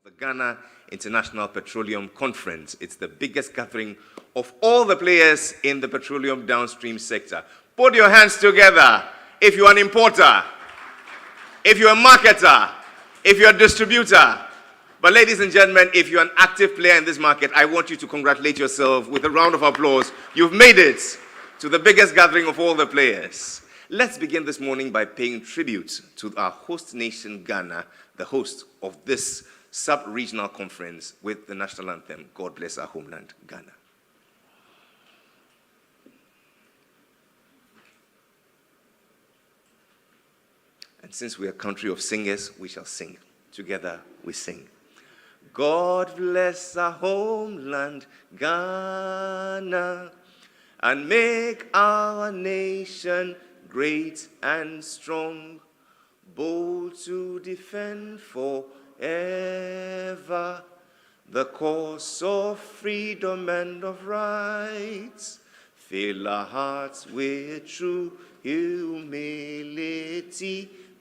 The Ghana International Petroleum Conference. It's the biggest gathering of all the players in the petroleum downstream sector. Put your hands together if you're an importer, if you're a marketer, if you're a distributor. But ladies and gentlemen, if you're an active player in this market, I want you to congratulate yourself with a round of applause. You've made it to the biggest gathering of all the players. Let's begin this morning by paying tribute to our host nation, Ghana, the host of this sub-regional conference, with the national anthem, God Bless Our Homeland, Ghana. And since we are a country of singers, we shall sing. Together we sing. God bless our homeland, Ghana, and make our nation great and strong, bold to defend forever the cause of freedom and of rights. Fill our hearts with true humility.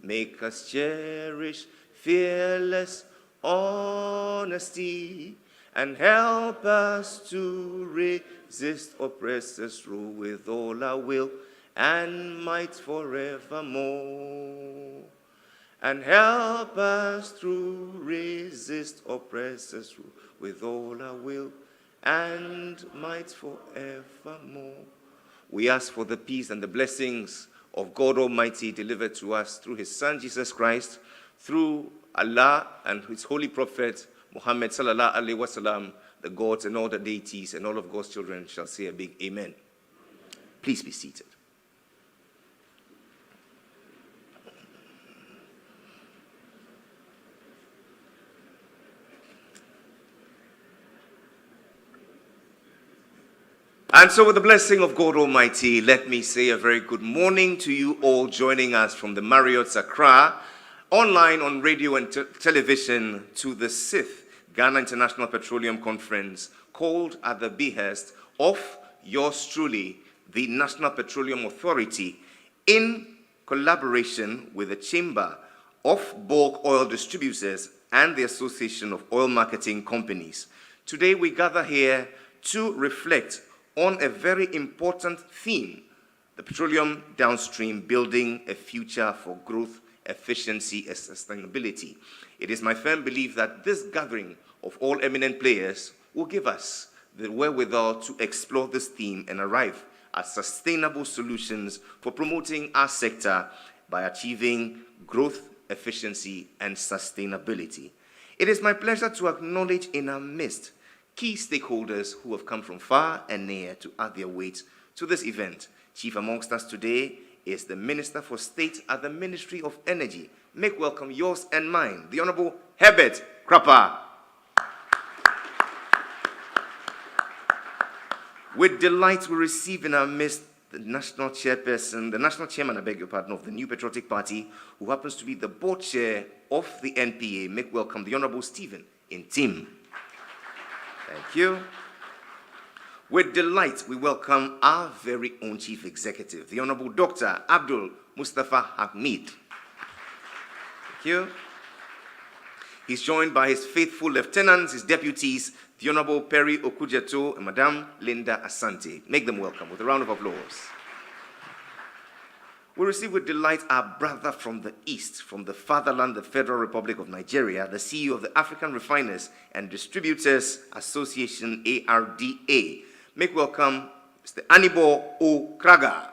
Make us cherish fearless honesty, and help us to resist oppressors' rule with all our will and might forevermore. And help us to resist oppressors' rule with all our will and might forevermore. We ask for the peace and the blessings of God Almighty delivered to us through his Son Jesus Christ, through Allah and his holy prophet Muhammad sallallahu alaihi wasallam. The gods and all the deities and all of God's children shall say a big amen. Please be seated. And so with the blessing of God Almighty, let me say a very good morning to you all joining us from the Marriott Accra, online on radio and television, to the 6th Ghana International Petroleum Conference, called at the behest of yours truly, the National Petroleum Authority, in collaboration with the Chamber of Bulk Oil Distributors and the Association of Oil Marketing Companies. Today we gather here to reflect on a very important theme, the petroleum downstream, building a future for growth, efficiency, and sustainability. It is my firm belief that this gathering of all eminent players will give us the wherewithal to explore this theme and arrive at sustainable solutions for promoting our sector by achieving growth, efficiency, and sustainability. It is my pleasure to acknowledge in our midst key stakeholders who have come from far and near to add their weight to this event. Chief amongst us today is the Minister for State at the Ministry of Energy. Make welcome yours and mine, the Honorable Herbert Krapper. With delight, we receive in our midst the national chairman, I beg your pardon, of the New Patriotic Party, who happens to be the board chair of the NPA. Make welcome the Honorable Stephen Intim. Thank you. With delight, we welcome our very own Chief Executive, the Honorable Dr. Abdul Mustafa Hamid. Thank you. He's joined by his faithful lieutenants, his deputies, the Honorable Perry Okujeto and Madame Linda Asante. Make them welcome with a round of applause. We receive with delight our brother from the East, from the fatherland, the Federal Republic of Nigeria, the CEO of the African Refiners and Distributors Association, ARDA. Make welcome Mr. Anibo Okraga.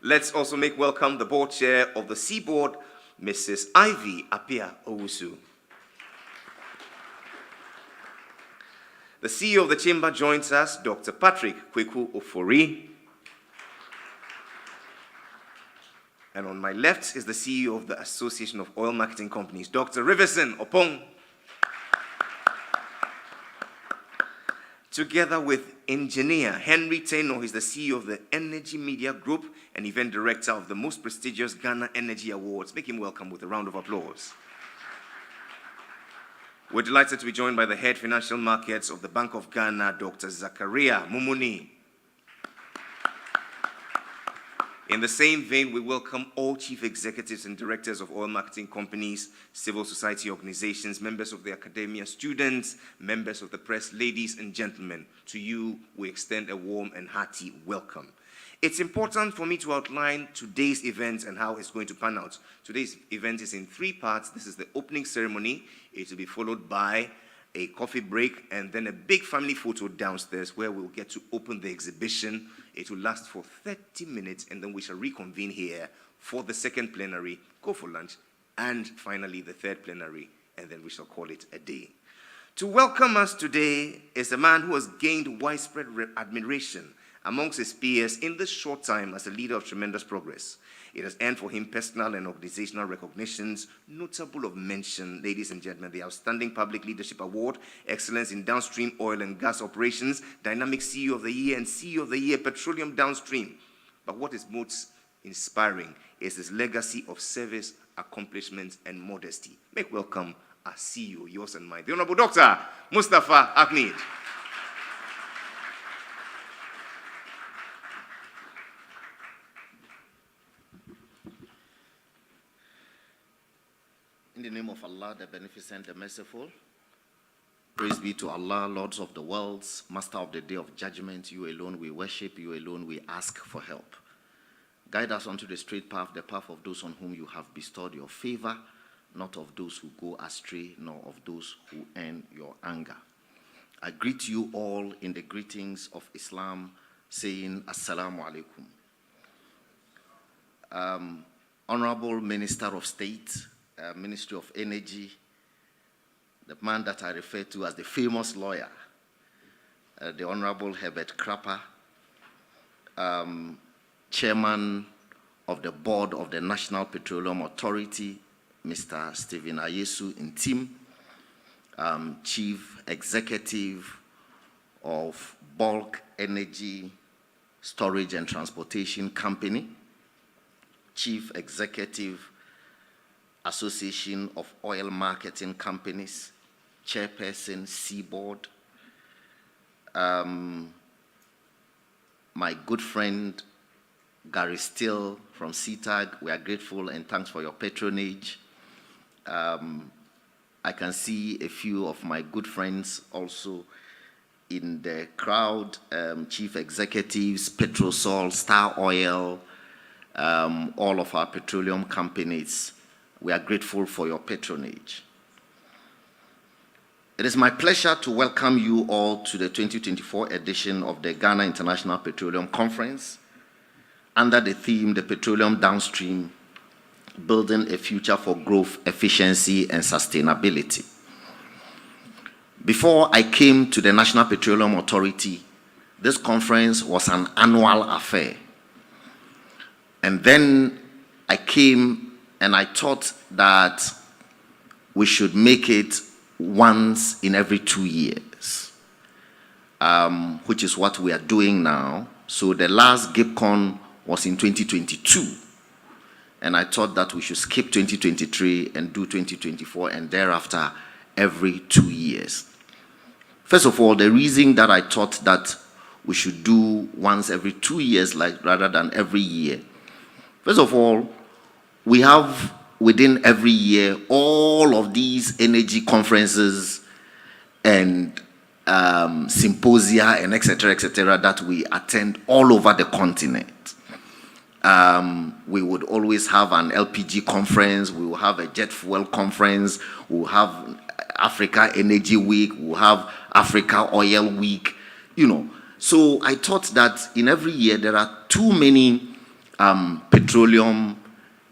Let's also make welcome the board chair of the CBOD, Mrs. Ivy Apia Owusu. The CEO of the Chamber joins us, Dr. Patrick Kweku Ofori. And on my left is the CEO of the Association of Oil Marketing Companies, Dr. Riverson Opong. Together with engineer Henry Taino, he's the CEO of the Energy Media Group and event director of the most prestigious Ghana Energy Awards. Make him welcome with a round of applause. We're delighted to be joined by the head financial markets of the Bank of Ghana, Dr. Zakaria Mumuni. In the same vein, we welcome all chief executives and directors of oil marketing companies, civil society organizations, members of the academia, students, members of the press, ladies and gentlemen. To you, we extend a warm and hearty welcome. It's important for me to outline today's event and how it's going to pan out. Today's event is in 3 parts. This is the opening ceremony. It will be followed by a coffee break and then a big family photo downstairs where we'll get to open the exhibition. It will last for 30 minutes and then we shall reconvene here for the second plenary, go for lunch, and finally the third plenary, and then we shall call it a day. To welcome us today is a man who has gained widespread admiration amongst his peers in this short time as a leader of tremendous progress. It has earned for him personal and organizational recognitions. Notable of mention, ladies and gentlemen, the Outstanding Public Leadership Award, Excellence in Downstream Oil and Gas Operations, Dynamic CEO of the Year, and CEO of the Year, Petroleum Downstream. But what is most inspiring is his legacy of service, accomplishment, and modesty. Make welcome our CEO, yours and mine, the Honorable Dr. Mustafa Ahmed. In the name of Allah, the Beneficent, the Merciful, praise be to Allah, Lords of the worlds, Master of the Day of Judgment. You alone we worship, you alone we ask for help. Guide us onto the straight path, the path of those on whom you have bestowed your favor, not of those who go astray, nor of those who earn your anger. I greet you all in the greetings of Islam, saying Assalamu alaikum. Honorable Minister of State, Ministry of Energy, the man that I refer to as the famous lawyer, the Honorable Herbert Crapper, Chairman of the Board of the National Petroleum Authority, Mr. Stephen Ayesu Ntim, Chief Executive of Bulk Energy Storage and Transportation Company, Chief Executive Association of Oil Marketing Companies, Chairperson, CBOD, my good friend Gary Still from CTAG, we are grateful and thanks for your patronage. I can see a few of my good friends also in the crowd, chief executives, Petrosol, Star Oil, all of our petroleum companies. We are grateful for your patronage. It is my pleasure to welcome you all to the 2024 edition of the Ghana International Petroleum Conference under the theme, the Petroleum Downstream, Building a Future for Growth, Efficiency, and Sustainability. Before I came to the National Petroleum Authority, this conference was an annual affair. And then I came and I thought that we should make it once in every 2 years, which is what we are doing now. So the last Ghipcon was in 2022. And I thought that we should skip 2023 and do 2024 and thereafter every 2 years. First of all, the reason that I thought that we should do once every 2 years rather than every year. First of all, we have within every year all of these energy conferences and symposia and etc. that we attend all over the continent. We would always have an LPG conference, we will have a jet fuel conference, we will have Africa Energy Week, we will have Africa Oil Week, you know. So I thought that in every year there are too many petroleum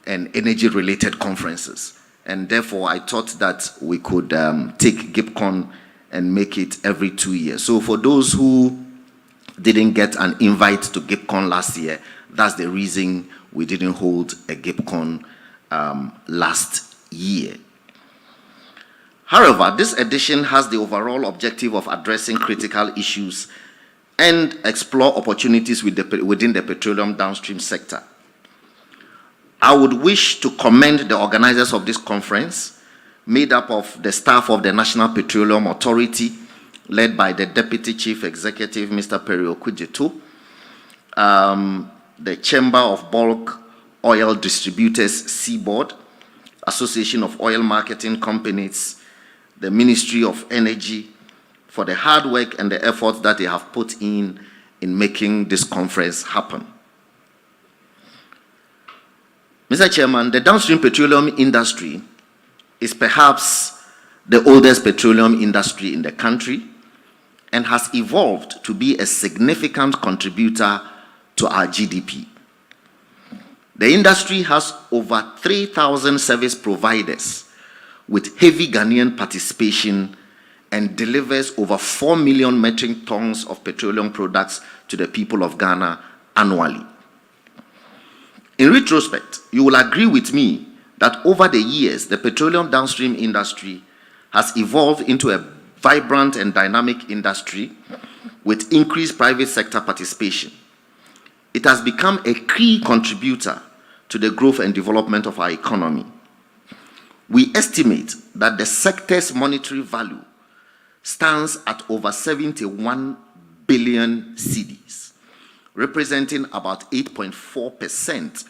and energy-related conferences. And therefore, I thought that we could take Ghipcon and make it every 2 years. So for those who didn't get an invite to Ghipcon last year, that's the reason we didn't hold a Ghipcon last year. However, this edition has the overall objective of addressing critical issues and explore opportunities within the petroleum downstream sector. I would wish to commend the organizers of this conference, made up of the staff of the National Petroleum Authority, led by the Deputy Chief Executive, Mr. Perry Okudjeto, the Chamber of Bulk Oil Distributors, CBOD, Association of Oil Marketing Companies, the Ministry of Energy, for the hard work and the efforts that they have put in making this conference happen. Mr. Chairman, the downstream petroleum industry is perhaps the oldest petroleum industry in the country and has evolved to be a significant contributor to our GDP. The industry has over 3,000 service providers with heavy Ghanaian participation and delivers over 4 million metric tons of petroleum products to the people of Ghana annually. In retrospect, you will agree with me that over the years, the petroleum downstream industry has evolved into a vibrant and dynamic industry with increased private sector participation. It has become a key contributor to the growth and development of our economy. We estimate that the sector's monetary value stands at over 71 billion cedis, representing about 8.4%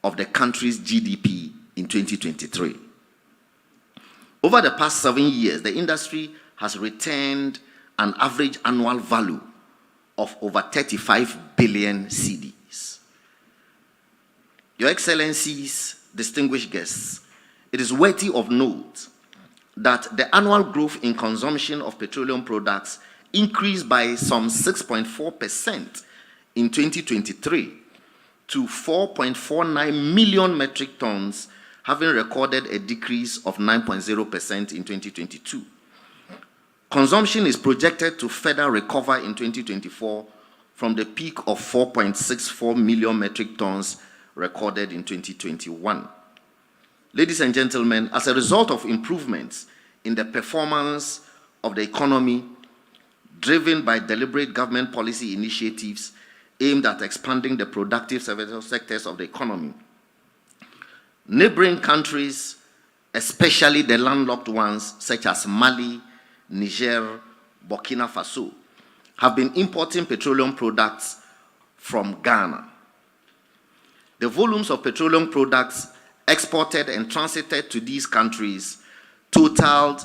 of the country's GDP in 2023. Over the past 7 years, the industry has retained an average annual value of over 35 billion cedis. Your Excellencies, distinguished guests, it is worthy of note that the annual growth in consumption of petroleum products increased by some 6.4% in 2023 to 4.49 million metric tons, having recorded a decrease of 9.0% in 2022. Consumption is projected to further recover in 2024 from the peak of 4.64 million metric tons recorded in 2021. Ladies and gentlemen, as a result of improvements in the performance of the economy driven by deliberate government policy initiatives aimed at expanding the productive service sectors of the economy, neighboring countries, especially the landlocked ones such as Mali, Niger, Burkina Faso, have been importing petroleum products from Ghana. The volumes of petroleum products exported and transited to these countries totaled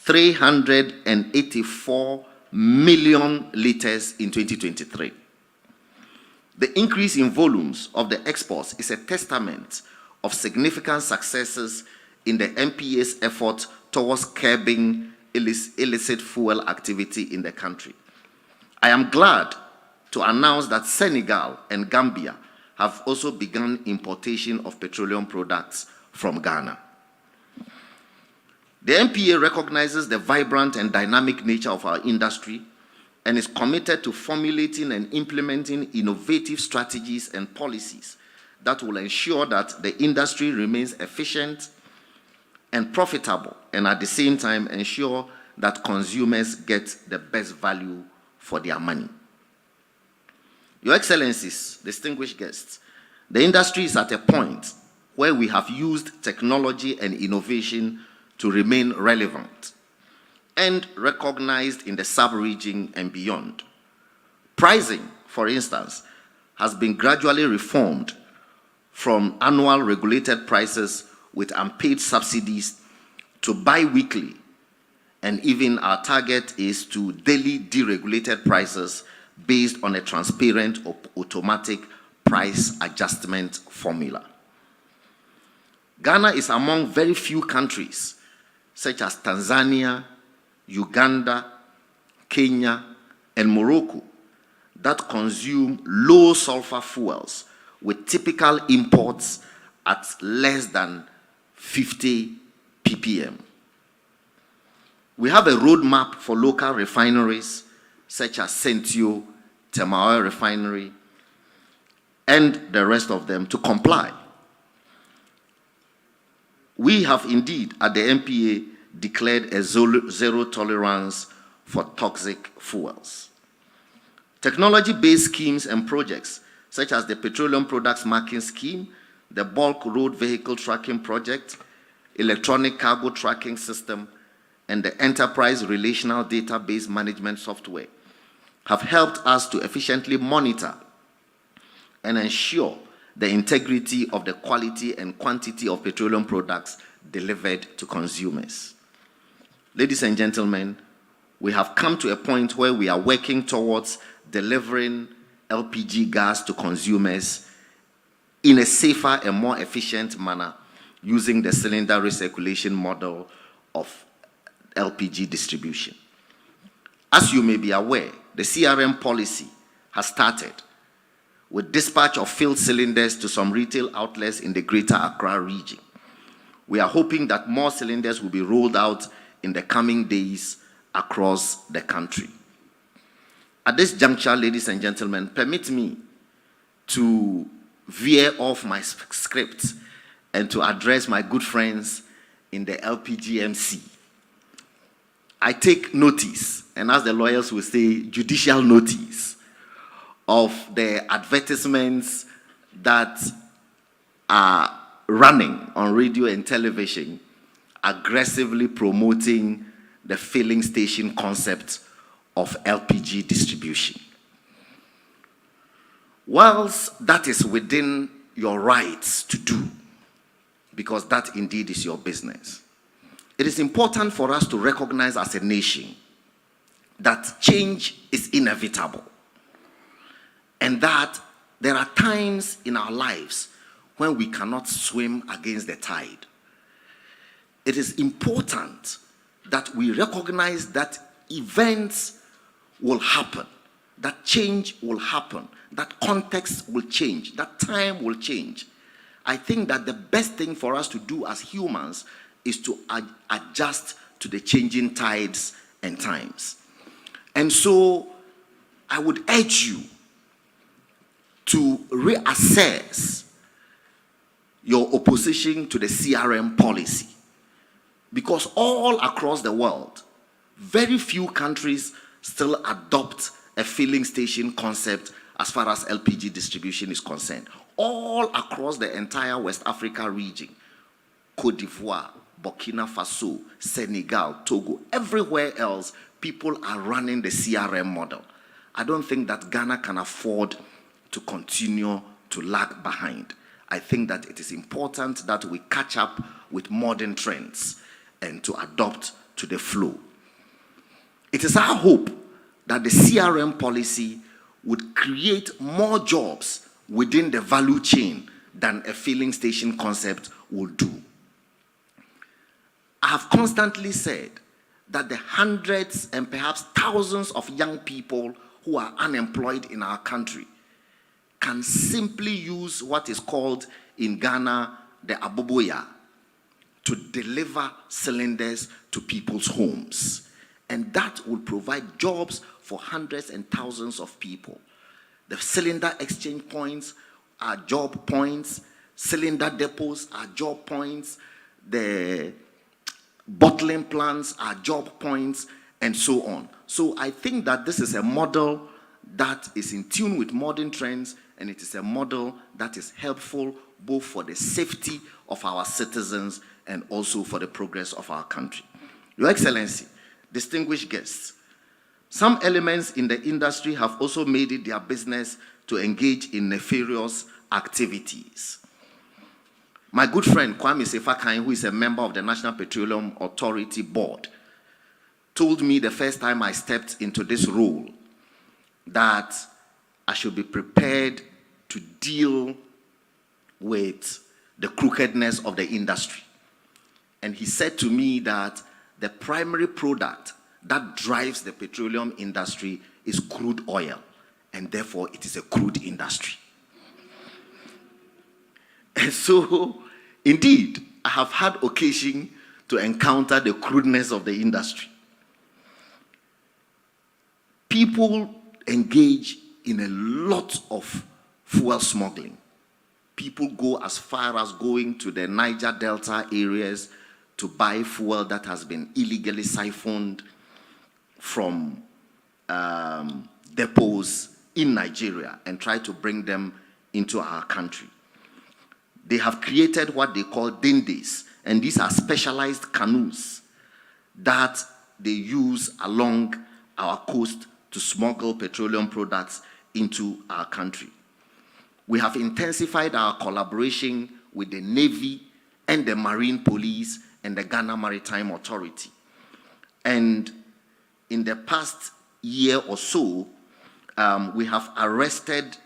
384 million liters in 2023. The increase in volumes of the exports is a testament of significant successes in the MPA's effort towards curbing illicit fuel activity in the country. I am glad to announce that Senegal and Gambia have also begun importation of petroleum products from Ghana. The MPA recognizes the vibrant and dynamic nature of our industry and is committed to formulating and implementing innovative strategies and policies that will ensure that the industry remains efficient and profitable, and at the same time ensure that consumers get the best value for their money. Your Excellencies, distinguished guests, the industry is at a point where we have used technology and innovation to remain relevant and recognized in the sub-region and beyond. Pricing, for instance, has been gradually reformed from annual regulated prices with unpaid subsidies to bi-weekly, and even our target is to daily deregulated prices based on a transparent automatic price adjustment formula. Ghana is among very few countries such as Tanzania, Uganda, Kenya, and Morocco that consume low sulfur fuels with typical imports at less than 50 ppm. We have a roadmap for local refineries such as Sentio, Temaoy Refinery, and the rest of them to comply. We have indeed, at the MPA, declared a zero tolerance for toxic fuels. Technology-based schemes and projects such as the Petroleum Products Marking Scheme, the Bulk Road Vehicle Tracking Project, Electronic Cargo Tracking System, and the Enterprise Relational Database Management Software have helped us to efficiently monitor and ensure the integrity of the quality and quantity of petroleum products delivered to consumers. Ladies and gentlemen, we have come to a point where we are working towards delivering LPG gas to consumers in a safer and more efficient manner using the cylinder recirculation model of LPG distribution. As you may be aware, the CRM policy has started with dispatch of filled cylinders to some retail outlets in the Greater Accra region. We are hoping that more cylinders will be rolled out in the coming days across the country. At this juncture, ladies and gentlemen, permit me to veer off my script and to address my good friends in the LPGMC. I take notice, and as the lawyers will say, judicial notice, of the advertisements that are running on radio and television aggressively promoting the filling station concept of LPG distribution. Whilst that is within your rights to do, because that indeed is your business, it is important for us to recognize as a nation that change is inevitable, and that there are times in our lives when we cannot swim against the tide. It is important that we recognize that events will happen, that change will happen, that context will change, that time will change. I think that the best thing for us to do as humans is to adjust to the changing tides and times. And so I would urge you to reassess your opposition to the CRM policy, because all across the world, very few countries still adopt a filling station concept as far as LPG distribution is concerned. All across the entire West Africa region, Cote d'Ivoire, Burkina Faso, Senegal, Togo, everywhere else, people are running the CRM model. I don't think that Ghana can afford to continue to lag behind. I think that it is important that we catch up with modern trends and to adopt to the flow. It is our hope that the CRM policy would create more jobs within the value chain than a filling station concept will do. I have constantly said that the hundreds and perhaps thousands of young people who are unemployed in our country can simply use what is called in Ghana the aboboya to deliver cylinders to people's homes. And that will provide jobs for hundreds and thousands of people. The cylinder exchange points are job points. Cylinder depots are job points. The bottling plants are job points, and so on. So I think that this is a model that is in tune with modern trends, and it is a model that is helpful both for the safety of our citizens and also for the progress of our country. Your Excellency, distinguished guests, some elements in the industry have also made it their business to engage in nefarious activities. My good friend Kwame Sefakan, who is a member of the National Petroleum Authority Board, told me the first time I stepped into this role that I should be prepared to deal with the crookedness of the industry. And he said to me that the primary product that drives the petroleum industry is crude oil, and therefore it is a crude industry. And so, indeed, I have had occasion to encounter the crudeness of the industry. People engage in a lot of fuel smuggling. People go as far as going to the Niger Delta areas to buy fuel that has been illegally siphoned from depots in Nigeria and try to bring them into our country. They have created what they call dindies, and these are specialized canoes that they use along our coast to smuggle petroleum products into our country. We have intensified our collaboration with the Navy and the Marine Police and the Ghana Maritime Authority. And in the past year or so, we have arrested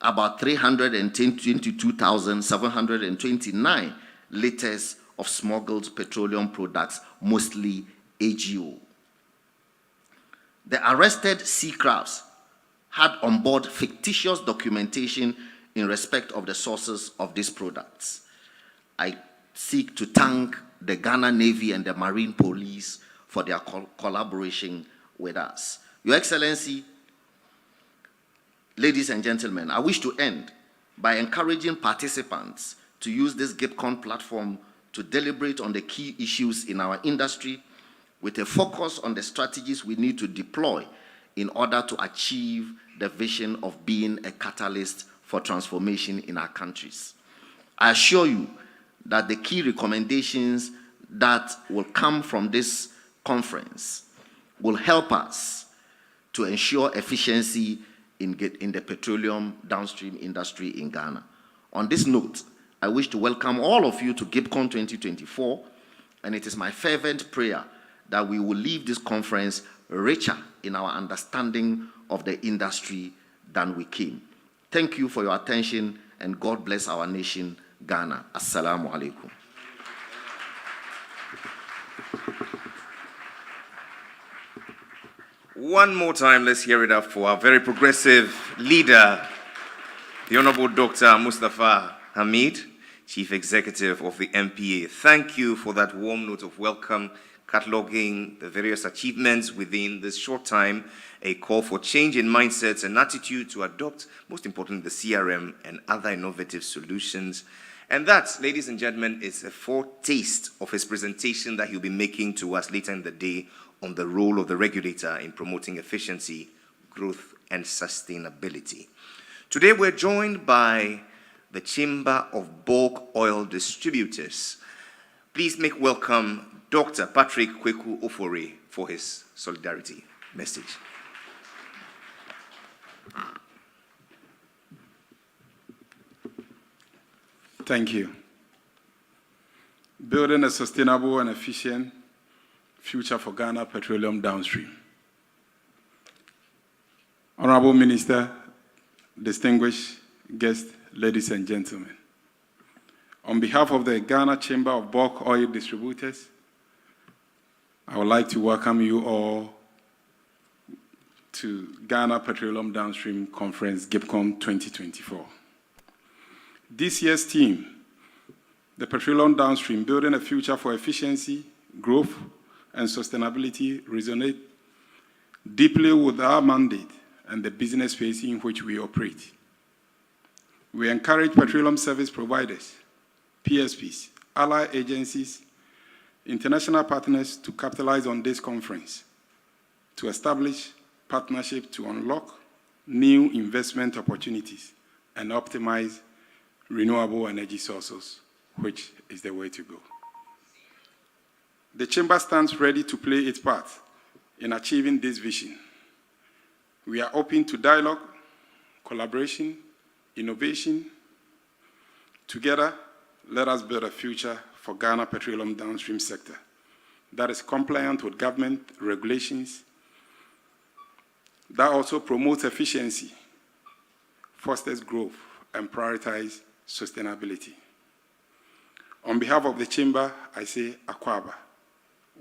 about 322,729 liters of smuggled petroleum products, mostly AGO. The arrested sea crabs had on board fictitious documentation in respect of the sources of these products. I seek to thank the Ghana Navy and the Marine Police for their collaboration with us. Your Excellency, ladies and gentlemen, I wish to end by encouraging participants to use this Ghipcon platform to deliberate on the key issues in our industry with a focus on the strategies we need to deploy in order to achieve the vision of being a catalyst for transformation in our countries. I assure you that the key recommendations that will come from this conference will help us to ensure efficiency in the petroleum downstream industry in Ghana. On this note, I wish to welcome all of you to Ghipcon 2024, and it is my fervent prayer that we will leave this conference richer in our understanding of the industry than we came. Thank you for your attention, and God bless our nation, Ghana. Assalamu alaikum. One more time, let's hear it up for our very progressive leader, the Honorable Dr. Mustafa Hamid, Chief Executive of the MPA. Thank you for that warm note of welcome, cataloging the various achievements within this short time, a call for change in mindsets and attitude to adopt, most importantly, the CRM and other innovative solutions. And that, ladies and gentlemen, is a foretaste of his presentation that he'll be making to us later in the day on the role of the regulator in promoting efficiency, growth, and sustainability. Today, we're joined by the Chamber of Bulk Oil Distributors. Please make welcome Dr. Patrick Kweku Ofori for his solidarity message. Thank you. Building a sustainable and efficient future for Ghana Petroleum Downstream. Honorable Minister, distinguished guests, ladies and gentlemen. On behalf of the Ghana Chamber of Bulk Oil Distributors, I would like to welcome you all to Ghana Petroleum Downstream Conference, Ghipcon 2024. This year's theme, the Petroleum Downstream, Building a Future for Efficiency, Growth, and Sustainability, resonate deeply with our mandate and the business space in which we operate. We encourage petroleum service providers, PSPs, allied agencies, international partners to capitalize on this conference, to establish partnerships to unlock new investment opportunities and optimize renewable energy sources, which is the way to go. The Chamber stands ready to play its part in achieving this vision. We are open to dialogue, collaboration, innovation. Together, let us build a future for Ghana Petroleum Downstream sector that is compliant with government regulations, that also promotes efficiency, fosters growth, and prioritizes sustainability. On behalf of the Chamber, I say Akwaba.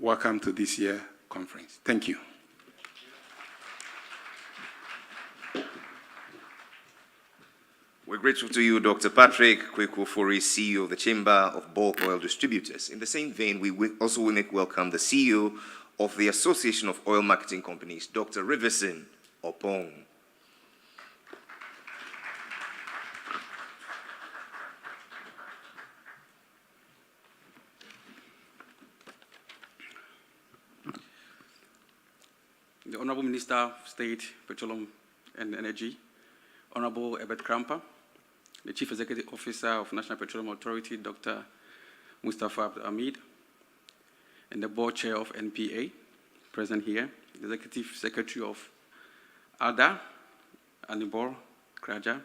Welcome to this year's conference. Thank you. We're grateful to you, Dr. Patrick Kweku Ofori, CEO of the Chamber of Bulk Oil Distributors. In the same vein, we also make welcome the CEO of the Association of Oil Marketing Companies, Dr. Riverson Opong. The Honorable Minister of State, Petroleum and Energy, Honorable Ebert Krampa, the Chief Executive Officer of National Petroleum Authority, Dr. Mustafa Hamid, and the Board Chair of NPA, present here, the Executive Secretary of ADA, Anibor Kraja,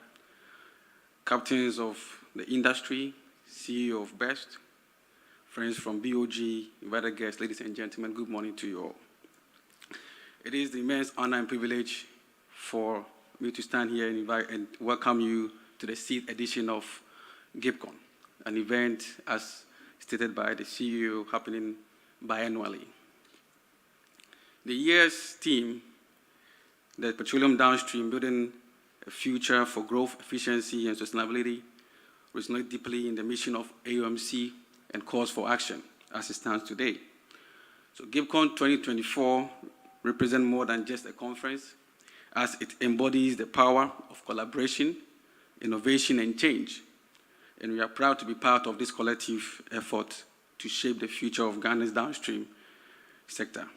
captains of the industry, CEO of BEST, friends from BOG, invited guests, ladies and gentlemen, good morning to you all. It is the immense honor and privilege for me to stand here and invite and welcome you to the 6th edition of Ghipcon, an event, as stated by the CEO, happening biannually. The year's theme, the Petroleum Downstream, building a future for growth, efficiency, and sustainability, resonates deeply in the mission of AOMC and calls for action as it stands today. So Ghipcon 2024 represents more than just a conference, as it embodies the power of collaboration, innovation, and change. And we are proud to be part of this collective effort to shape the future of Ghana's downstream sector.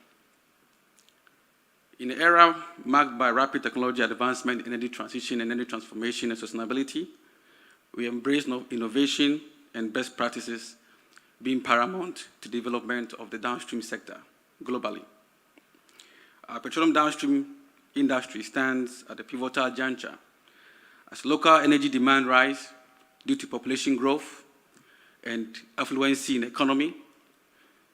In an era marked by rapid technology advancement, energy transition, and energy transformation and sustainability, we embrace innovation and best practices being paramount to development of the downstream sector globally. Our petroleum downstream industry stands at a pivotal juncture as local energy demand rise due to population growth and affluency in the economy.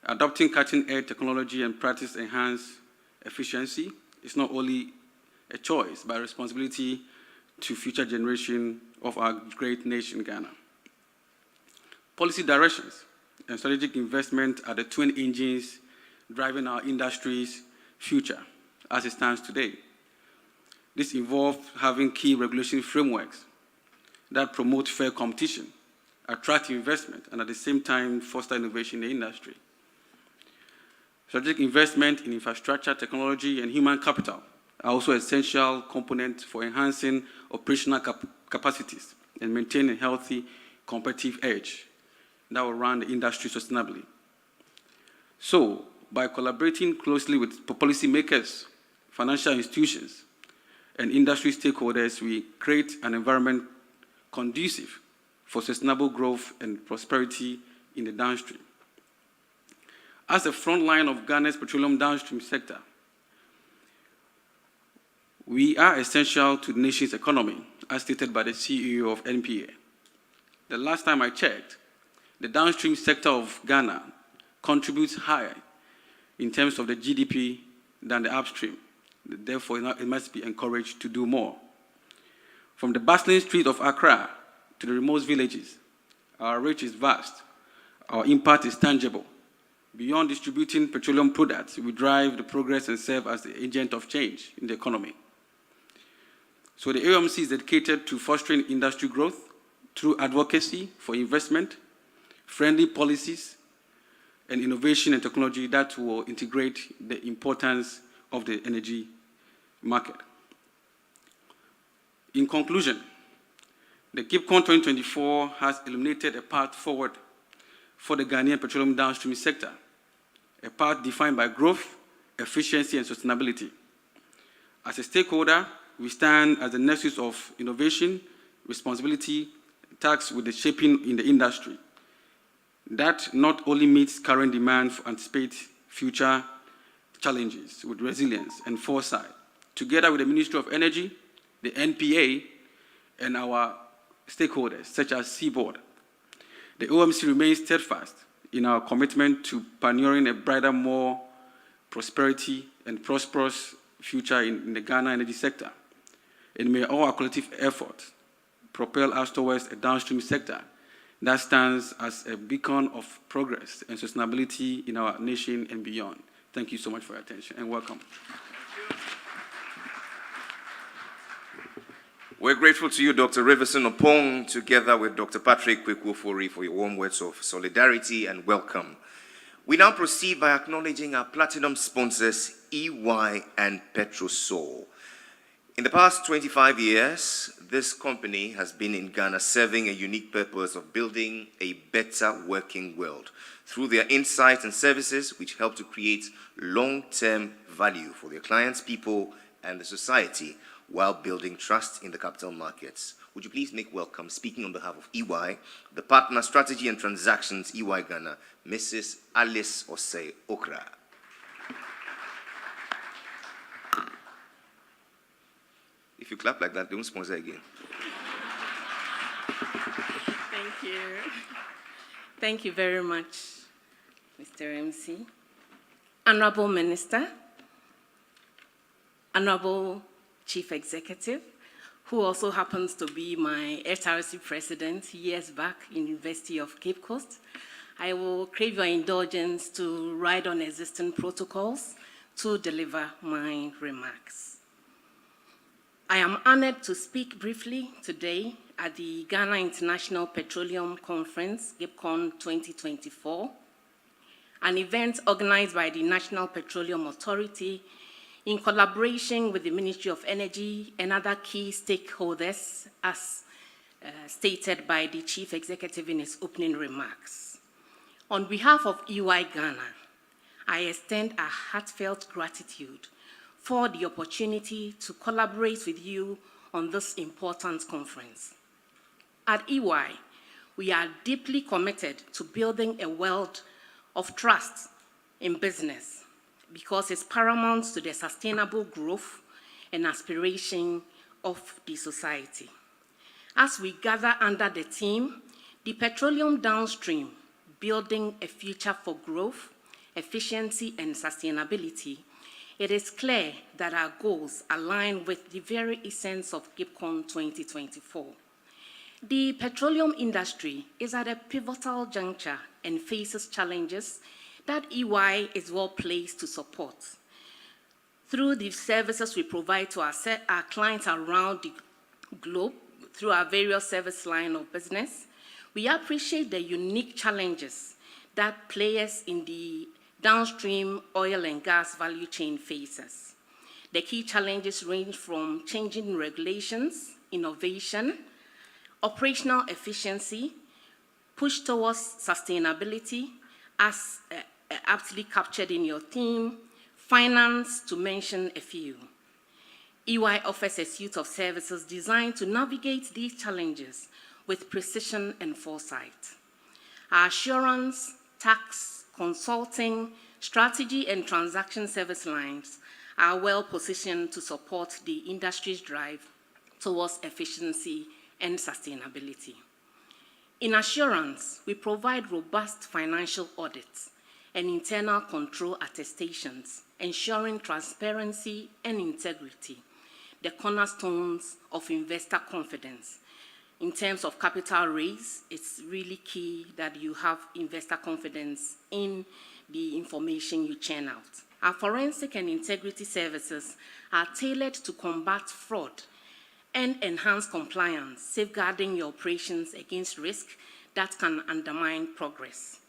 Adopting cutting-edge technology and practice enhance efficiency is not only a choice, but a responsibility to future generation of our great nation, Ghana. Policy directions and strategic investment are the twin engines driving our industry's future as it stands today. This involves having key regulatory frameworks that promote fair competition, attract investment, and at the same time foster innovation in the industry. Strategic investment in infrastructure, technology, and human capital are also essential components for enhancing operational capacities and maintaining a healthy competitive edge that will run the industry sustainably. So, by collaborating closely with policymakers, financial institutions, and industry stakeholders, we create an environment conducive for sustainable growth and prosperity in the downstream. As the front line of Ghana's petroleum downstream sector, we are essential to the nation's economy, as stated by the CEO of NPA. The last time I checked, the downstream sector of Ghana contributes higher in terms of the GDP than the upstream. Therefore, it must be encouraged to do more. From the bustling streets of Accra to the remote villages, our reach is vast. Our impact is tangible. Beyond distributing petroleum products, we drive the progress and serve as the agent of change in the economy. So the AOMC is dedicated to fostering industry growth through advocacy for investment, friendly policies, and innovation and technology that will integrate the importance of the energy market. In conclusion, the Ghipcon 2024 has illuminated a path forward for the Ghanaian petroleum downstream sector, a path defined by growth, efficiency, and sustainability. As a stakeholder, we stand as the nexus of innovation, responsibility, tasked with the shaping in the industry that not only meets current demand for anticipate future challenges with resilience and foresight. Together with the Ministry of Energy, the NPA, and our stakeholders, such as CBOD, the OMC remains steadfast in our commitment to pioneering a brighter, more prosperity and prosperous future in the Ghana energy sector. And may all our collective efforts propel us towards a downstream sector that stands as a beacon of progress and sustainability in our nation and beyond. Thank you so much for your attention, and welcome. We're grateful to you, Dr. Riverson Opong, together with Dr. Patrick Kwekwofori, for your warm words of solidarity and welcome. We now proceed by acknowledging our platinum sponsors, EY and Petrosol. In the past 25 years, this company has been in Ghana serving a unique purpose of building a better working world through their insights and services, which help to create long-term value for their clients, people, and the society, while building trust in the capital markets. Would you please make welcome, speaking on behalf of EY, the Partner Strategy and Transactions, EY Ghana, Mrs. Alice Osei Okra. If you clap like that, don't sponsor again. Thank you. Thank you very much, Mr. MC. Honorable Minister, Honorable Chief Executive, who also happens to be my SRC president years back in University of Cape Coast, I will crave your indulgence to ride on existing protocols to deliver my remarks. I am honored to speak briefly today at the Ghana International Petroleum Conference, Ghipcon 2024, an event organized by the National Petroleum Authority in collaboration with the Ministry of Energy and other key stakeholders, as stated by the Chief Executive in his opening remarks. On behalf of EY Ghana, I extend a heartfelt gratitude for the opportunity to collaborate with you on this important conference. At EY, we are deeply committed to building a world of trust in business because it's paramount to the sustainable growth and aspiration of the society. As we gather under the theme, the Petroleum Downstream, Building a Future for Growth, Efficiency and Sustainability, it is clear that our goals align with the very essence of Ghipcon 2024. The petroleum industry is at a pivotal juncture and faces challenges that EY is well placed to support. Through the services we provide to our clients around the globe, through our various service lines of business, we appreciate the unique challenges that players in the downstream oil and gas value chain faces. The key challenges range from changing regulations, innovation, operational efficiency, push towards sustainability, as aptly captured in your theme, finance, to mention a few. EY offers a suite of services designed to navigate these challenges with precision and foresight. Our assurance, tax, consulting, strategy, and transaction service lines are well positioned to support the industry's drive towards efficiency and sustainability. In assurance, we provide robust financial audits and internal control attestations, ensuring transparency and integrity, the cornerstones of investor confidence. In terms of capital raise, it's really key that you have investor confidence in the information you churn out. Our forensic and integrity services are tailored to combat fraud and enhance compliance, safeguarding your operations against risk that can undermine progress.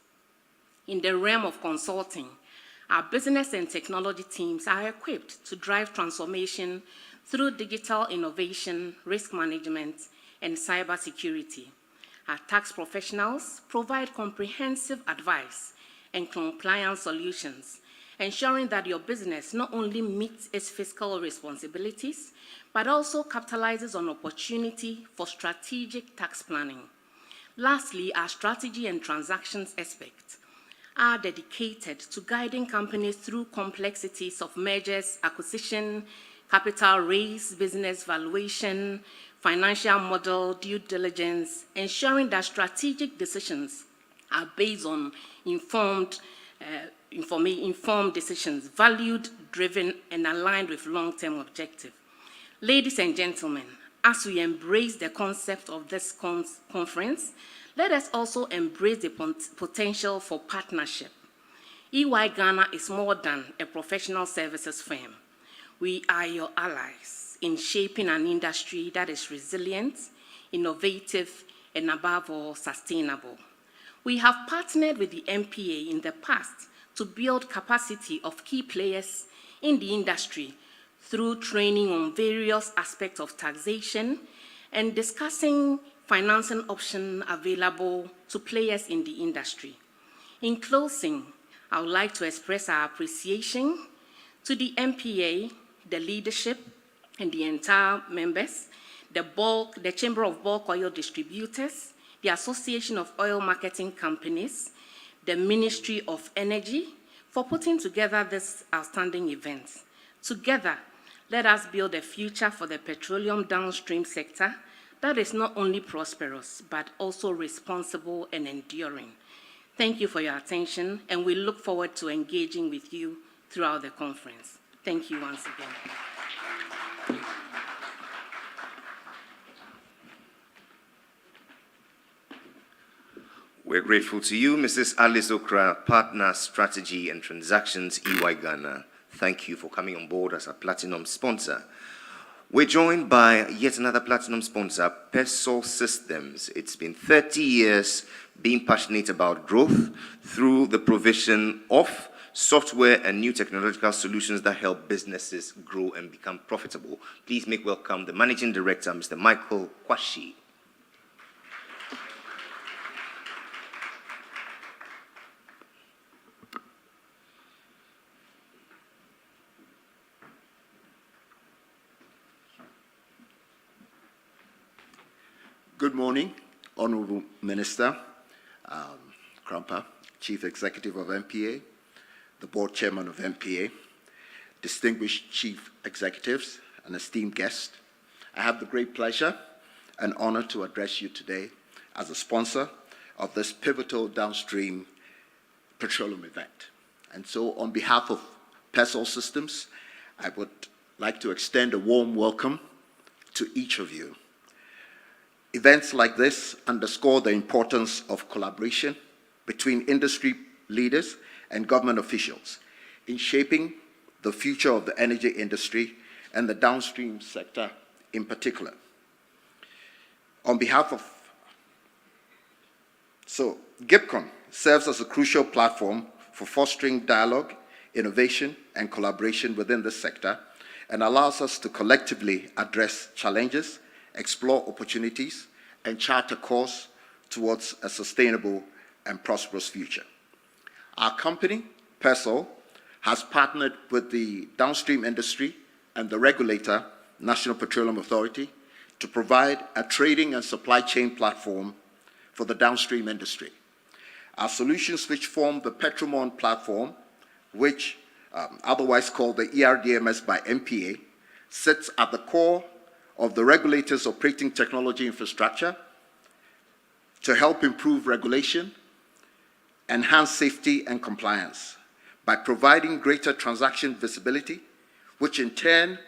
In the realm of consulting, our business and technology teams are equipped to drive transformation through digital innovation, risk management, and cybersecurity. Our tax professionals provide comprehensive advice and compliance solutions, ensuring that your business not only meets its fiscal responsibilities, but also capitalizes on opportunity for strategic tax planning. Lastly, our strategy and transactions aspects are dedicated to guiding companies through complexities of mergers, acquisition, capital raise, business valuation, financial model, due diligence, ensuring that strategic decisions are based on informed decisions, valued-driven, and aligned with long-term objectives. Ladies and gentlemen, as we embrace the concept of this conference, let us also embrace the potential for partnership. EY Ghana is more than a professional services firm. We are your allies in shaping an industry that is resilient, innovative, and above all, sustainable. We have partnered with the MPA in the past to build capacity of key players in the industry through training on various aspects of taxation and discussing financing options available to players in the industry. In closing, I would like to express our appreciation to the MPA, the leadership, and the entire members, the Chamber of Bulk Oil Distributors, the Association of Oil Marketing Companies, the Ministry of Energy, for putting together this outstanding event. Together, let us build a future for the petroleum downstream sector that is not only prosperous, but also responsible and enduring. Thank you for your attention, and we look forward to engaging with you throughout the conference. Thank you once again. We're grateful to you, Mrs. Alice Okra, Partner Strategy and Transactions, EY Ghana. Thank you for coming on board as a platinum sponsor. We're joined by yet another platinum sponsor, Petroleum Systems. It's been 30 years being passionate about growth through the provision of software and new technological solutions that help businesses grow and become profitable. Please make welcome the Managing Director, Mr. Michael Kwashi. Good morning, Honorable Minister, Krampa, Chief Executive of MPA, the Board Chairman of MPA, distinguished Chief Executives, and esteemed guests. I have the great pleasure and honor to address you today as a sponsor of this pivotal downstream petroleum event. And so on behalf of Petroleum Systems, I would like to extend a warm welcome to each of you. Events like this underscore the importance of collaboration between industry leaders and government officials in shaping the future of the energy industry and the downstream sector in particular. On behalf of, Ghipcon serves as a crucial platform for fostering dialogue, innovation, and collaboration within the sector, and allows us to collectively address challenges, explore opportunities, and chart a course towards a sustainable and prosperous future. Our company, Petroleum, has partnered with the downstream industry and the regulator, National Petroleum Authority, to provide a trading and supply chain platform for the downstream industry. Our solutions, which form the Petromon platform, which otherwise called the ERDMS by MPA, sits at the core of the regulator's operating technology infrastructure to help improve regulation, enhance safety and compliance by providing greater transaction visibility, which in turn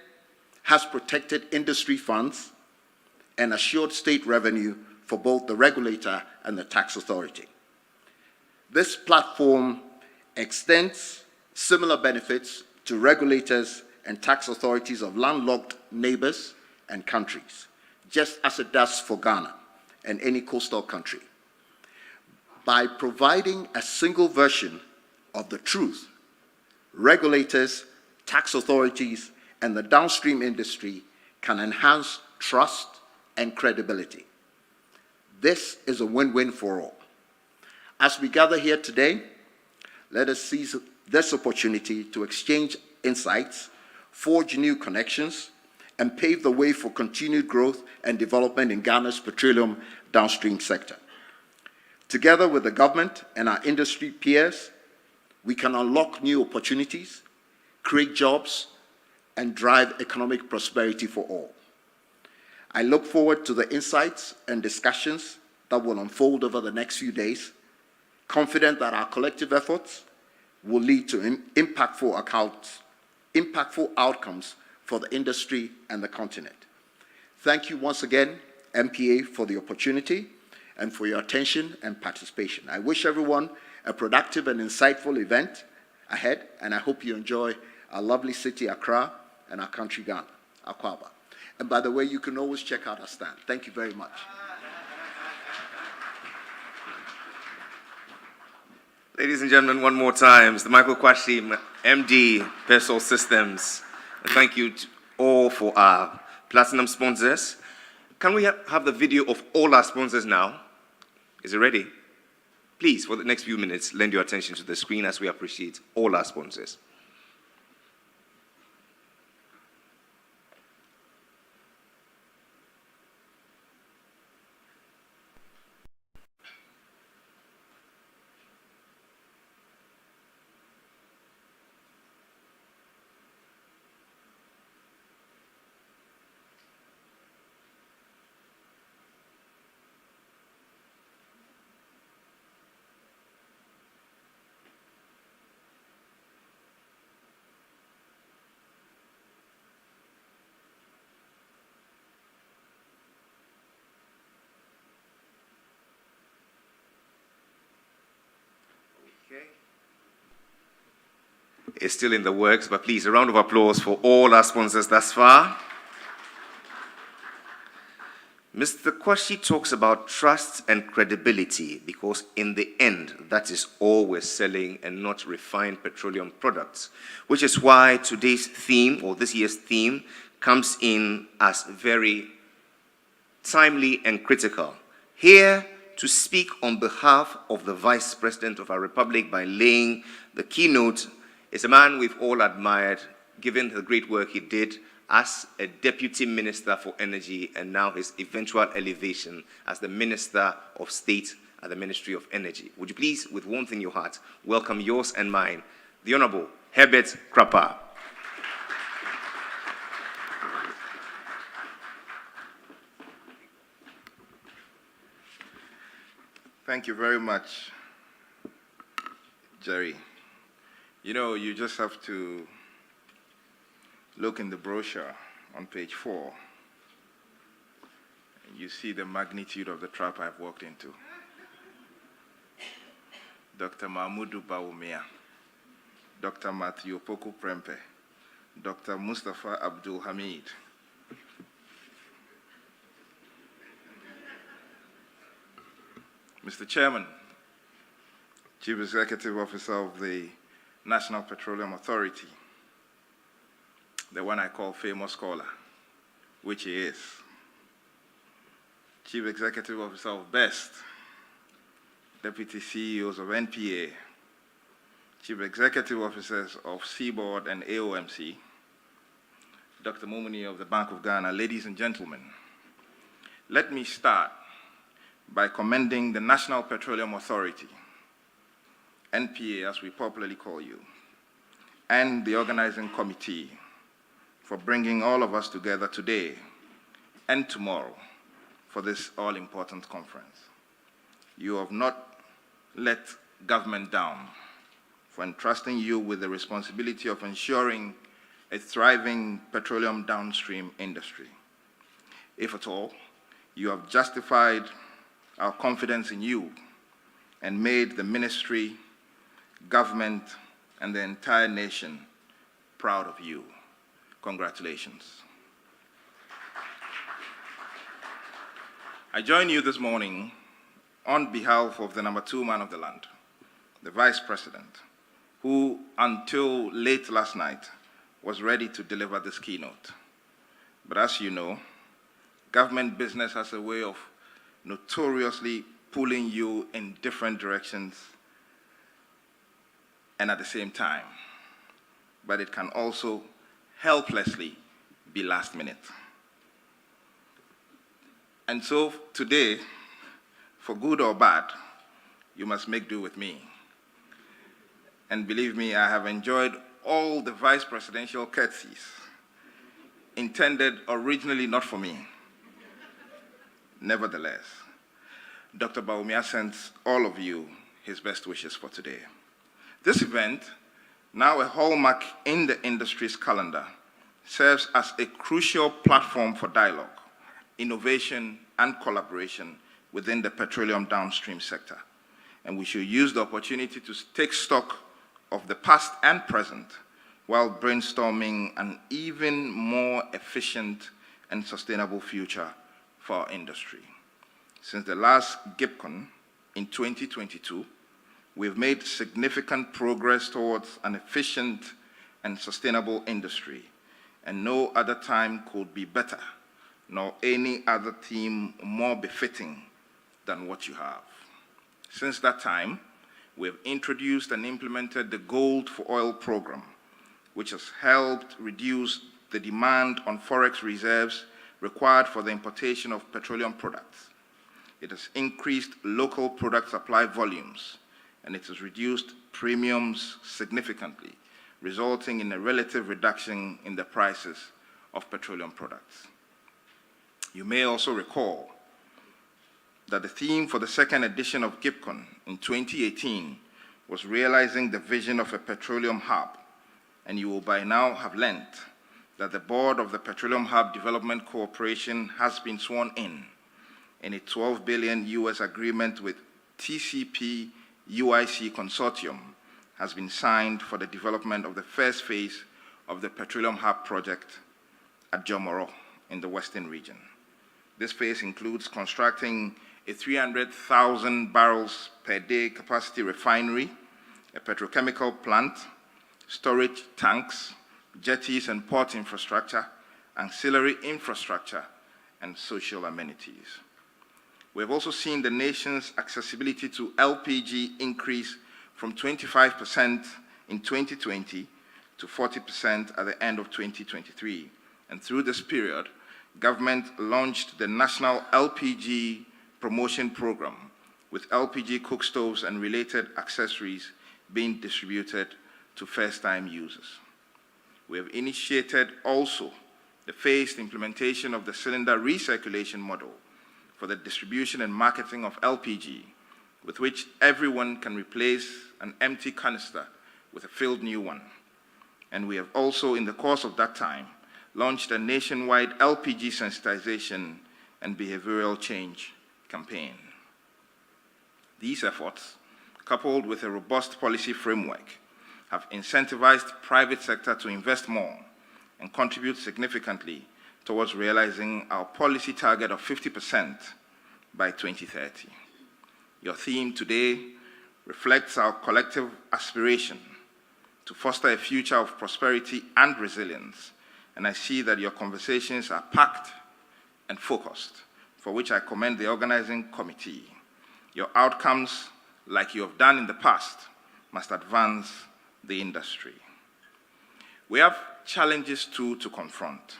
has protected industry funds and assured state revenue for both the regulator and the tax authority. This platform extends similar benefits to regulators and tax authorities of landlocked neighbors and countries, just as it does for Ghana and any coastal country. By providing a single version of the truth, regulators, tax authorities, and the downstream industry can enhance trust and credibility. This is a win-win for all. As we gather here today, let us seize this opportunity to exchange insights, forge new connections, and pave the way for continued growth and development in Ghana's petroleum downstream sector. Together with the government and our industry peers, we can unlock new opportunities, create jobs, and drive economic prosperity for all. I look forward to the insights and discussions that will unfold over the next few days, confident that our collective efforts will lead to impactful outcomes for the industry and the continent. Thank you once again, MPA, for the opportunity and for your attention and participation. I wish everyone a productive and insightful event ahead, and I hope you enjoy our lovely city, Accra, and our country, Ghana, Akwaba. And by the way, you can always check out our stand. Thank you very much. Ladies and gentlemen, one more time, Mr. Michael Kwashi, MD, Petroleum Systems. And thank you to all for our platinum sponsors. Can we have the video of all our sponsors now? Is it ready? Please, for the next few minutes, lend your attention to the screen as we appreciate all our sponsors. is still in the works, but please, a round of applause for all our sponsors thus far. Mr. Kwashi talks about trust and credibility because in the end, that is all we're selling and not refined petroleum products, which is why today's theme, or this year's theme, comes in as very timely and critical. Here to speak on behalf of the Vice President of our Republic by laying the keynote is a man we've all admired, given the great work he did as a Deputy Minister for Energy and now his eventual elevation as the Minister of State at the Ministry of Energy. Would you please, with warmth in your heart, welcome yours and mine, the Honorable Herbert Krapa. Thank you very much, Jerry. You know, you just have to look in the brochure on page 4, and you see the magnitude of the trap I've walked into. Dr. Mahmoudou Bawumia, Dr. Matthew Opoku Prempe, Dr. Mustafa Abdul Hamid, Mr. Chairman, Chief Executive Officer of the National Petroleum Authority, the one I call famous scholar, which he is, Chief Executive Officer of BEST, Deputy CEOs of NPA, Chief Executive Officers of CBOD and AOMC, Dr. Mumuni of the Bank of Ghana, ladies and gentlemen, let me start by commending the National Petroleum Authority, NPA as we popularly call you, and the organizing committee for bringing all of us together today and tomorrow for this all-important conference. You have not let government down for entrusting you with the responsibility of ensuring a thriving petroleum downstream industry. If at all, you have justified our confidence in you and made the ministry, government, and the entire nation proud of you. Congratulations. I join you this morning on behalf of the number 2 man of the land, the Vice President, who until late last night was ready to deliver this keynote. But as you know, government business has a way of notoriously pulling you in different directions and at the same time, but it can also helplessly be last minute. And so today, for good or bad, you must make do with me. And believe me, I have enjoyed all the vice presidential courtesies intended originally not for me. Nevertheless, Dr. Bawumia sends all of you his best wishes for today. This event, now a hallmark in the industry's calendar, serves as a crucial platform for dialogue, innovation, and collaboration within the petroleum downstream sector. And we should use the opportunity to take stock of the past and present while brainstorming an even more efficient and sustainable future for our industry. Since the last Ghipcon in 2022, we've made significant progress towards an efficient and sustainable industry, and no other time could be better, nor any other theme more befitting than what you have. Since that time, we have introduced and implemented the Gold for Oil program, which has helped reduce the demand on forex reserves required for the importation of petroleum products. It has increased local product supply volumes, and it has reduced premiums significantly, resulting in a relative reduction in the prices of petroleum products. You may also recall that the theme for the second edition of Ghipcon in 2018 was realizing the vision of a petroleum hub, and you will by now have learned that the board of the Petroleum Hub Development Corporation has been sworn in a $12 billion US agreement with TCP UIC Consortium has been signed for the development of the first phase of the Petroleum Hub project at Jomoro in the Western region. This phase includes constructing a 300,000 barrels per day capacity refinery, a petrochemical plant, storage tanks, jetties and port infrastructure, ancillary infrastructure, and social amenities. We have also seen the nation's accessibility to LPG increase from 25% in 2020 to 40% at the end of 2023. And through this period, government launched the National LPG Promotion Program, with LPG cook stoves and related accessories being distributed to first-time users. We have initiated also the phased implementation of the cylinder recirculation model for the distribution and marketing of LPG, with which everyone can replace an empty canister with a filled new one. And we have also, in the course of that time, launched a nationwide LPG sensitization and behavioral change campaign. These efforts, coupled with a robust policy framework, have incentivized private sector to invest more and contribute significantly towards realizing our policy target of 50% by 2030. Your theme today reflects our collective aspiration to foster a future of prosperity and resilience, and I see that your conversations are packed and focused, for which I commend the organizing committee. Your outcomes, like you have done in the past, must advance the industry. We have challenges too to confront,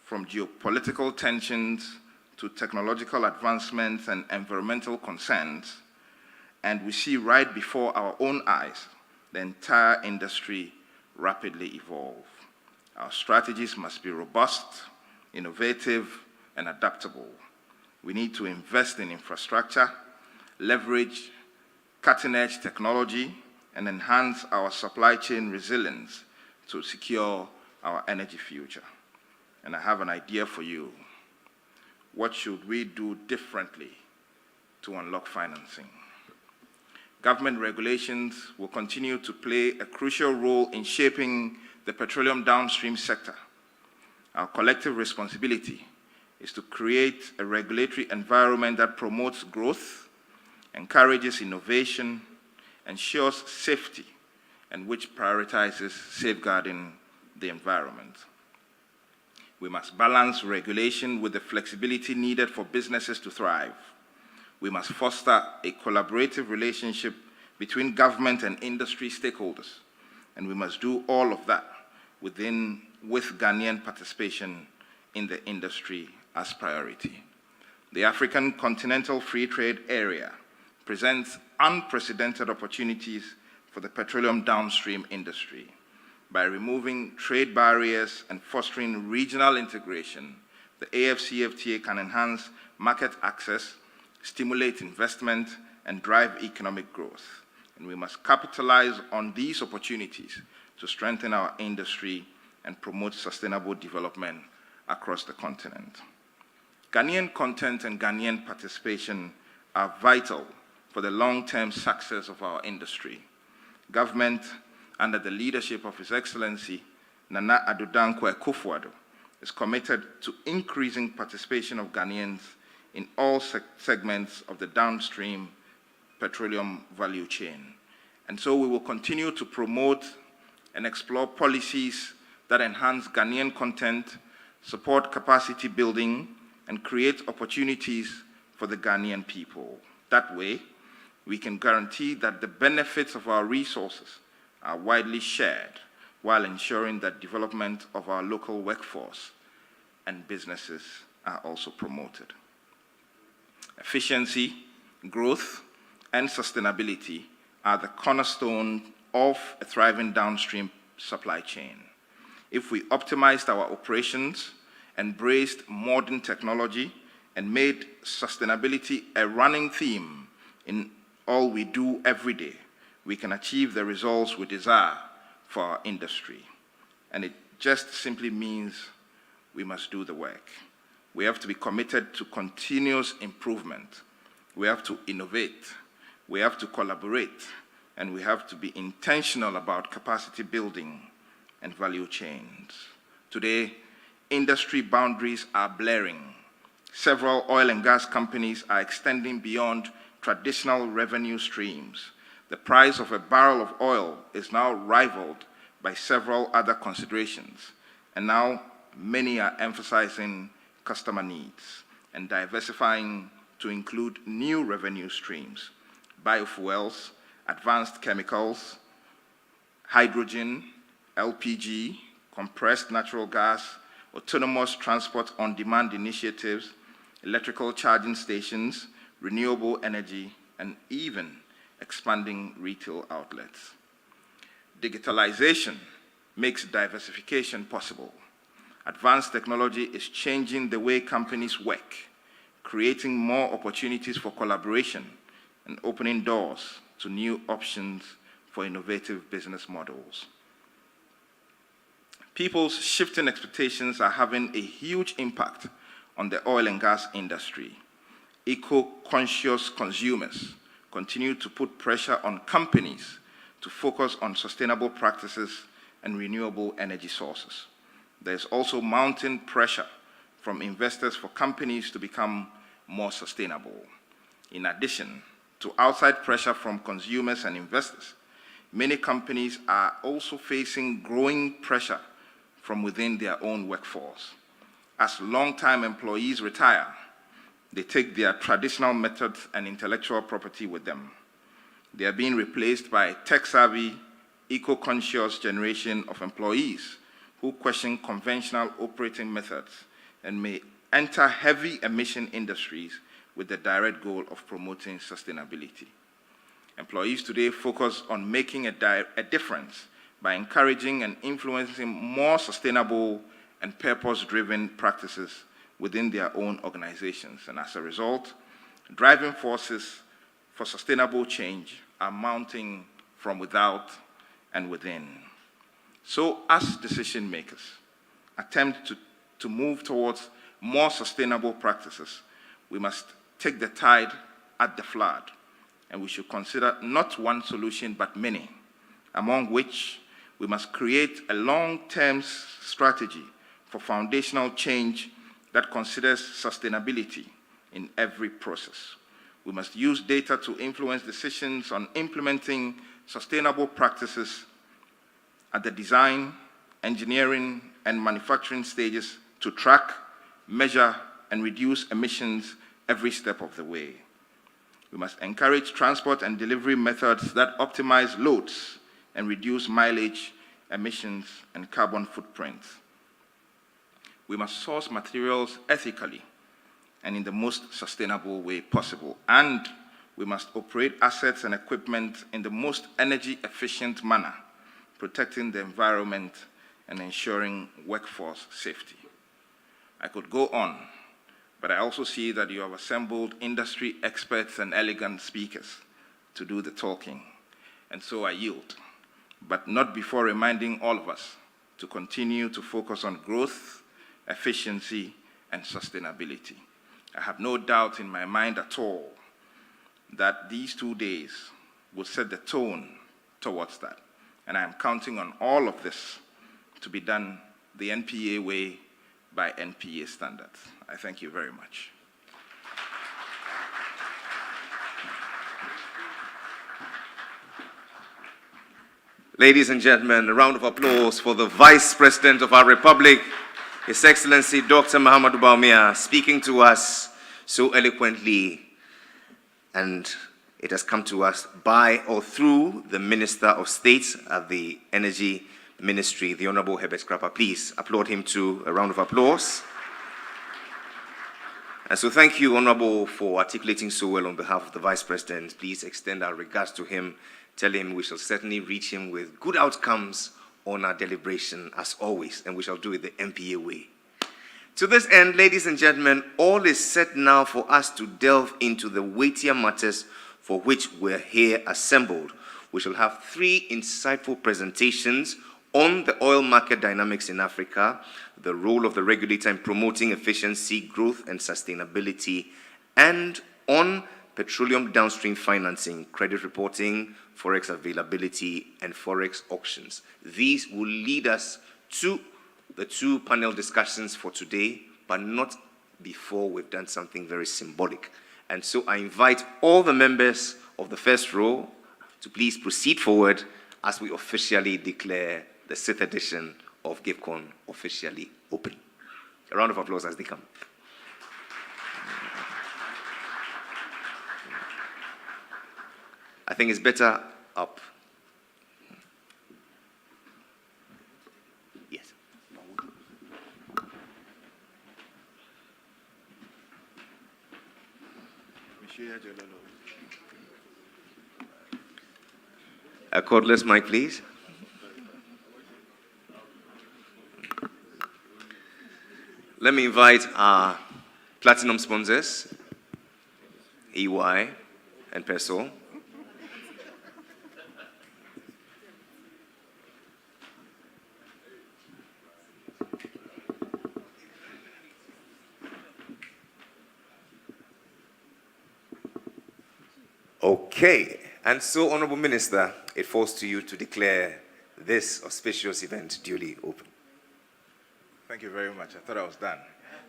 from geopolitical tensions to technological advancements and environmental concerns, and we see right before our own eyes the entire industry rapidly evolve. Our strategies must be robust, innovative, and adaptable. We need to invest in infrastructure, leverage cutting-edge technology, and enhance our supply chain resilience to secure our energy future. And I have an idea for you. What should we do differently to unlock financing? Government regulations will continue to play a crucial role in shaping the petroleum downstream sector. Our collective responsibility is to create a regulatory environment that promotes growth, encourages innovation, ensures safety, and which prioritizes safeguarding the environment. We must balance regulation with the flexibility needed for businesses to thrive. We must foster a collaborative relationship between government and industry stakeholders, and we must do all of that with Ghanaian participation in the industry as priority. The African Continental Free Trade Area presents unprecedented opportunities for the petroleum downstream industry. By removing trade barriers and fostering regional integration, the AFCFTA can enhance market access, stimulate investment, and drive economic growth. And we must capitalize on these opportunities to strengthen our industry and promote sustainable development across the continent. Ghanaian content and Ghanaian participation are vital for the long-term success of our industry. Government, under the leadership of His Excellency Nana Addo Dankwa Akufo-Addo, is committed to increasing participation of Ghanaians in all segments of the downstream petroleum value chain. And so we will continue to promote and explore policies that enhance Ghanaian content, support capacity building, and create opportunities for the Ghanaian people. That way, we can guarantee that the benefits of our resources are widely shared while ensuring that development of our local workforce and businesses are also promoted. Efficiency, growth, and sustainability are the cornerstone of a thriving downstream supply chain. If we optimized our operations, embraced modern technology, and made sustainability a running theme in all we do every day, we can achieve the results we desire for our industry. And it just simply means we must do the work. We have to be committed to continuous improvement. We have to innovate. We have to collaborate. and we have to be intentional about capacity building and value chains. Today, industry boundaries are blurring. Several oil and gas companies are extending beyond traditional revenue streams. The price of a barrel of oil is now rivaled by several other considerations, and now many are emphasizing customer needs and diversifying to include new revenue streams: biofuels, advanced chemicals, hydrogen, LPG, compressed natural gas, autonomous transport on-demand initiatives, electrical charging stations, renewable energy, and even expanding retail outlets. Digitalization makes diversification possible. Advanced technology is changing the way companies work, creating more opportunities for collaboration and opening doors to new options for innovative business models. People's shifting expectations are having a huge impact on the oil and gas industry. Eco-conscious consumers continue to put pressure on companies to focus on sustainable practices and renewable energy sources. There's also mounting pressure from investors for companies to become more sustainable. In addition to outside pressure from consumers and investors, many companies are also facing growing pressure from within their own workforce. As long-time employees retire, they take their traditional methods and intellectual property with them. They are being replaced by tech-savvy, eco-conscious generation of employees who question conventional operating methods and may enter heavy emission industries with the direct goal of promoting sustainability. Employees today focus on making a difference by encouraging and influencing more sustainable and purpose-driven practices within their own organizations. And as a result, driving forces for sustainable change are mounting from without and within. So as decision makers attempt to move towards more sustainable practices, we must take the tide at the flood, and we should consider not one solution but many, among which we must create a long-term strategy for foundational change that considers sustainability in every process. We must use data to influence decisions on implementing sustainable practices at the design, engineering, and manufacturing stages to track, measure, and reduce emissions every step of the way. We must encourage transport and delivery methods that optimize loads and reduce mileage, emissions, and carbon footprints. We must source materials ethically and in the most sustainable way possible. And we must operate assets and equipment in the most energy efficient manner, protecting the environment and ensuring workforce safety. I could go on, but I also see that you have assembled industry experts and elegant speakers to do the talking, and so I yield, but not before reminding all of us to continue to focus on growth, efficiency, and sustainability. I have no doubt in my mind at all that these 2 days will set the tone towards that. And I am counting on all of this to be done the NPA way by NPA standards. I thank you very much. Ladies and gentlemen, a round of applause for the Vice President of our Republic, His Excellency Dr. Mahamudu Bawumia, speaking to us so eloquently, and it has come to us by or through the Minister of State at the Energy Ministry, the Honorable Herbert Krapah. Please applaud him too. A round of applause. And so thank you, Honorable, for articulating so well on behalf of the Vice President. Please extend our regards to him. Tell him we shall certainly reach him with good outcomes on our deliberation as always, and we shall do it the MPA way. To this end, ladies and gentlemen, all is set now for us to delve into the weightier matters for which we're here assembled. We shall have 3 insightful presentations on the oil market dynamics in Africa, the role of the regulator in promoting efficiency, growth, and sustainability, and on petroleum downstream financing, credit reporting, forex availability, and forex auctions. These will lead us to the two panel discussions for today, but not before we've done something very symbolic. And so I invite all the members of the first row to please proceed forward as we officially declare the 6th edition of Ghipcon officially open. A round of applause as they come. I think it's better up. Yes. A cordless mic, please. Let me invite our platinum sponsors, EY and Peso. Okay, and so, Honorable Minister, it falls to you to declare this auspicious event duly open. Thank you very much. I thought I was done.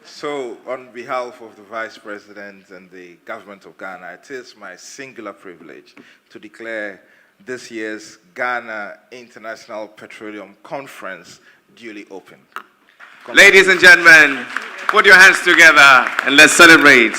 So, on behalf of the Vice President and the Government of Ghana, it is my singular privilege to declare this year's Ghana International Petroleum Conference duly open. Ladies and gentlemen, put your hands together and let's celebrate.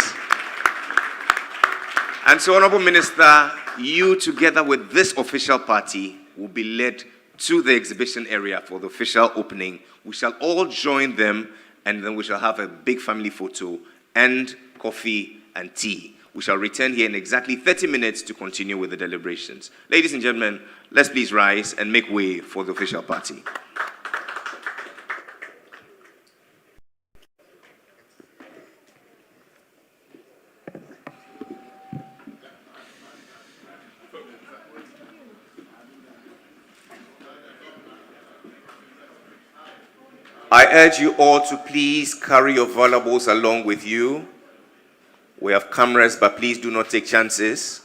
And so, Honorable Minister, you together with this official party will be led to the exhibition area for the official opening. We shall all join them, and then we shall have a big family photo and coffee and tea. We shall return here in exactly 30 minutes to continue with the deliberations. Ladies and gentlemen, let's please rise and make way for the official party. I urge you all to please carry your valuables along with you. We have cameras, but please do not take chances.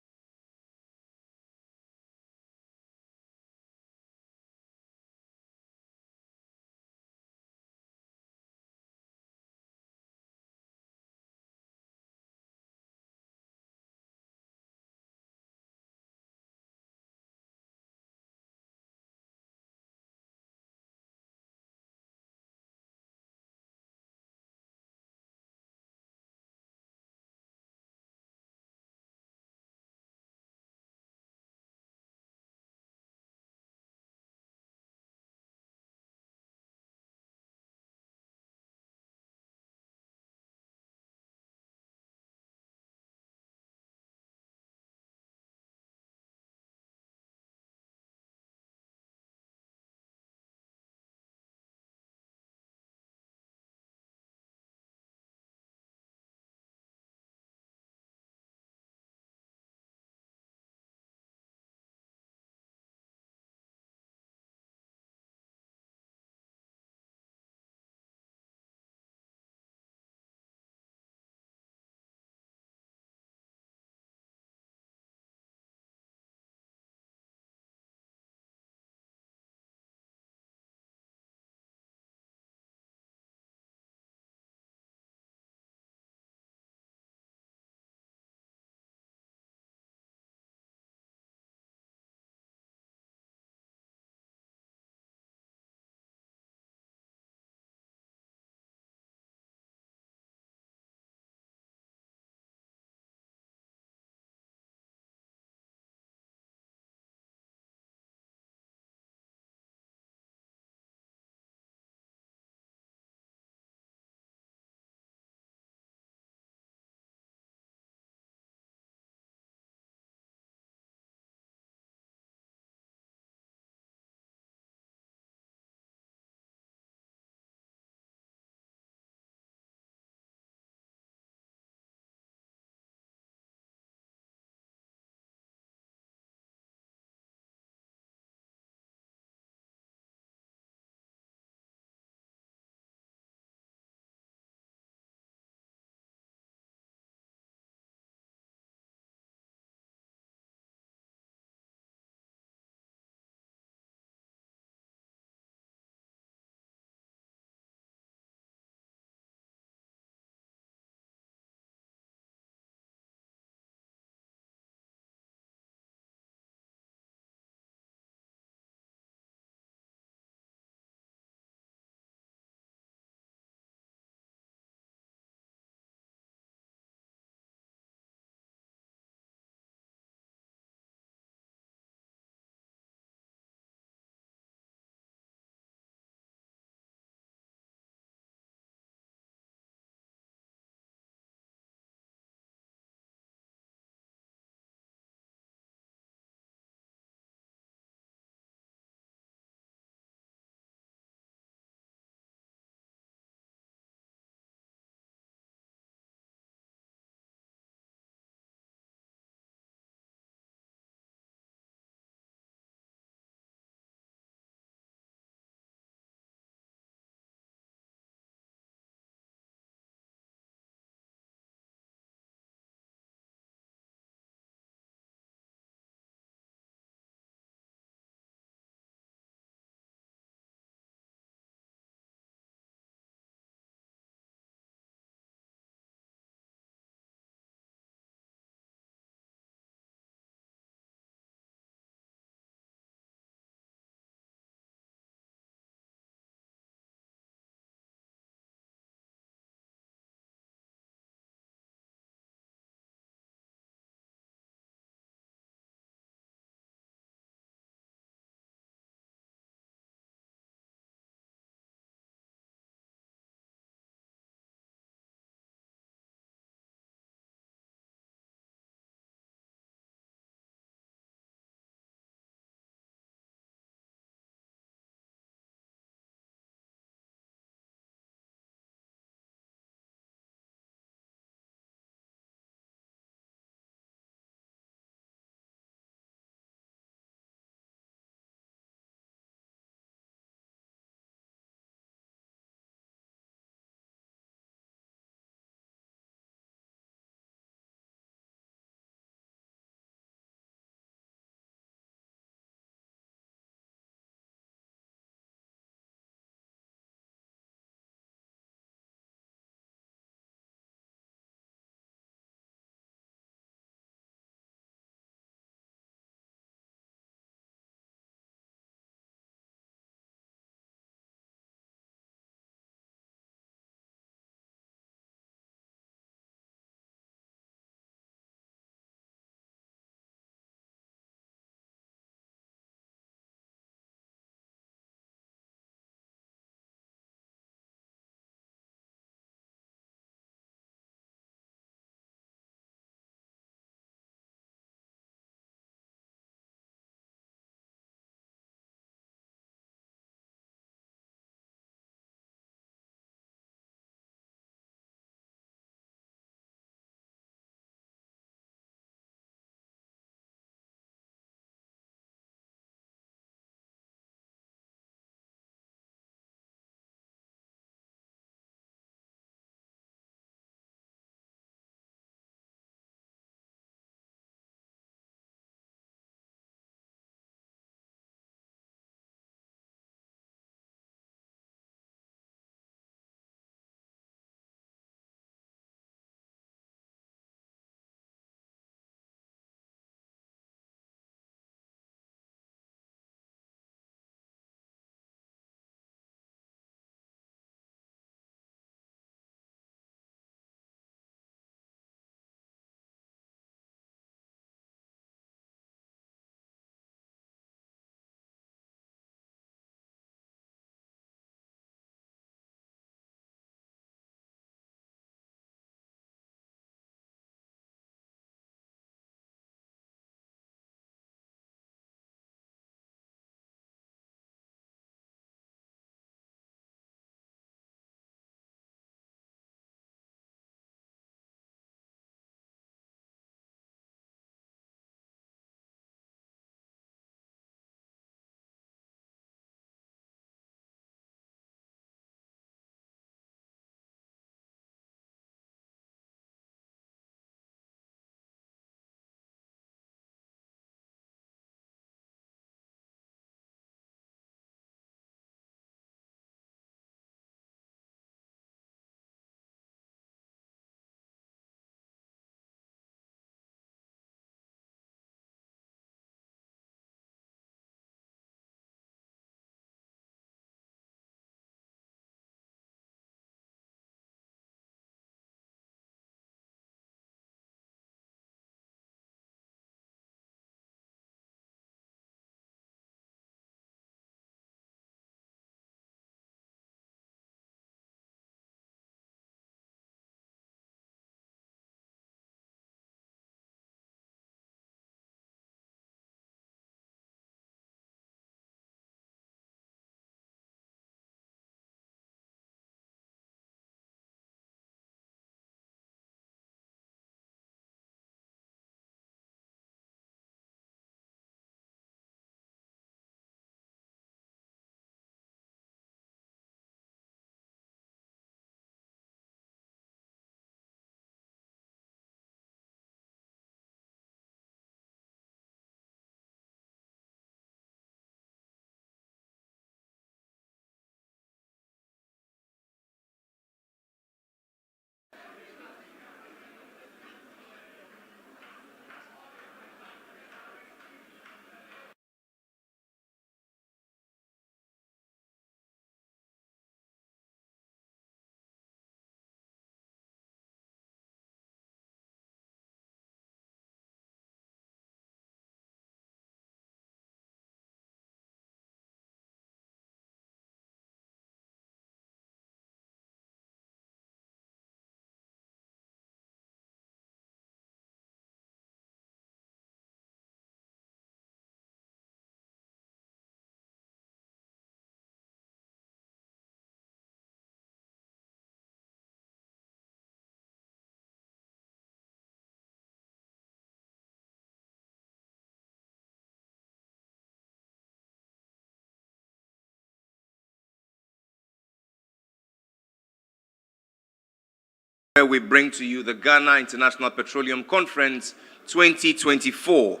Where we bring to you the Ghana International Petroleum Conference 2024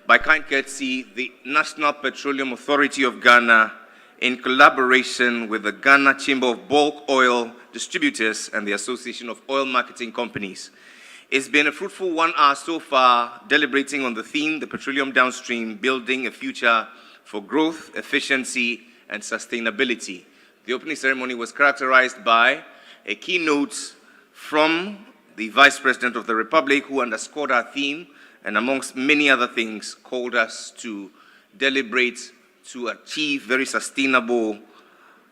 by kind courtesy the National Petroleum Authority of Ghana in collaboration with the Ghana Chamber of Bulk Oil Distributors and the Association of Oil Marketing Companies. It's been a fruitful 1 hour so far, deliberating on the theme, the Petroleum Downstream, building a future for growth, efficiency, and sustainability. The opening ceremony was characterized by a keynote from the Vice President of the Republic, who underscored our theme and amongst many other things called us to deliberate to achieve very sustainable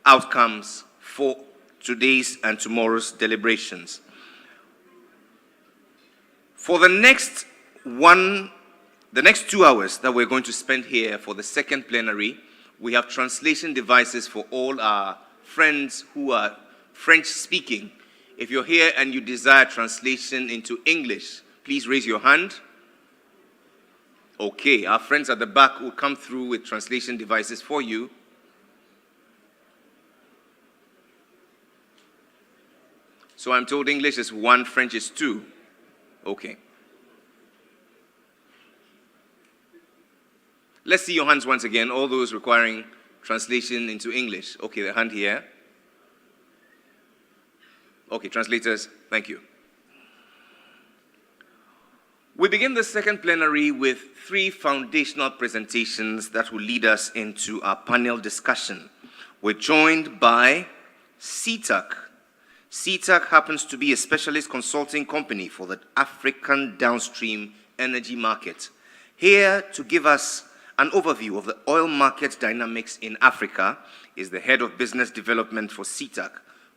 outcomes for today's and tomorrow's deliberations. For the next 2 hours that we're going to spend here for the second plenary, we have translation devices for all our friends who are French-speaking. If you're here and you desire translation into English, please raise your hand. Okay, our friends at the back will come through with translation devices for you. So I'm told English is 1, French is 2. Okay. Let's see your hands once again, all those requiring translation into English. Okay, the hand here. Okay, translators, thank you. We begin the second plenary with 3 foundational presentations that will lead us into our panel discussion. We're joined by CTAC. CTAC happens to be a specialist consulting company for the African downstream energy market. Here to give us an overview of the oil market dynamics in Africa is the head of business development for CTAC.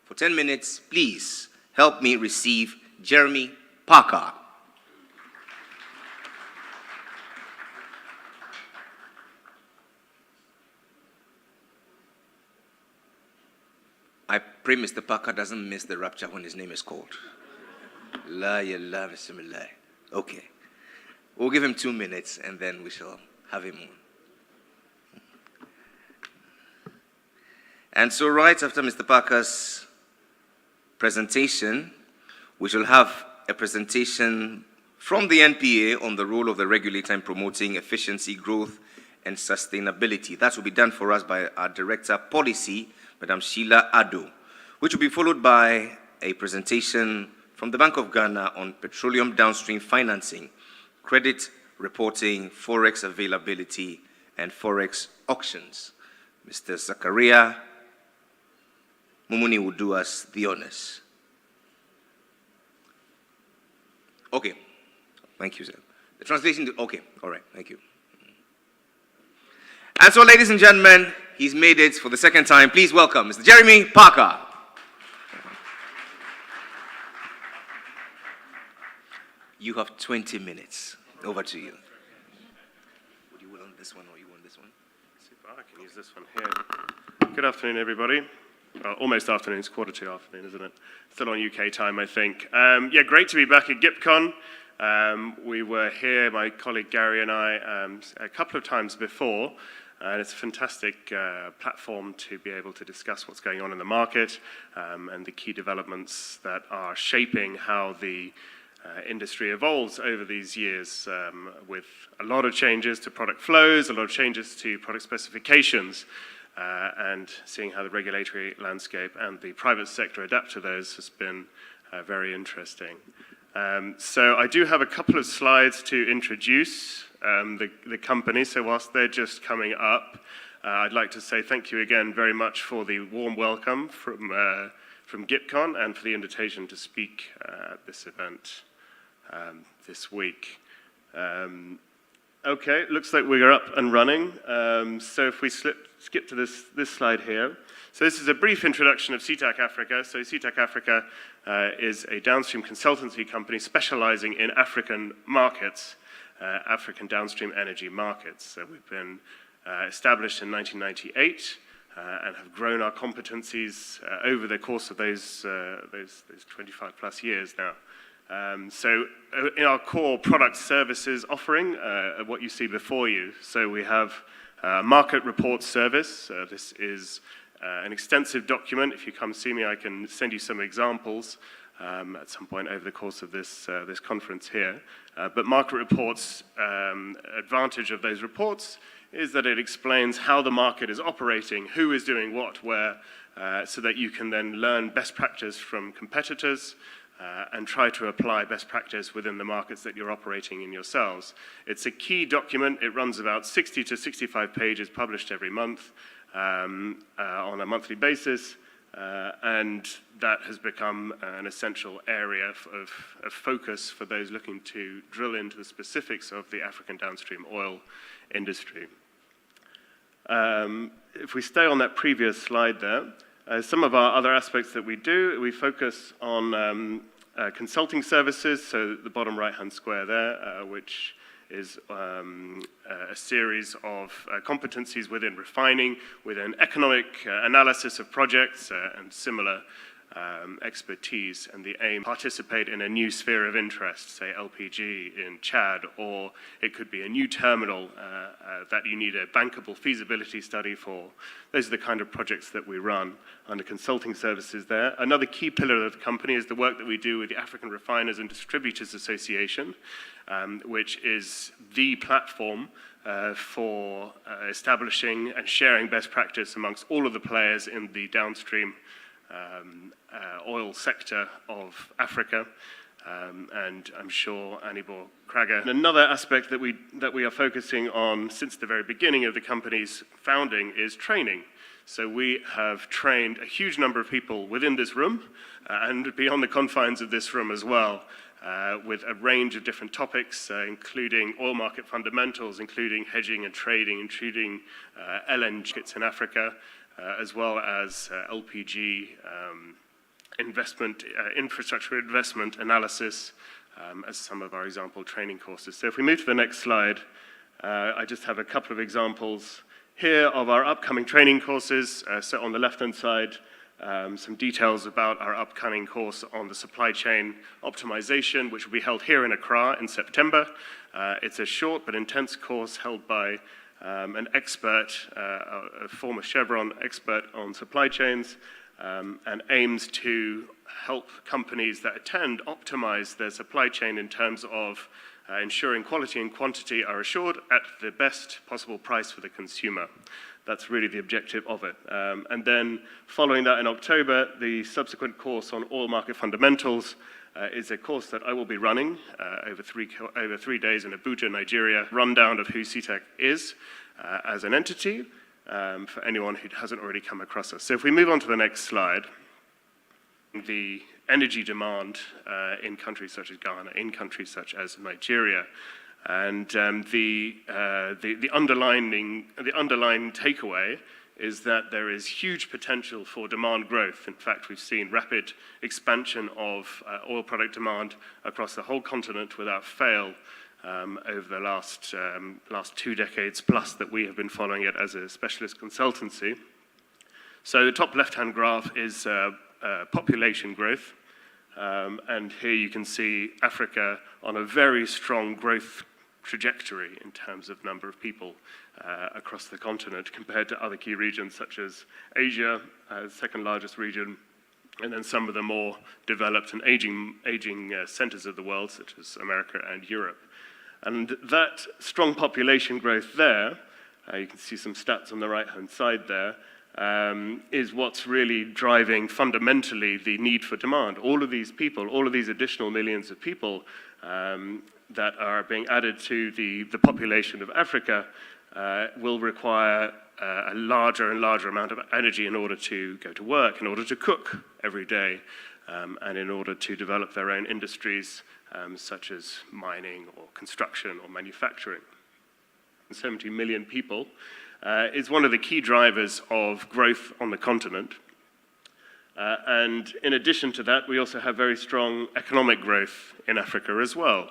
For 10 minutes, please help me receive Jeremy Parker. I pray Mr. Parker doesn't miss the rapture when his name is called. Okay. We'll give him 2 minutes and then we shall have him on. And so right after Mr. Parker's presentation, we shall have a presentation from the NPA on the role of the regulator in promoting efficiency, growth, and sustainability. That will be done for us by our Director Policy, Madam Sheila Addo, which will be followed by a presentation from the Bank of Ghana on petroleum downstream financing, credit reporting, forex availability, and forex auctions. Mr. Zakaria Mumuni will do us the honors. Okay. Thank you, sir. The translation, okay. All right. Thank you. And so, ladies and gentlemen, he's made it for the second time. Please welcome Mr. Jeremy Parker. You have 20 minutes. Over to you. Would you want this one or you want this one? Super, I can use this one here. Good afternoon, everybody. Well, almost afternoon, it's 1:45, isn't it? Still on UK time, I think. Yeah, great to be back at Ghipcon. We were here, my colleague Gary and I, a couple of times before, and it's a fantastic platform to be able to discuss what's going on in the market and the key developments that are shaping how the industry evolves over these years, with a lot of changes to product flows, a lot of changes to product specifications, and seeing how the regulatory landscape and the private sector adapt to those has been very interesting. So I do have a couple of slides to introduce the company, so whilst they're just coming up, I'd like to say thank you again very much for the warm welcome from Ghipcon and for the invitation to speak at this event this week. Okay, looks like we're up and running. So if we skip to this slide here. So this is a brief introduction of CTAC Africa. So CTAC Africa is a downstream consultancy company specializing in African markets, African downstream energy markets. So we've been established in 1998 and have grown our competencies over the course of those 25 plus years now. So in our core product services offering, what you see before you, so we have a market report service. This is an extensive document. If you come see me, I can send you some examples at some point over the course of this conference here. But market reports, advantage of those reports is that it explains how the market is operating, who is doing what, where, so that you can then learn best practice from competitors and try to apply best practice within the markets that you're operating in yourselves. It's a key document. It runs about 60 to 65 pages, published every month on a monthly basis, and that has become an essential area of focus for those looking to drill into the specifics of the African downstream oil industry. If we stay on that previous slide there, some of our other aspects that we do, we focus on consulting services, so the bottom right-hand square there, which is a series of competencies within refining, within economic analysis of projects and similar expertise, and the aim participate in a new sphere of interest, say LPG in Chad, or it could be a new terminal that you need a bankable feasibility study for. Those are the kind of projects that we run under consulting services there. Another key pillar of the company is the work that we do with the African Refiners and Distributors Association, which is the platform for establishing and sharing best practice amongst all of the players in the downstream oil sector of Africa, and I'm sure Anibor Krager. Another aspect that we are focusing on since the very beginning of the company's founding is training. So we have trained a huge number of people within this room and beyond the confines of this room as well, with a range of different topics, including oil market fundamentals, including hedging and trading, including LNG in Africa, as well as LPG investment, infrastructure investment analysis, as some of our example training courses. So if we move to the next slide, I just have a couple of examples here of our upcoming training courses. So on the left-hand side, some details about our upcoming course on the supply chain optimization, which will be held here in Accra in September. It's a short but intense course held by an expert, a former Chevron expert on supply chains, and aims to help companies that attend optimize their supply chain in terms of ensuring quality and quantity are assured at the best possible price for the consumer. That's really the objective of it. And then following that in October, the subsequent course on oil market fundamentals is a course that I will be running over 3 days in Abuja, Nigeria. Rundown of who CTEC is as an entity for anyone who hasn't already come across us. So if we move on to the next slide, the energy demand in countries such as Ghana, in countries such as Nigeria, and the underlying takeaway is that there is huge potential for demand growth. In fact, we've seen rapid expansion of oil product demand across the whole continent without fail over the last 2 decades plus that we have been following it as a specialist consultancy. So the top left-hand graph is population growth, and here you can see Africa on a very strong growth trajectory in terms of number of people across the continent compared to other key regions such as Asia, second largest region, and then some of the more developed and aging centers of the world such as America and Europe. And that strong population growth there, you can see some stats on the right-hand side there, is what's really driving fundamentally the need for demand. All of these people, all of these additional millions of people that are being added to the population of Africa will require a larger and larger amount of energy in order to go to work, in order to cook every day, and in order to develop their own industries such as mining or construction or manufacturing. 70 million people is one of the key drivers of growth on the continent. And in addition to that, we also have very strong economic growth in Africa as well,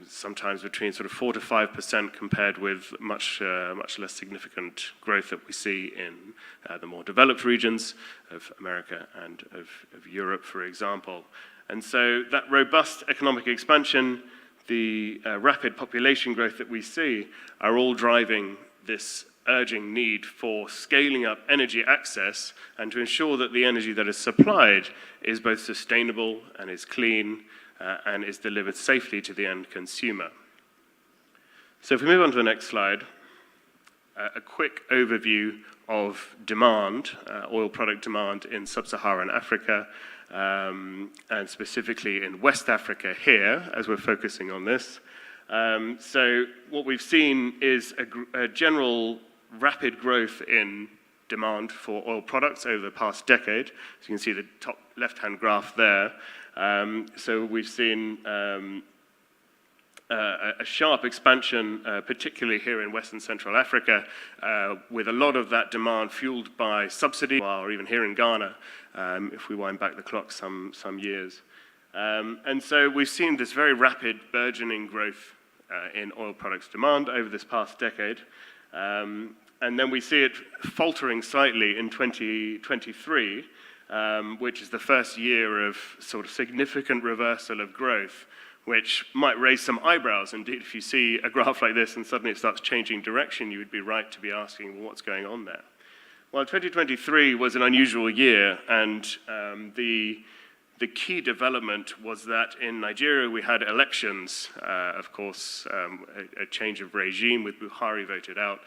sometimes between sort of 4 to 5% compared with much less significant growth that we see in the more developed regions of America and of Europe, for example. And so that robust economic expansion, the rapid population growth that we see are all driving this urging need for scaling up energy access and to ensure that the energy that is supplied is both sustainable and is clean and is delivered safely to the end consumer. So if we move on to the next slide, a quick overview of demand, oil product demand in sub-Saharan Africa, and specifically in West Africa here, as we're focusing on this. So what we've seen is a general rapid growth in demand for oil products over the past decade. So you can see the top left-hand graph there. So we've seen a sharp expansion, particularly here in West and Central Africa, with a lot of that demand fueled by subsidy, or even here in Ghana, if we wind back the clock some years. And so we've seen this very rapid burgeoning growth in oil products demand over this past decade. And then we see it faltering slightly in 2023, which is the first year of sort of significant reversal of growth, which might raise some eyebrows. Indeed, if you see a graph like this and suddenly it starts changing direction, you would be right to be asking, well, what's going on there? Well, 2023 was an unusual year, and the key development was that in Nigeria we had elections, of course, a change of regime with Buhari voted out,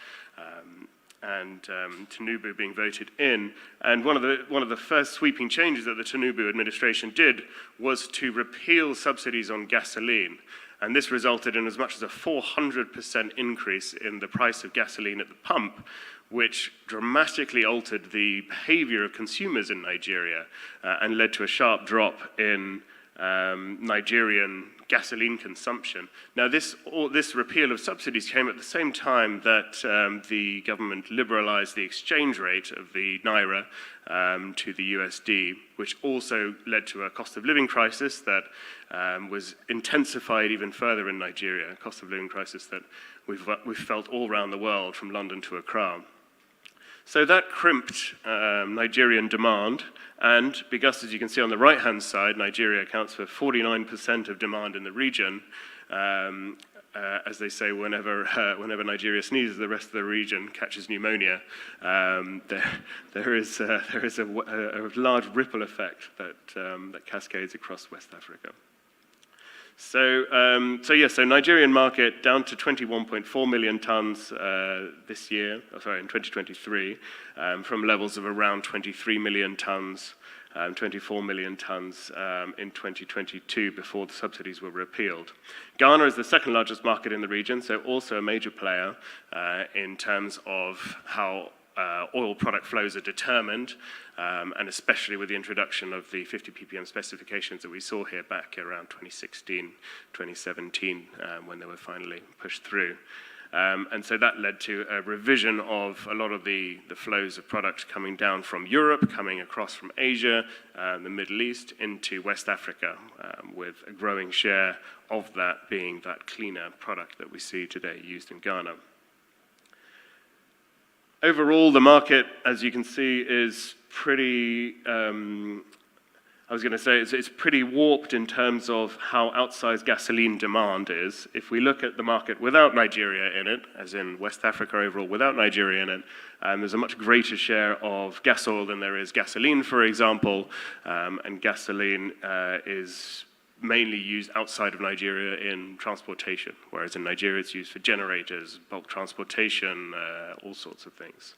and Tinubu being voted in. And one of the first sweeping changes that the Tinubu administration did was to repeal subsidies on gasoline. And this resulted in as much as a 400% increase in the price of gasoline at the pump, which dramatically altered the behavior of consumers in Nigeria and led to a sharp drop in Nigerian gasoline consumption. Now, this repeal of subsidies came at the same time that the government liberalized the exchange rate of the naira to the USD, which also led to a cost of living crisis that was intensified even further in Nigeria, a cost of living crisis that we've felt all around the world, from London to Accra. So that crimped Nigerian demand, and because, as you can see on the right-hand side, Nigeria accounts for 49% of demand in the region. As they say, whenever Nigeria sneezes, the rest of the region catches pneumonia. There is a large ripple effect that cascades across West Africa. So Nigerian market down to 21.4 million tons this year, in 2023, from levels of around 23 million tons, 24 million tons in 2022 before the subsidies were repealed. Ghana is the second largest market in the region, so also a major player in terms of how oil product flows are determined, and especially with the introduction of the 50 ppm specifications that we saw here back around 2016, 2017, when they were finally pushed through. And so that led to a revision of a lot of the flows of products coming down from Europe, coming across from Asia, the Middle East, into West Africa, with a growing share of that being that cleaner product that we see today used in Ghana. Overall, the market, as you can see, is pretty, it's pretty warped in terms of how outsized gasoline demand is. If we look at the market without Nigeria in it, as in West Africa overall, without Nigeria in it, there's a much greater share of gas oil than there is gasoline, for example, and gasoline is mainly used outside of Nigeria in transportation, whereas in Nigeria it's used for generators, bulk transportation, all sorts of things.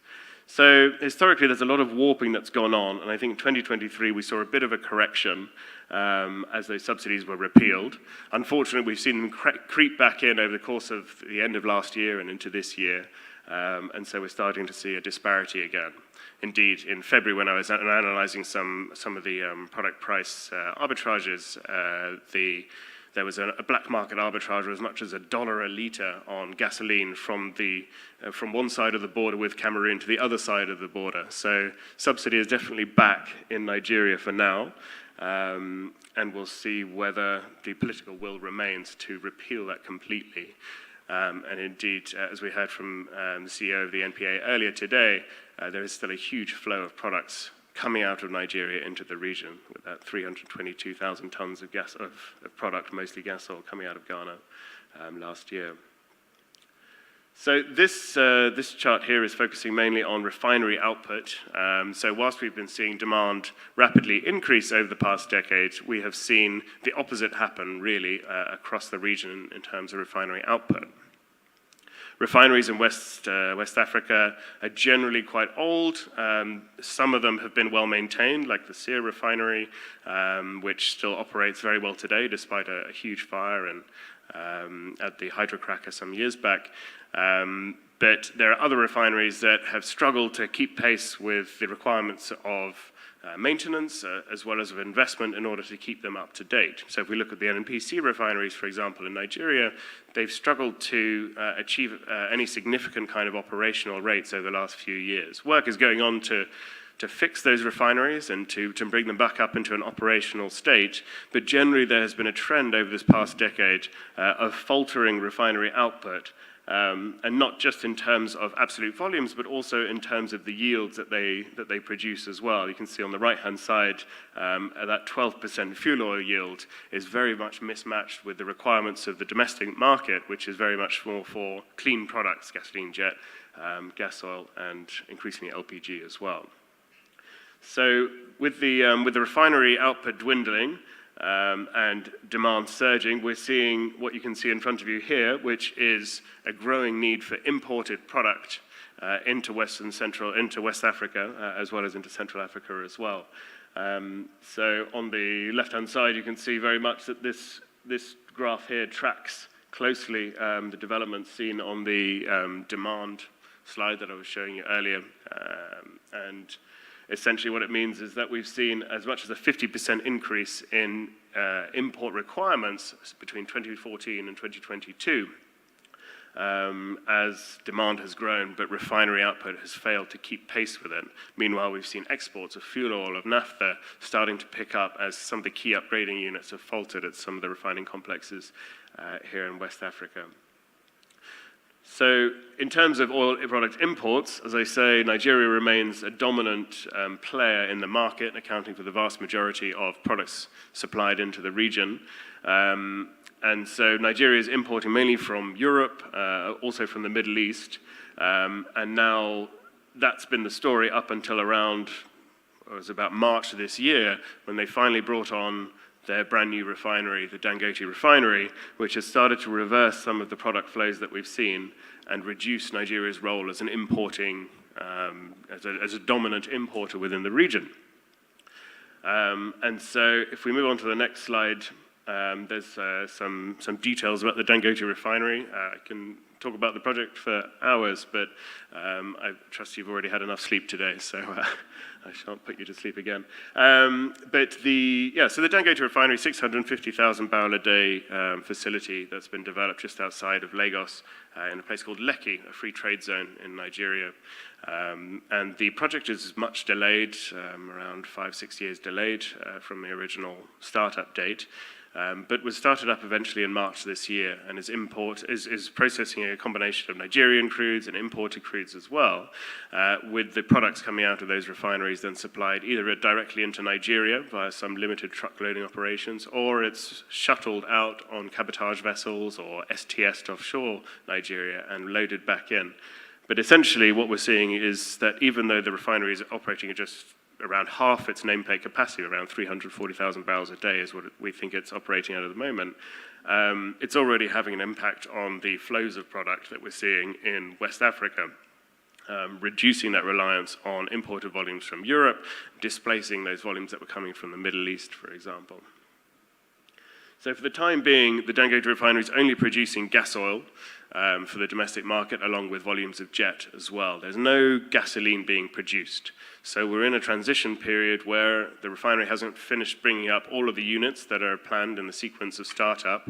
So historically there's a lot of warping that's gone on, and I think in 2023 we saw a bit of a correction as those subsidies were repealed. Unfortunately, we've seen them creep back in over the course of the end of last year and into this year, and so we're starting to see a disparity again. Indeed, in February, when I was analyzing some of the product price arbitrages, there was a black market arbitrage of as much as $1 a litre on gasoline from one side of the border with Cameroon to the other side of the border. So subsidy is definitely back in Nigeria for now, and we'll see whether the political will remains to repeal that completely. And indeed, as we heard from the CEO of the NPA earlier today, there is still a huge flow of products coming out of Nigeria into the region, with that 322,000 tons of product, mostly gas oil, coming out of Ghana last year. So this chart here is focusing mainly on refinery output. So whilst we've been seeing demand rapidly increase over the past decade, we have seen the opposite happen really across the region in terms of refinery output. Refineries in West Africa are generally quite old. Some of them have been well maintained, like the Sear refinery, which still operates very well today despite a huge fire at the hydrocracker some years back. But there are other refineries that have struggled to keep pace with the requirements of maintenance as well as of investment in order to keep them up to date. So if we look at the NNPC refineries, for example, in Nigeria, they've struggled to achieve any significant kind of operational rates over the last few years. Work is going on to fix those refineries and to bring them back up into an operational state, but generally there has been a trend over this past decade of faltering refinery output, and not just in terms of absolute volumes, but also in terms of the yields that they produce as well. You can see on the right-hand side that 12% fuel oil yield is very much mismatched with the requirements of the domestic market, which is very much more for clean products, gasoline, jet, gas oil, and increasingly LPG as well. So with the refinery output dwindling and demand surging, we're seeing what you can see in front of you here, which is a growing need for imported product into West Africa, as well as into Central Africa as well. So on the left-hand side, you can see very much that this graph here tracks closely the developments seen on the demand slide that I was showing you earlier. And essentially what it means is that we've seen as much as a 50% increase in import requirements between 2014 and 2022 as demand has grown, but refinery output has failed to keep pace with it. Meanwhile, we've seen exports of fuel oil, of naphtha, starting to pick up as some of the key upgrading units have faltered at some of the refining complexes here in West Africa. So in terms of oil product imports, as I say, Nigeria remains a dominant player in the market, accounting for the vast majority of products supplied into the region. And so Nigeria is importing mainly from Europe, also from the Middle East. And now that's been the story up until around, it was about March of this year, when they finally brought on their brand new refinery, the Dangote refinery, which has started to reverse some of the product flows that we've seen and reduce Nigeria's role as an importing, as a dominant importer within the region. And so if we move on to the next slide, there's some details about the Dangote refinery. I can talk about the project for hours, but I trust you've already had enough sleep today, so I shan't put you to sleep again. So the Dangote refinery, 650,000 barrel a day facility that's been developed just outside of Lagos in a place called Lekki, a free trade zone in Nigeria. And the project is much delayed, around 5-6 years delayed from the original startup date. But was started up eventually in March this year and is processing a combination of Nigerian crudes and imported crudes as well, with the products coming out of those refineries then supplied either directly into Nigeria via some limited truck loading operations, or it's shuttled out on cabotage vessels or STS to offshore Nigeria and loaded back in. But essentially what we're seeing is that even though the refinery is operating at just around half its nameplate capacity, around 340,000 barrels a day is what we think it's operating at the moment, it's already having an impact on the flows of product that we're seeing in West Africa, reducing that reliance on imported volumes from Europe, displacing those volumes that were coming from the Middle East, for example. So for the time being, the Dangote refinery is only producing gas oil for the domestic market, along with volumes of jet as well. There's no gasoline being produced. So we're in a transition period where the refinery hasn't finished bringing up all of the units that are planned in the sequence of startup.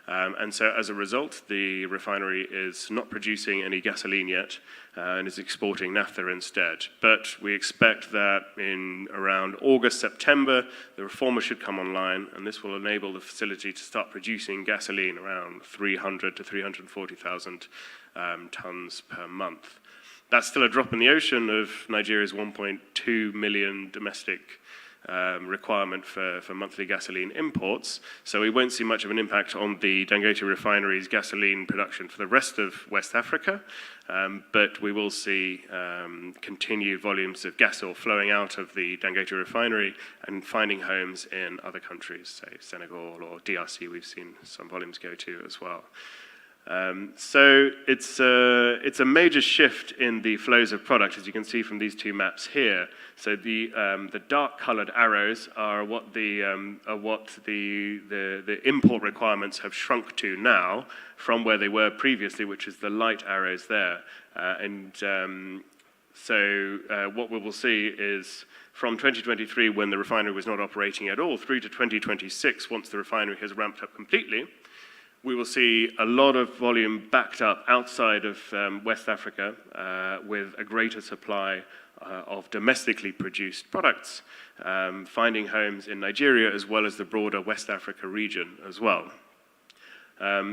And so as a result, the refinery is not producing any gasoline yet and is exporting naphtha instead. But we expect that in around August, September, the reformer should come online, and this will enable the facility to start producing gasoline around 300 to 340,000 tons per month. That's still a drop in the ocean of Nigeria's 1.2 million domestic requirement for monthly gasoline imports. So we won't see much of an impact on the Dangote refinery's gasoline production for the rest of West Africa, but we will see continued volumes of gas oil flowing out of the Dangote refinery and finding homes in other countries, say Senegal or DRC. We've seen some volumes go to as well. So it's a major shift in the flows of product, as you can see from these two maps here. So the dark-coloured arrows are what the import requirements have shrunk to now from where they were previously, which is the light arrows there. So what we will see is from 2023, when the refinery was not operating at all, through to 2026, once the refinery has ramped up completely, we will see a lot of volume backed up outside of West Africa with a greater supply of domestically produced products, finding homes in Nigeria as well as the broader West Africa region as well.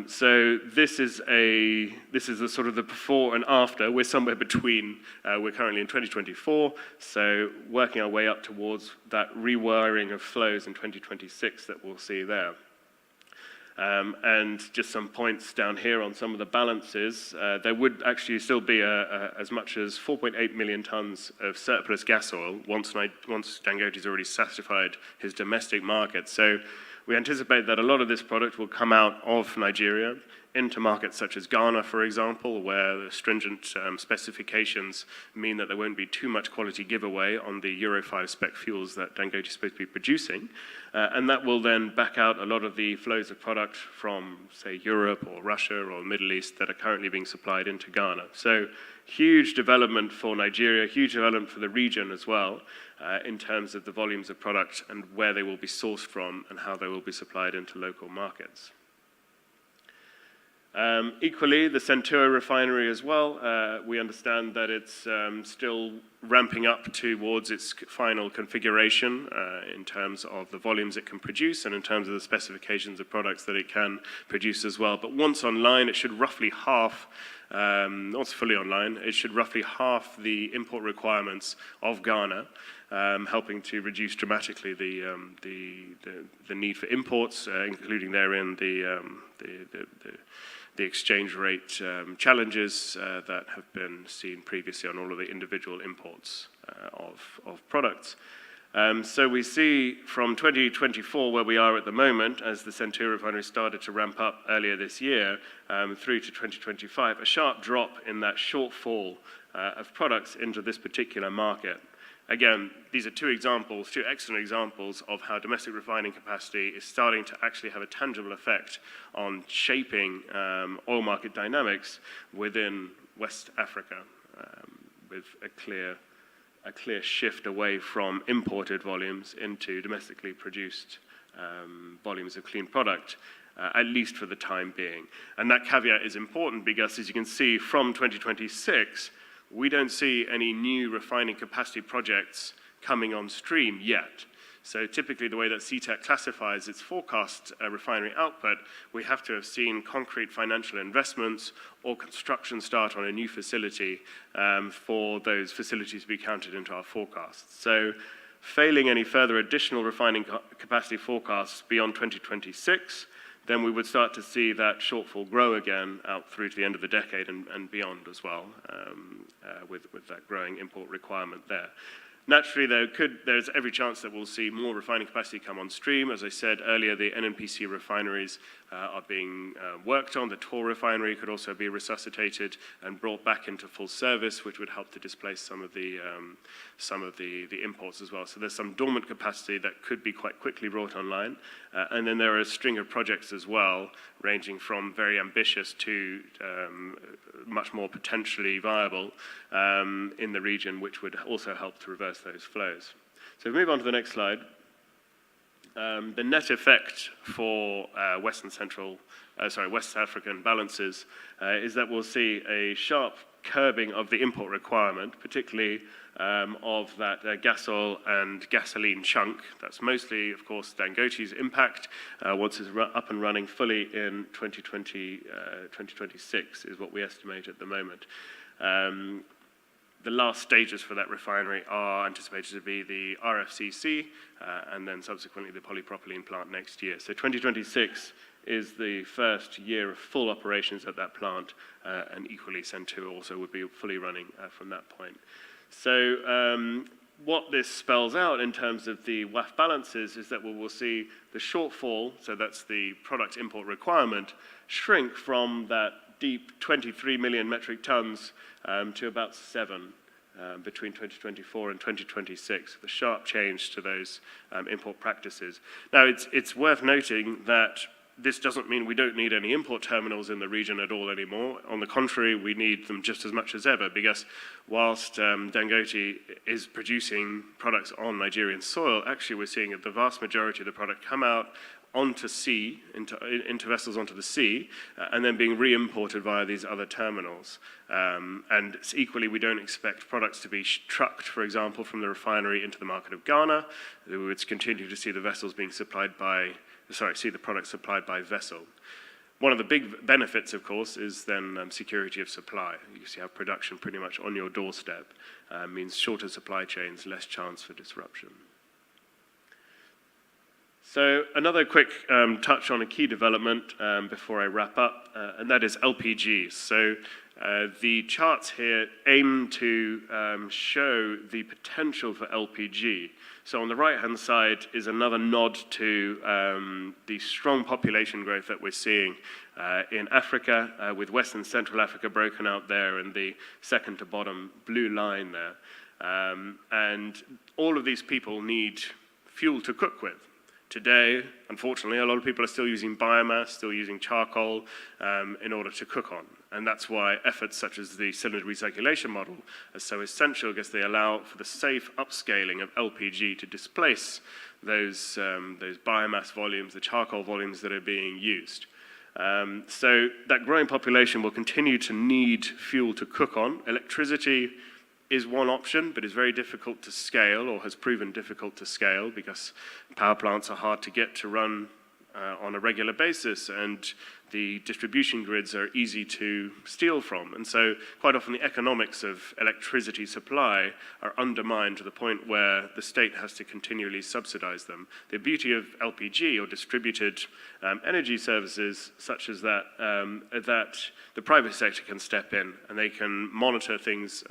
So this is a sort of the before and after. We're somewhere between. We're currently in 2024, so working our way up towards that rewiring of flows in 2026 that we'll see there. And just some points down here on some of the balances. There would actually still be as much as 4.8 million tons of surplus gas oil once Dangote's already satisfied his domestic market. So we anticipate that a lot of this product will come out of Nigeria into markets such as Ghana, for example, where the stringent specifications mean that there won't be too much quality giveaway on the Euro 5 spec fuels that Dangote is supposed to be producing. And that will then back out a lot of the flows of product from, say, Europe or Russia or the Middle East that are currently being supplied into Ghana. So huge development for Nigeria, huge development for the region as well, in terms of the volumes of product and where they will be sourced from and how they will be supplied into local markets. Equally, the Centura refinery as well, we understand that it's still ramping up towards its final configuration in terms of the volumes it can produce and in terms of the specifications of products that it can produce as well. But once online, it should roughly half, not fully online, it should roughly half the import requirements of Ghana, helping to reduce dramatically the need for imports, including therein the exchange rate challenges that have been seen previously on all of the individual imports of products. So we see from 2024, where we are at the moment, as the Centura refinery started to ramp up earlier this year, through to 2025, a sharp drop in that shortfall of products into this particular market. Again, these are two excellent examples of how domestic refining capacity is starting to actually have a tangible effect on shaping oil market dynamics within West Africa, with a clear shift away from imported volumes into domestically produced volumes of clean product, at least for the time being. And that caveat is important because, as you can see, from 2026, we don't see any new refining capacity projects coming on stream yet. So typically the way that CTEC classifies its forecast refinery output, we have to have seen concrete financial investments or construction start on a new facility for those facilities to be counted into our forecasts. So failing any further additional refining capacity forecasts beyond 2026, then we would start to see that shortfall grow again out through to the end of the decade and beyond as well, with that growing import requirement there. Naturally, there's every chance that we'll see more refining capacity come on stream. As I said earlier, the NNPC refineries are being worked on. The Tor refinery could also be resuscitated and brought back into full service, which would help to displace some of the imports as well. So there's some dormant capacity that could be quite quickly brought online. And then there are a string of projects as well, ranging from very ambitious to much more potentially viable in the region, which would also help to reverse those flows. So we move on to the next slide. The net effect for West African balances is that we'll see a sharp curbing of the import requirement, particularly of that gas oil and gasoline chunk. That's mostly, of course, Dangote's impact once it's up and running fully in 2026 is what we estimate at the moment. The last stages for that refinery are anticipated to be the RFCC and then subsequently the polypropylene plant next year. So 2026 is the first year of full operations at that plant, and equally Centur also would be fully running from that point. So what this spells out in terms of the WAF balances is that we will see the shortfall, so that's the product import requirement, shrink from that deep 23 million metric tons to about 7 between 2024 and 2026, the sharp change to those import practices. Now, it's worth noting that this doesn't mean we don't need any import terminals in the region at all anymore. On the contrary, we need them just as much as ever, because whilst Dangote is producing products on Nigerian soil, actually we're seeing the vast majority of the product come out onto sea, into vessels onto the sea, and then being re-imported via these other terminals. And equally, we don't expect products to be trucked, for example, from the refinery into the market of Ghana. We would continue to see the vessels being supplied by, see the product supplied by vessel. One of the big benefits, of course, is then security of supply. You have production pretty much on your doorstep. Means shorter supply chains, less chance for disruption. So another quick touch on a key development before I wrap up, and that is LPG. So the charts here aim to show the potential for LPG. So on the right-hand side is another nod to the strong population growth that we're seeing in Africa, with West and Central Africa broken out there in the second to bottom blue line there. And all of these people need fuel to cook with. Today, unfortunately, a lot of people are still using biomass, still using charcoal in order to cook on. And that's why efforts such as the cylinder recirculation model are so essential, because they allow for the safe upscaling of LPG to displace those biomass volumes, the charcoal volumes that are being used. So that growing population will continue to need fuel to cook on. Electricity is one option, but is very difficult to scale, or has proven difficult to scale, because power plants are hard to get to run on a regular basis, and the distribution grids are easy to steal from. And so quite often the economics of electricity supply are undermined to the point where the state has to continually subsidize them. The beauty of LPG, or distributed energy services, such as that, that the private sector can step in and they can monitor things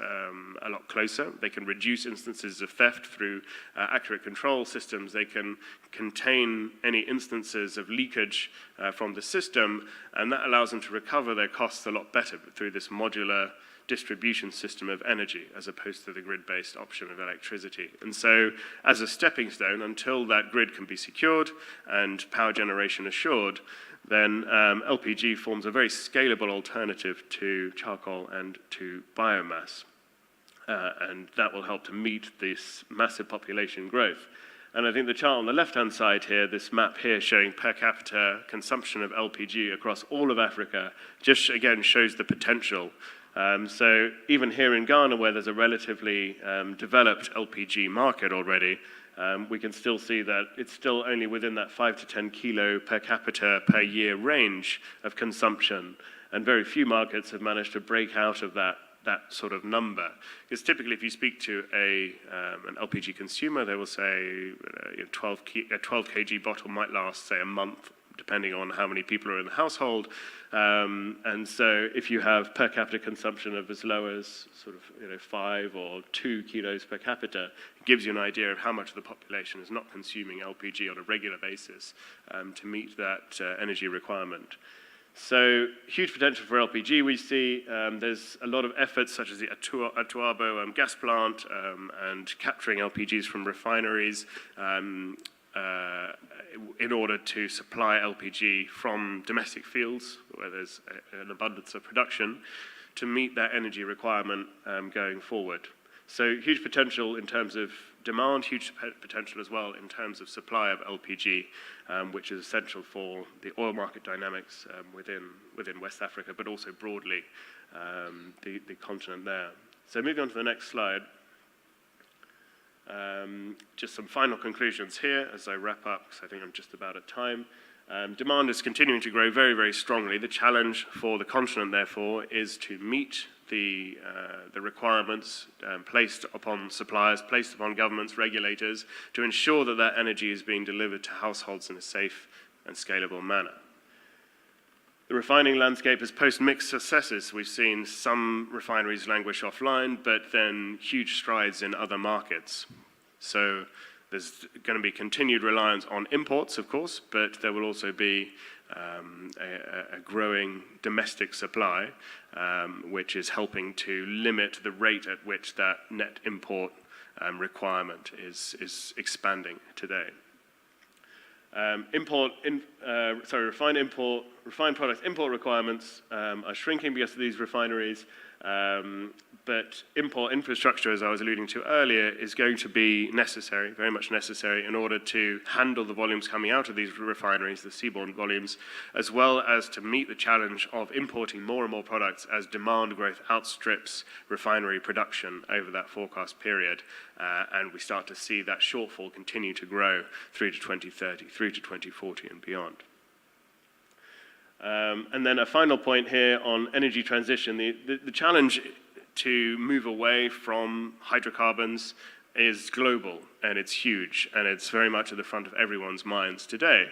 a lot closer. They can reduce instances of theft through accurate control systems. They can contain any instances of leakage from the system, and that allows them to recover their costs a lot better through this modular distribution system of energy, as opposed to the grid-based option of electricity. And so, as a stepping stone, until that grid can be secured and power generation assured, then LPG forms a very scalable alternative to charcoal and to biomass. And that will help to meet this massive population growth. And I think the chart on the left-hand side here, this map here showing per capita consumption of LPG across all of Africa, just again shows the potential. So even here in Ghana, where there's a relatively developed LPG market already, we can still see that it's still only within that 5 to 10 kilo per capita per year range of consumption. And very few markets have managed to break out of that sort of number. Because typically if you speak to an LPG consumer, they will say a 12 kg bottle might last, say, a month, depending on how many people are in the household. And so if you have per capita consumption of as low as sort of 5 or 2 kilos per capita, it gives you an idea of how much of the population is not consuming LPG on a regular basis to meet that energy requirement. So huge potential for LPG we see. There's a lot of efforts such as the Atuabo gas plant and capturing LPGs from refineries in order to supply LPG from domestic fields where there's an abundance of production to meet that energy requirement going forward. So huge potential in terms of demand, huge potential as well in terms of supply of LPG, which is essential for the oil market dynamics within West Africa, but also broadly the continent there. So moving on to the next slide. Just some final conclusions here as I wrap up, because I think I'm just about at time. Demand is continuing to grow very, very strongly. The challenge for the continent, therefore, is to meet the requirements placed upon suppliers, placed upon governments, regulators, to ensure that that energy is being delivered to households in a safe and scalable manner. The refining landscape has posed mixed successes. We've seen some refineries languish offline, but then huge strides in other markets. So there's going to be continued reliance on imports, of course, but there will also be a growing domestic supply, which is helping to limit the rate at which that net import requirement is expanding today. Refined product import requirements are shrinking because of these refineries, but import infrastructure, as I was alluding to earlier, is going to be necessary, very much necessary, in order to handle the volumes coming out of these refineries, the seaborne volumes, as well as to meet the challenge of importing more and more products as demand growth outstrips refinery production over that forecast period, and we start to see that shortfall continue to grow through to 2030, through to 2040 and beyond. And then a final point here on energy transition. The challenge to move away from hydrocarbons is global, and it's huge, and it's very much at the front of everyone's minds today.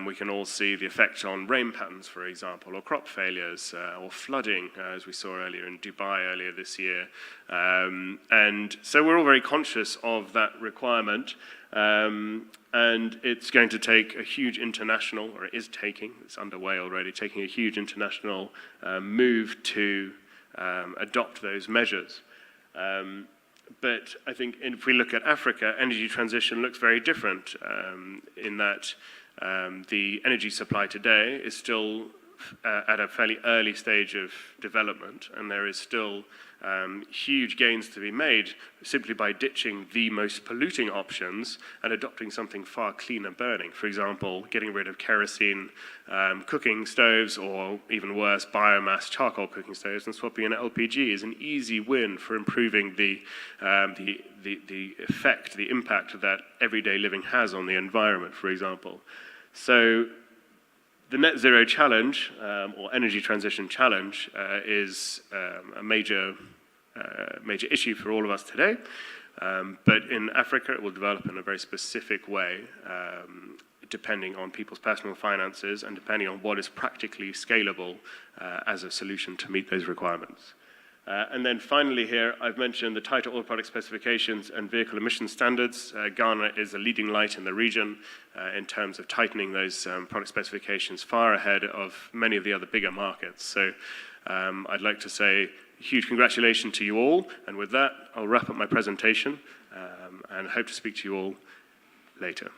We can all see the effect on rain patterns, for example, or crop failures, or flooding, as we saw earlier in Dubai earlier this year. And so we're all very conscious of that requirement, and it's going to take a huge international, or it is taking, it's underway already, taking a huge international move to adopt those measures. But I think if we look at Africa, energy transition looks very different in that the energy supply today is still at a fairly early stage of development, and there is still huge gains to be made simply by ditching the most polluting options and adopting something far cleaner burning. For example, getting rid of kerosene cooking stoves, or even worse, biomass charcoal cooking stoves, and swapping in LPG is an easy win for improving the effect, the impact that everyday living has on the environment, for example. So the net zero challenge, or energy transition challenge, is a major issue for all of us today. But in Africa, it will develop in a very specific way, depending on people's personal finances and depending on what is practically scalable as a solution to meet those requirements. And then finally here, I've mentioned the tighter oil product specifications and vehicle emission standards. Ghana is a leading light in the region in terms of tightening those product specifications far ahead of many of the other bigger markets. So I'd like to say a huge congratulations to you all. And with that, I'll wrap up my presentation and hope to speak to you all later.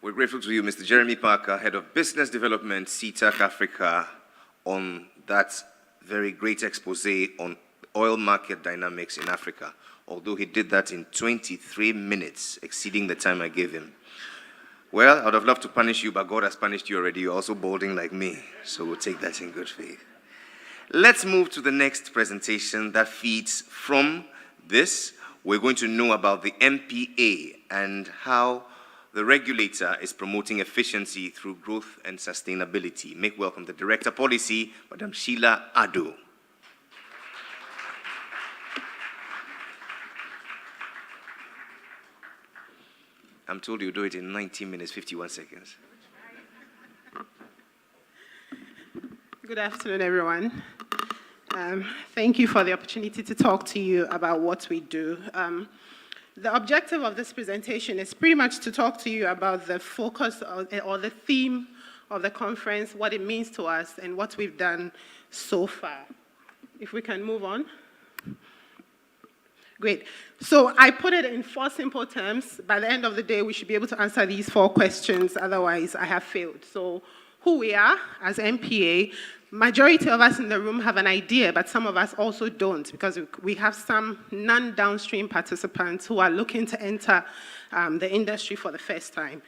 We're grateful to you, Mr. Jeremy Parker, Head of Business Development, CTAC Africa, on that very great expose on oil market dynamics in Africa, although he did that in 23 minutes, exceeding the time I gave him. Well, I would have loved to punish you, but God has punished you already. You're also balding like me, so we'll take that in good faith. Let's move to the next presentation that feeds from this. We're going to know about the MPA and how the regulator is promoting efficiency through growth and sustainability. Make welcome the Director Policy, Madam Sheila Ado. I'm told you do it in 19 minutes, 51 seconds. Good afternoon, everyone. Thank you for the opportunity to talk to you about what we do. The objective of this presentation is pretty much to talk to you about the focus or the theme of the conference, what it means to us, and what we've done so far. If we can move on. Great. So I put it in 4 simple terms. By the end of the day, we should be able to answer these 4 questions. Otherwise, I have failed. So who we are as MPA. Majority of us in the room have an idea, but some of us also don't, because we have some non-downstream participants who are looking to enter the industry for the first time.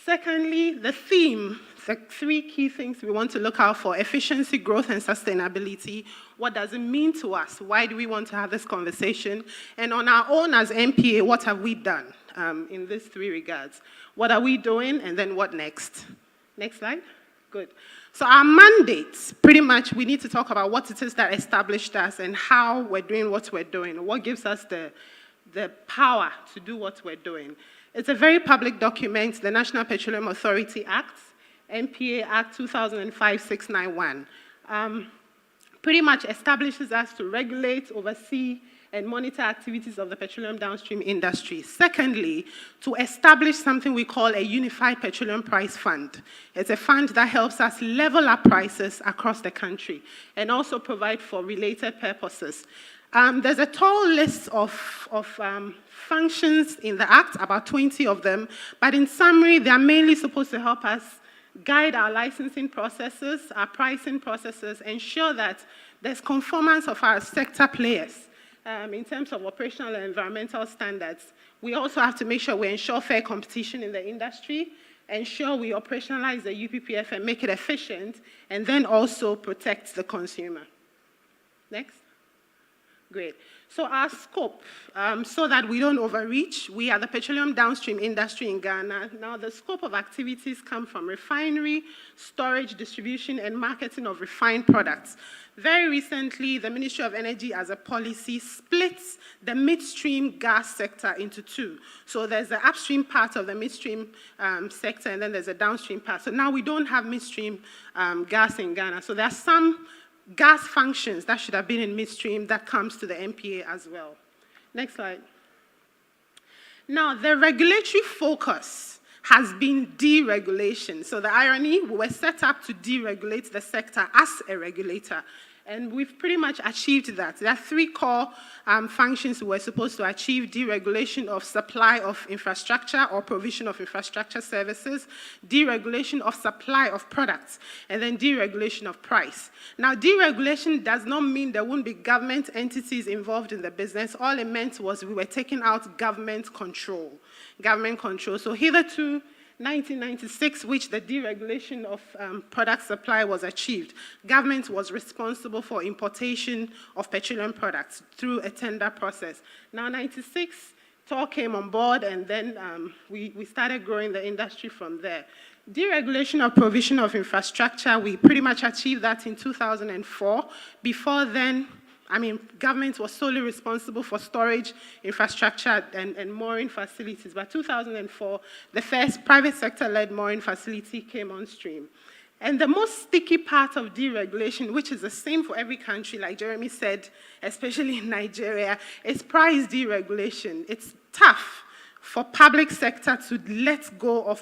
Secondly, the theme the three key things we want to look out for: efficiency, growth, and sustainability. What does it mean to us? Why do we want to have this conversation? And on our own as MPA, what have we done in these three regards? What are we doing, and then what next? Next slide. Good. So our mandates, pretty much, we need to talk about what it is that established us and how we're doing what we're doing, what gives us the power to do what we're doing. It's a very public document, the National Petroleum Authority Act, NPA Act 2005-691. Pretty much establishes us to regulate, oversee, and monitor activities of the petroleum downstream industry. Secondly, to establish something we call a unified petroleum price fund. It's a fund that helps us level up prices across the country and also provide for related purposes. There's a tall list of functions in the Act, about 20 of them, but in summary, they're mainly supposed to help us guide our licensing processes, our pricing processes, ensure that there's conformance of our sector players in terms of operational and environmental standards. We also have to make sure we ensure fair competition in the industry, ensure we operationalize the UPPF and make it efficient, and then also protect the consumer. Next. Great. So our scope, so that we don't overreach, we are the petroleum downstream industry in Ghana. Now, the scope of activities come from refinery, storage, distribution, and marketing of refined products. Very recently, the Ministry of Energy, as a policy, splits the midstream gas sector into two. So there's the upstream part of the midstream sector, and then there's a downstream part. So now we don't have midstream gas in Ghana. So there are some gas functions that should have been in midstream that comes to the MPA as well. Next slide. Now, the regulatory focus has been deregulation. So the irony, we were set up to deregulate the sector as a regulator. And we've pretty much achieved that. There are three core functions we were supposed to achieve: deregulation of supply of infrastructure or provision of infrastructure services, deregulation of supply of products, and then deregulation of price. Now, deregulation does not mean there won't be government entities involved in the business. All it meant was we were taking out government control. So hitherto, 1996, which the deregulation of product supply was achieved, government was responsible for importation of petroleum products through a tender process. Now, 96, TOR came on board, and then we started growing the industry from there. Deregulation of provision of infrastructure, we pretty much achieved that in 2004. Before then, government was solely responsible for storage, infrastructure, and mooring facilities. By 2004, the first private sector-led mooring facility came on stream. And the most sticky part of deregulation, which is the same for every country, like Jeremy said, especially in Nigeria, is price deregulation. It's tough for public sector to let go of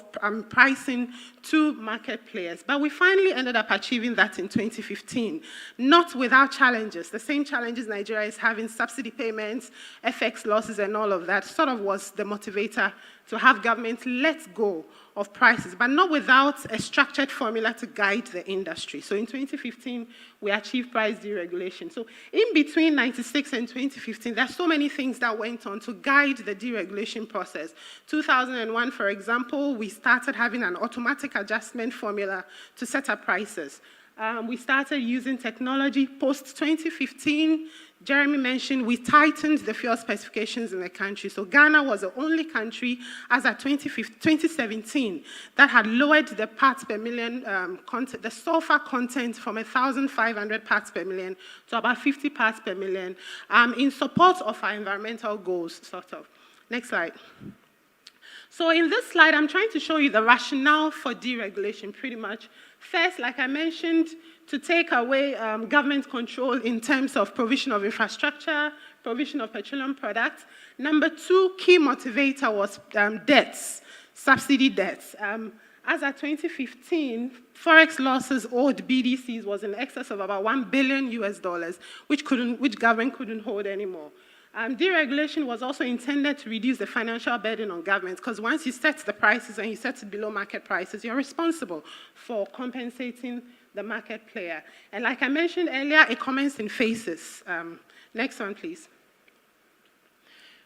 pricing to market players. But we finally ended up achieving that in 2015, not without challenges. The same challenges Nigeria is having: subsidy payments, FX losses, and all of that sort of was the motivator to have government let go of prices, but not without a structured formula to guide the industry. So in 2015, we achieved price deregulation. So in between 96 and 2015, there are so many things that went on to guide the deregulation process. 2001, for example, we started having an automatic adjustment formula to set up prices. We started using technology post-2015. Jeremy mentioned we tightened the fuel specifications in the country. So Ghana was the only country, as at 2017, that had lowered the parts per million, the sulfur content from 1,500 parts per million to about 50 parts per million in support of our environmental goals, sort of. Next slide. So in this slide, I'm trying to show you the rationale for deregulation, pretty much. First, like I mentioned, to take away government control in terms of provision of infrastructure, provision of petroleum products. Number two, key motivator was debts, subsidy debts. As at 2015, forex losses owed BDCs was in excess of about $1 billion, which government couldn't hold anymore. Deregulation was also intended to reduce the financial burden on governments, because once you set the prices and you set it below market prices, you're responsible for compensating the market player. And like I mentioned earlier, it commenced in phases. Next one, please.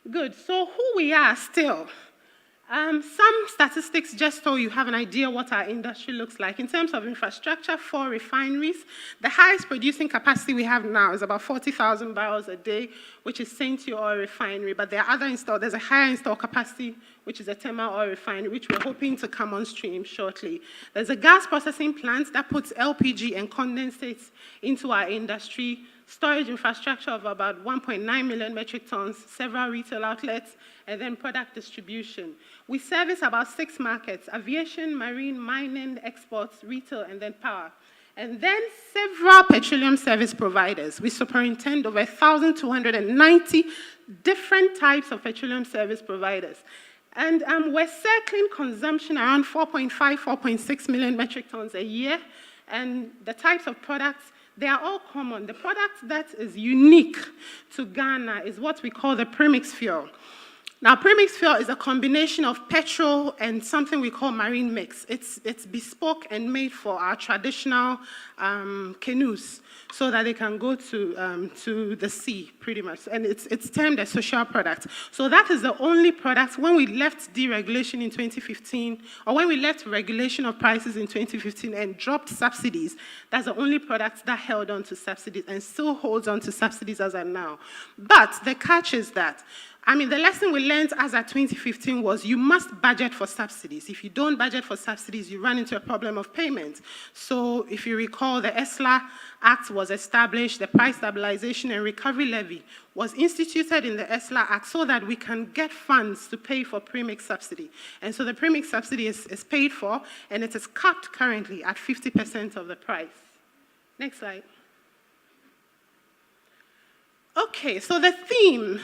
Good. So who we are still. Some statistics just so you have an idea what our industry looks like. In terms of infrastructure for refineries, the highest producing capacity we have now is about 40,000 barrels a day, which is St. Oil Refinery, but there are other there's a higher installed capacity, which is a Tema Oil Refinery, which we're hoping to come on stream shortly. There's a gas processing plant that puts LPG and condensates into our industry, storage infrastructure of about 1.9 million metric tons, several retail outlets, and then product distribution. We service about 6 markets: aviation, marine, mining, exports, retail, and then power. And then several petroleum service providers. We superintend over 1,290 different types of petroleum service providers. And we're circling consumption around 4.5, 4.6 million metric tons a year. And the types of products, they are all common. The product that is unique to Ghana is what we call the premix fuel. Now, premix fuel is a combination of petrol and something we call marine mix. It's bespoke and made for our traditional canoes so that they can go to the sea, pretty much. And it's termed a social product. So that is the only product. When we left deregulation in 2015, or when we left regulation of prices in 2015 and dropped subsidies, that's the only product that held on to subsidies and still holds on to subsidies as of now. But the catch is that, the lesson we learned as at 2015 was you must budget for subsidies. If you don't budget for subsidies, you run into a problem of payment. So if you recall, the ESLA Act was established, the Price Stabilization and Recovery Levy was instituted in the ESLA Act so that we can get funds to pay for premix subsidy. And so the premix subsidy is paid for, and it is capped currently at 50% of the price. Next slide. Okay, so the theme,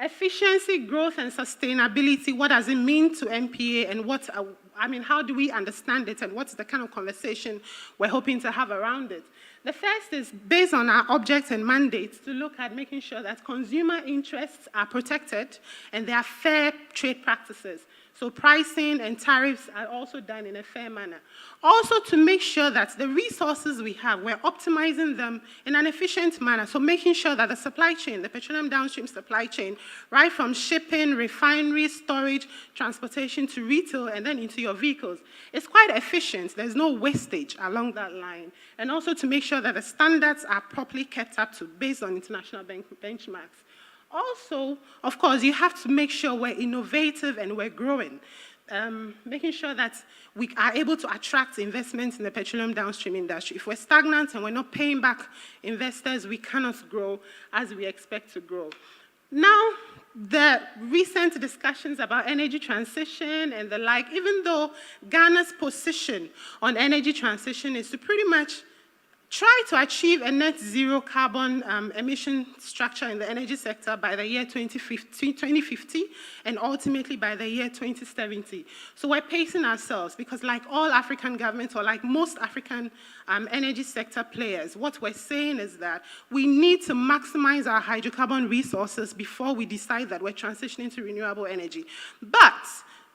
efficiency, growth, and sustainability. What does it mean to MPA, and how do we understand it, and what's the kind of conversation we're hoping to have around it? The first is based on our objects and mandates to look at making sure that consumer interests are protected and there are fair trade practices. So pricing and tariffs are also done in a fair manner. Also to make sure that the resources we have, we're optimizing them in an efficient manner. So making sure that the supply chain, the petroleum downstream supply chain, right from shipping, refinery, storage, transportation to retail, and then into your vehicles, is quite efficient. There's no wastage along that line. And also to make sure that the standards are properly kept up to based on international benchmarks. Also, of course, you have to make sure we're innovative and we're growing, making sure that we are able to attract investments in the petroleum downstream industry. If we're stagnant and we're not paying back investors, we cannot grow as we expect to grow. Now, the recent discussions about energy transition and the like, even though Ghana's position on energy transition is to pretty much try to achieve a net zero carbon emission structure in the energy sector by the year 2050 and ultimately by the year 2070. So we're pacing ourselves because like all African governments or like most African energy sector players, what we're saying is that we need to maximize our hydrocarbon resources before we decide that we're transitioning to renewable energy. But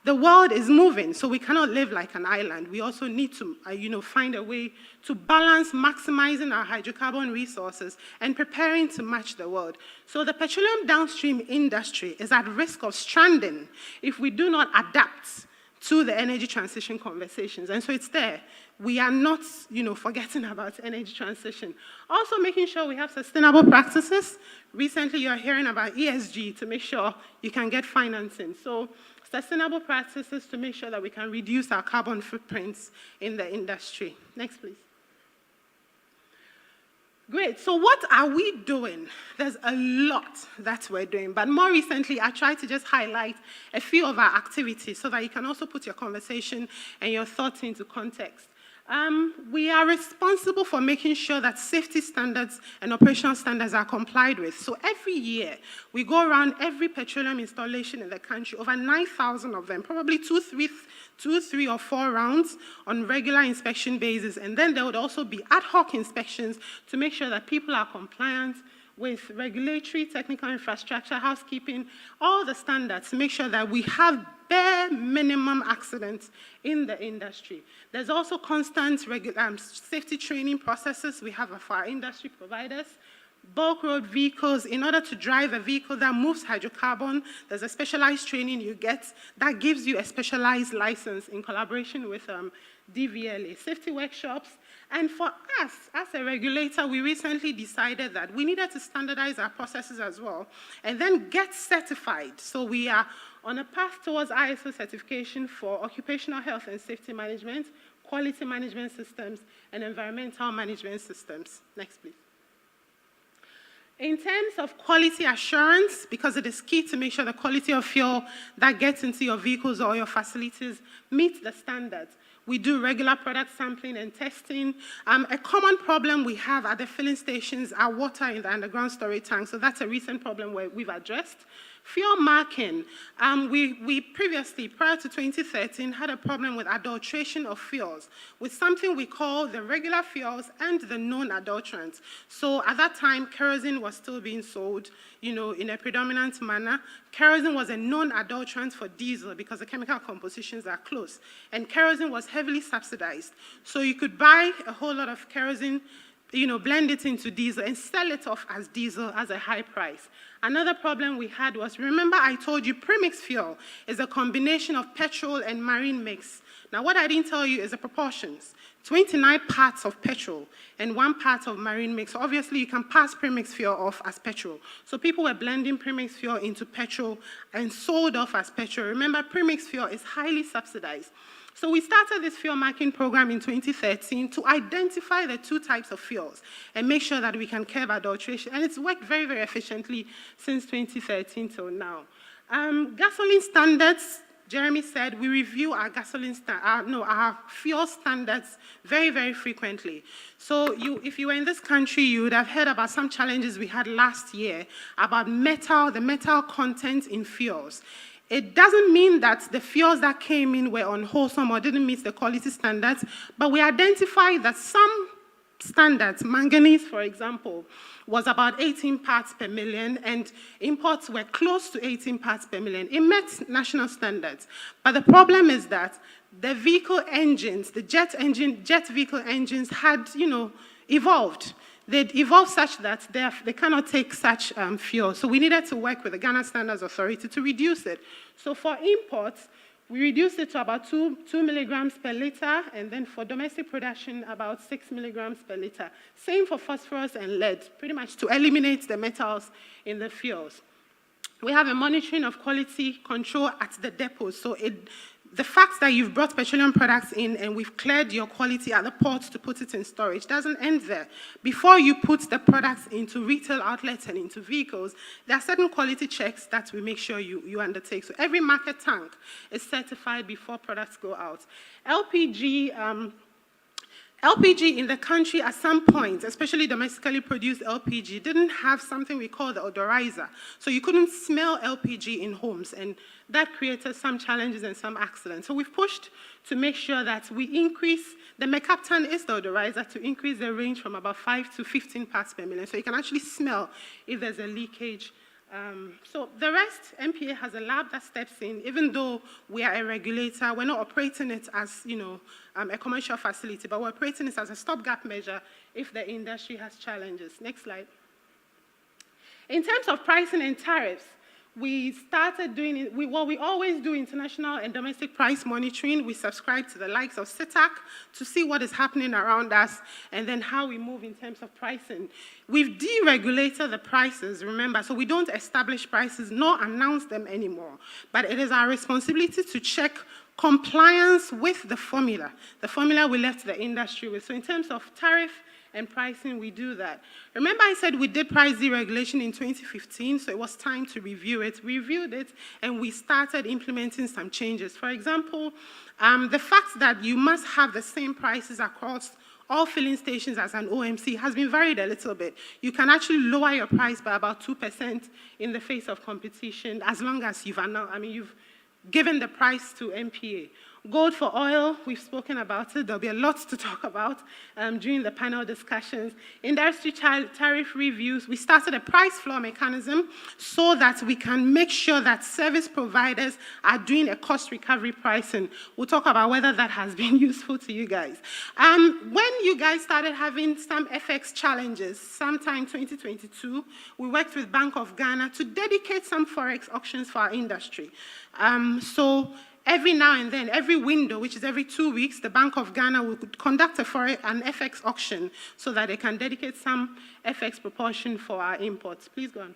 the world is moving, so we cannot live like an island. We also need to, find a way to balance maximizing our hydrocarbon resources and preparing to match the world. So the petroleum downstream industry is at risk of stranding if we do not adapt to the energy transition conversations. And so it's there. We are not, forgetting about energy transition. Also making sure we have sustainable practices. Recently, you're hearing about ESG to make sure you can get financing. So sustainable practices to make sure that we can reduce our carbon footprints in the industry. Next, please. Great, so what are we doing? There's a lot that we're doing, but more recently, I tried to just highlight a few of our activities so that you can also put your conversation and your thoughts into context. We are responsible for making sure that safety standards and operational standards are complied with. So every year, we go around every petroleum installation in the country, over 9,000 of them, probably two, three, or 4 rounds on regular inspection basis. And then there would also be ad hoc inspections to make sure that people are compliant with regulatory, technical infrastructure, housekeeping, all the standards to make sure that we have bare minimum accidents in the industry. There's also constant safety training processes we have for our industry providers. bulk road vehicles. In order to drive a vehicle that moves hydrocarbon, there's a specialized training you get that gives you a specialized license in collaboration with DVLA, safety workshops. And for us, as a regulator, we recently decided that we needed to standardize our processes as well and then get certified. So we are on a path towards ISO certification for occupational health and safety management, quality management systems, and environmental management systems. Next, please. In terms of quality assurance, because it is key to make sure the quality of fuel that gets into your vehicles or your facilities meets the standards, we do regular product sampling and testing. A common problem we have at the filling stations are water in the underground storage tank, so that's a recent problem where we've addressed. Fuel marking, we previously, prior to 2013, had a problem with adulteration of fuels with something we call the regular fuels and the known adulterants. So at that time, kerosene was still being sold, in a predominant manner. Kerosene was a known adulterant for diesel because the chemical compositions are close. And kerosene was heavily subsidized. So you could buy a whole lot of kerosene, blend it into diesel and sell it off as diesel as a high price. Another problem we had was, remember I told you premix fuel is a combination of petrol and marine mix. Now what I didn't tell you is the proportions. 29 parts of petrol and 1 part of marine mix. So obviously you can pass premix fuel off as petrol. So people were blending premix fuel into petrol and sold off as petrol. Remember, premix fuel is highly subsidized. So we started this fuel marking program in 2013 to identify the 2 types of fuels and make sure that we can curb adulteration. And it's worked very, very efficiently since 2013 till now. Gasoline standards, Jeremy said, we review our our fuel standards very, very frequently. So if you were in this country, you would have heard about some challenges we had last year about the metal content in fuels. It doesn't mean that the fuels that came in were unwholesome or didn't meet the quality standards, but we identified that some standards, manganese, for example, was about 18 parts per million, and imports were close to 18 parts per million. It met national standards. But the problem is that the vehicle engines, the jet vehicle engines had, evolved. They'd evolved such that they cannot take such fuel. So we needed to work with the Ghana Standards Authority to reduce it. So for imports, we reduced it to about 2 milligrams per liter, and then for domestic production, about 6 milligrams per liter. Same for phosphorus and lead, pretty much to eliminate the metals in the fuels. We have a monitoring of quality control at the depots. So the fact that you've brought petroleum products in and we've cleared your quality at the ports to put it in storage doesn't end there. Before you put the products into retail outlets and into vehicles, there are certain quality checks that we make sure you undertake. So every market tank is certified before products go out. LPG in the country at some point, especially domestically produced LPG, didn't have something we call the odorizer. So you couldn't smell LPG in homes, and that created some challenges and some accidents. So we've pushed to make sure that we increase, the mercaptan is the odorizer, to increase the range from about 5 to 15 parts per million. So you can actually smell if there's a leakage. So the rest, MPA has a lab that steps in. Even though we are a regulator, we're not operating it as, a commercial facility, but we're operating it as a stopgap measure if the industry has challenges. Next slide. In terms of pricing and tariffs, we started doing what we always do, international and domestic price monitoring. We subscribe to the likes of CITAC to see what is happening around us and then how we move in terms of pricing. We've deregulated the prices, remember, so we don't establish prices nor announce them anymore. But it is our responsibility to check compliance with the formula we left the industry with. So in terms of tariff and pricing, we do that. Remember I said we did price deregulation in 2015, so it was time to review it. We reviewed it, and we started implementing some changes. For example, the fact that you must have the same prices across all filling stations as an OMC has been varied a little bit. You can actually lower your price by about 2% in the face of competition, as long as you've given the price to MPA. Gold for oil, we've spoken about it. There'll be a lot to talk about during the panel discussions. Industry tariff reviews. We started a price floor mechanism so that we can make sure that service providers are doing a cost recovery pricing. We'll talk about whether that has been useful to you guys. When you guys started having some FX challenges, sometime 2022, we worked with Bank of Ghana to dedicate some Forex auctions for our industry. So every now and then, every window, which is every 2 weeks, the Bank of Ghana will conduct an FX auction so that they can dedicate some FX proportion for our imports. Please go on.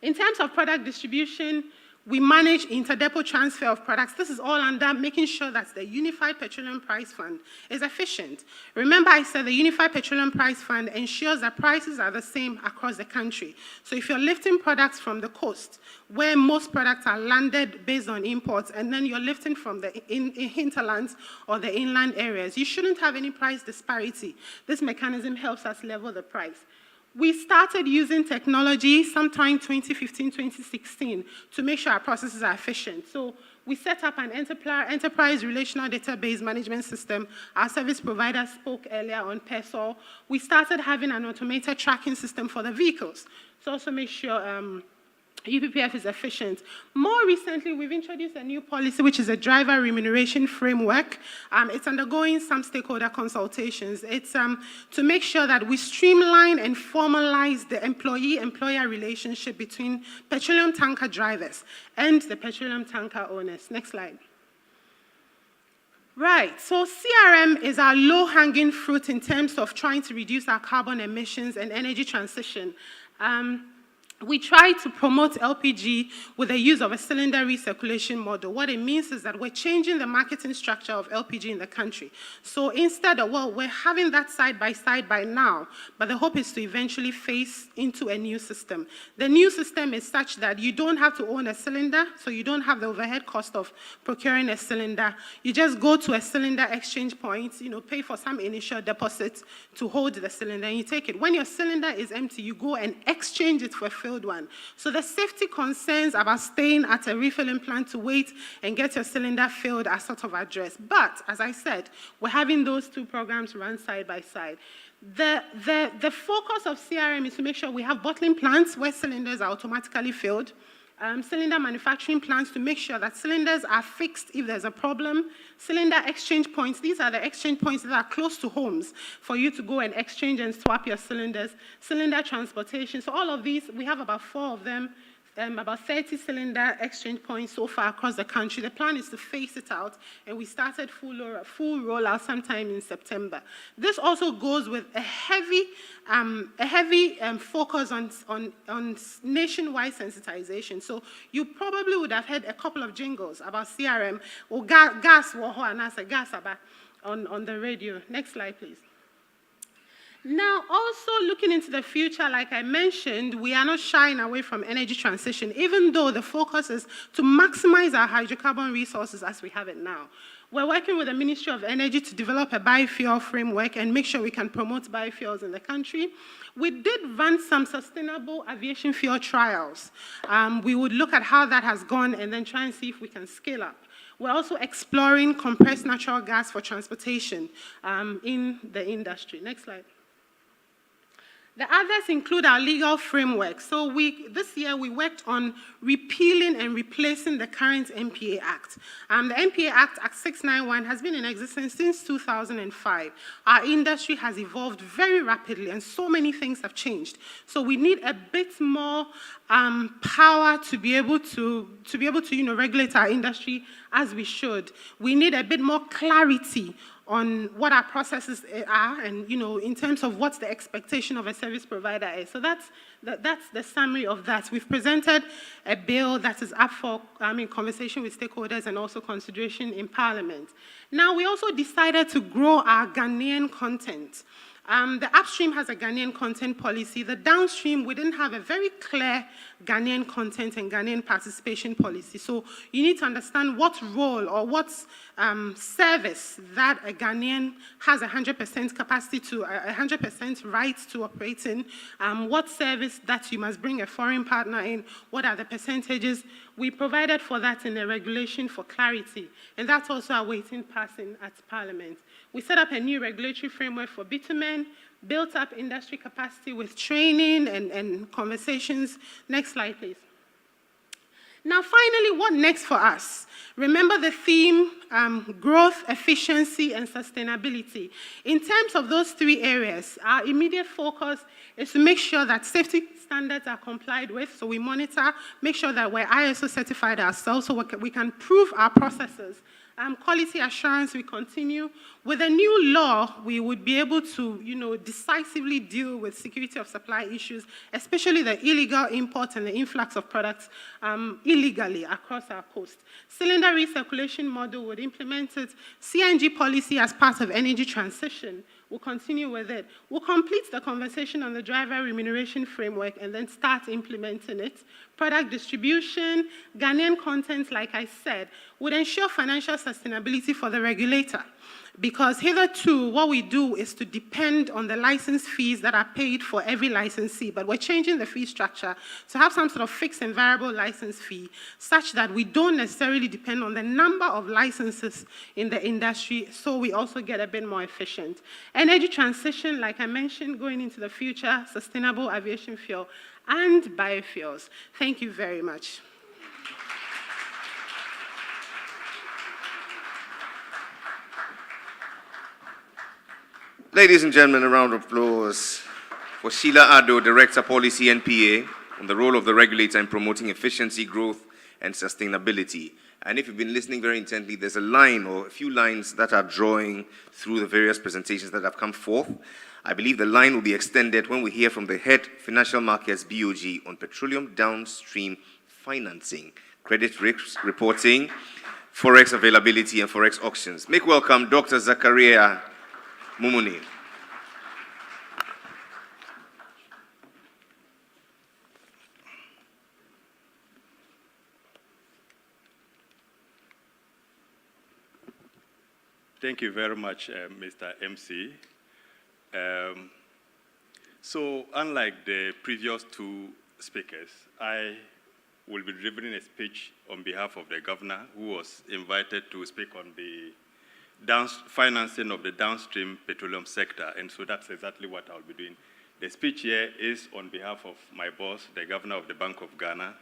In terms of product distribution, we manage interdepot transfer of products. This is all under making sure that the Unified Petroleum Price Fund is efficient. Remember I said the Unified Petroleum Price Fund ensures that prices are the same across the country. So if you're lifting products from the coast, where most products are landed based on imports, and then you're lifting from the hinterlands or the inland areas, you shouldn't have any price disparity. This mechanism helps us level the price. We started using technology sometime 2015, 2016 to make sure our processes are efficient. So we set up an enterprise relational database management system. Our service provider spoke earlier on PESOL. We started having an automated tracking system for the vehicles to also make sure UPPF is efficient. More recently, we've introduced a new policy, which is a driver remuneration framework. It's undergoing some stakeholder consultations. It's to make sure that we streamline and formalize the employee-employer relationship between petroleum tanker drivers and the petroleum tanker owners. Next slide. Right, so CRM is our low-hanging fruit in terms of trying to reduce our carbon emissions and energy transition. We try to promote LPG with the use of a cylinder recirculation model. What it means is that we're changing the marketing structure of LPG in the country. So instead of, well, we're having that side by side by now, but the hope is to eventually phase into a new system. The new system is such that you don't have to own a cylinder, so you don't have the overhead cost of procuring a cylinder. You just go to a cylinder exchange point, pay for some initial deposit to hold the cylinder, and you take it. When your cylinder is empty, you go and exchange it for a filled one. So the safety concerns about staying at a refilling plant to wait and get your cylinder filled are sort of addressed. But, as I said, we're having those two programs run side by side. The focus of CRM is to make sure we have bottling plants where cylinders are automatically filled, cylinder manufacturing plants to make sure that cylinders are fixed if there's a problem, cylinder exchange points. These are the exchange points that are close to homes for you to go and exchange and swap your cylinders, cylinder transportation. So all of these, we have about 4 of them, about 30 cylinder exchange points so far across the country. The plan is to phase it out, and we started full rollout sometime in September. This also goes with a heavy focus on nationwide sensitization. So you probably would have heard a couple of jingles about CRM or gas on the radio. Next slide, please. Now, also looking into the future, like I mentioned, we are not shying away from energy transition, even though the focus is to maximize our hydrocarbon resources as we have it now. We're working with the Ministry of Energy to develop a biofuel framework and make sure we can promote biofuels in the country. We did run some sustainable aviation fuel trials. We would look at how that has gone and then try and see if we can scale up. We're also exploring compressed natural gas for transportation in the industry. Next slide. The others include our legal framework. So this year we worked on repealing and replacing the current NPA Act. The NPA Act, Act 691, has been in existence since 2005. Our industry has evolved very rapidly, and so many things have changed. So we need a bit more power to be able to regulate our industry as we should. We need a bit more clarity on what our processes are and, in terms of what the expectation of a service provider is. So that's the summary of that. We've presented a bill that is up for conversation with stakeholders and also consideration in Parliament. Now, we also decided to grow our Ghanaian content. The upstream has a Ghanaian content policy. The downstream, we didn't have a very clear Ghanaian content and Ghanaian participation policy. So you need to understand what role or what service that a Ghanaian has 100% capacity to, 100% right to operate in, what service that you must bring a foreign partner in, what are the percentages, We provided for that in a regulation for clarity, and that's also awaiting passing at Parliament. We set up a new regulatory framework for bitumen, built up industry capacity with training and conversations. Next slide, please. Now, finally, what next for us? Remember the theme, growth, efficiency, and sustainability. In terms of those three areas, our immediate focus is to make sure that safety standards are complied with, so we monitor, make sure that we're ISO certified ourselves, so we can prove our processes. Quality assurance, we continue. With a new law, we would be able to, decisively deal with security of supply issues, especially the illegal import and the influx of products illegally across our coast. Cylinder recirculation model would implement it. CNG policy as part of energy transition. We'll continue with it. We'll complete the conversation on the driver remuneration framework and then start implementing it. Product distribution, Ghanaian content, like I said, would ensure financial sustainability for the regulator. Because hitherto, what we do is to depend on the license fees that are paid for every licensee, but we're changing the fee structure to have some sort of fixed and variable license fee, such that we don't necessarily depend on the number of licenses in the industry, so we also get a bit more efficient. Energy transition, like I mentioned, going into the future, sustainable aviation fuel and biofuels. Thank you very much. Ladies and gentlemen, a round of applause for Sheila Addo, Director Policy NPA, on the role of the regulator in promoting efficiency, growth, and sustainability. And if you've been listening very intently, there's a line or a few lines that are drawing through the various presentations that have come forth. I believe the line will be extended when we hear from the head Financial Markets BOG on petroleum downstream financing, credit risk reporting, forex availability, and forex auctions. Make welcome Dr. Zakaria Mumuni. Thank you very much, Mr. MC. So unlike the previous two speakers, I will be delivering a speech on behalf of the governor, who was invited to speak on the financing of the downstream petroleum sector, and so that's exactly what I'll be doing. The speech here is on behalf of my boss, the governor of the Bank of Ghana,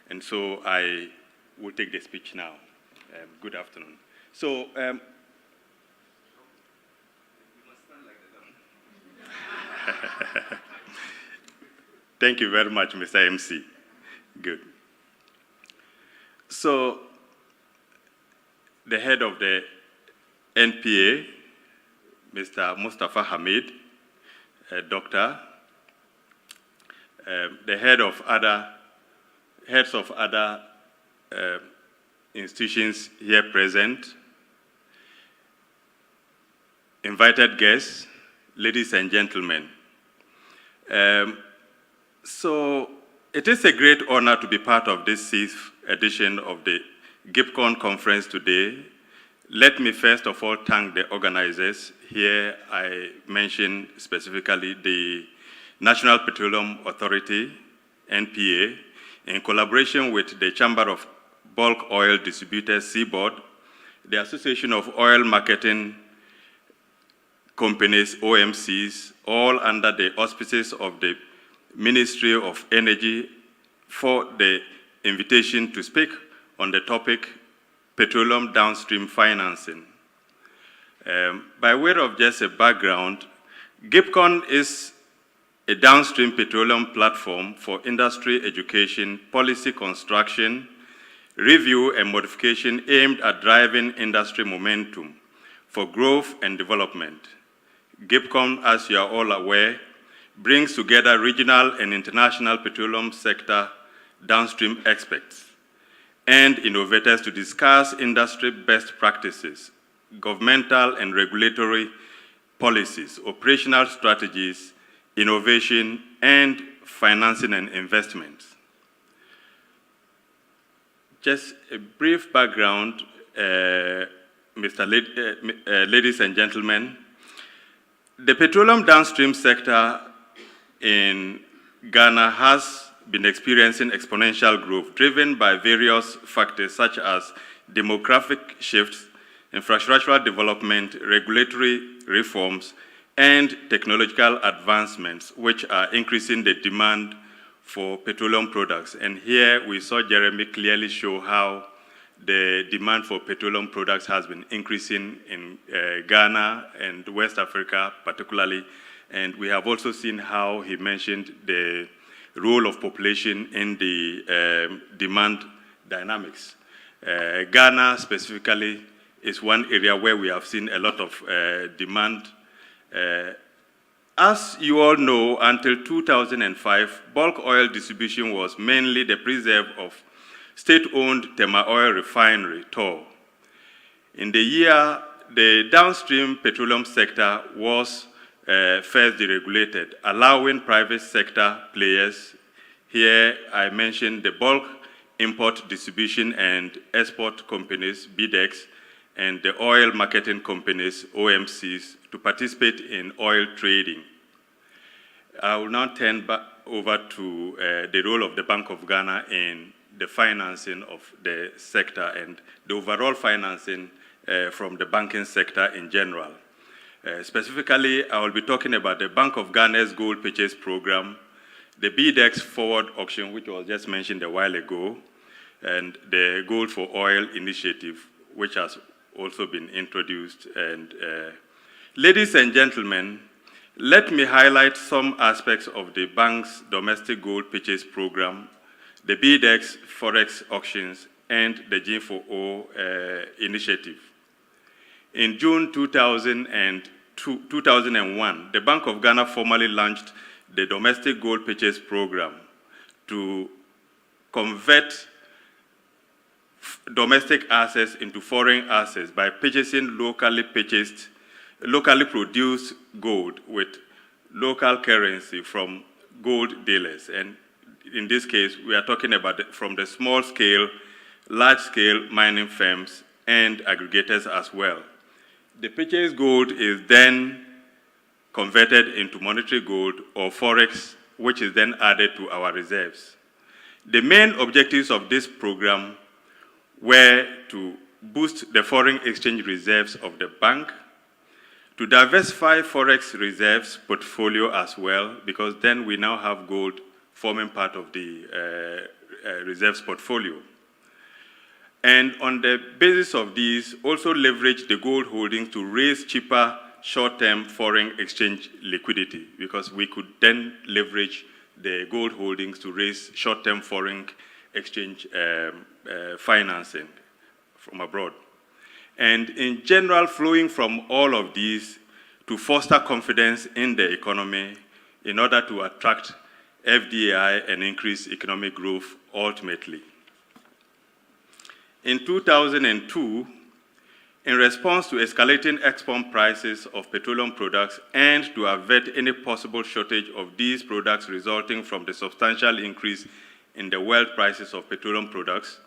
and so I will take the speech now. Good afternoon. So, thank you very much, Mr. MC. Good. So, the head of the NPA, Mr. Mustafa Hamid, doctor, the heads of other institutions here present, invited guests, ladies and gentlemen. So it is a great honor to be part of this 6th edition of the Ghipcon conference today. Let me first of all thank the organizers. Here I mention specifically the National Petroleum Authority, NPA, in collaboration with the Chamber of Bulk Oil Distributors, CBOD, the Association of Oil Marketing Companies, OMCs, all under the auspices of the Ministry of Energy, for the invitation to speak on the topic petroleum downstream financing. By way of just a background, Ghipcon is a downstream petroleum platform for industry education, policy construction, review and modification aimed at driving industry momentum for growth and development. Ghipcon, as you are all aware, brings together regional and international petroleum sector downstream experts and innovators to discuss industry best practices, governmental and regulatory policies, operational strategies, innovation, and financing and investments. Just a brief background, ladies and gentlemen. The petroleum downstream sector in Ghana has been experiencing exponential growth, driven by various factors such as demographic shifts, infrastructural development, regulatory reforms, and technological advancements, which are increasing the demand for petroleum products. And here we saw Jeremy clearly show how the demand for petroleum products has been increasing in Ghana and West Africa particularly. And we have also seen how he mentioned the role of population in the demand dynamics. Ghana specifically is one area where we have seen a lot of demand. As you all know, until 2005, bulk oil distribution was mainly the preserve of state-owned Tema Oil Refinery, TOR. In the year, the downstream petroleum sector was first deregulated, allowing private sector players, here I mentioned the bulk import distribution and export companies, BDEX, and the oil marketing companies, OMCs, to participate in oil trading. I will now turn back over to the role of the Bank of Ghana in the financing of the sector and the overall financing from the banking sector in general. Specifically, I will be talking about the Bank of Ghana's gold purchase program, the BDEX forward auction, which was just mentioned a while ago, and the Gold for Oil initiative, which has also been introduced. And ladies and gentlemen, let me highlight some aspects of the bank's domestic gold purchase program, the BDEX Forex auctions, and the G4O initiative. In June 2001, the Bank of Ghana formally launched the domestic gold purchase program to convert domestic assets into foreign assets by purchasing locally produced gold with local currency from gold dealers. And in this case, we are talking about from the small scale, large scale mining firms and aggregators as well. The purchased gold is then converted into monetary gold or forex, which is then added to our reserves. The main objectives of this program were to boost the foreign exchange reserves of the bank, to diversify forex reserves portfolio as well, because then we now have gold forming part of the reserves portfolio. And on the basis of these, also leverage the gold holdings to raise cheaper short-term foreign exchange liquidity, because we could then leverage the gold holdings to raise short-term foreign exchange financing from abroad. And in general, flowing from all of these to foster confidence in the economy in order to attract FDI and increase economic growth ultimately. In 2002, in response to escalating export prices of petroleum products and to avert any possible shortage of these products resulting from the substantial increase in the world prices of petroleum products,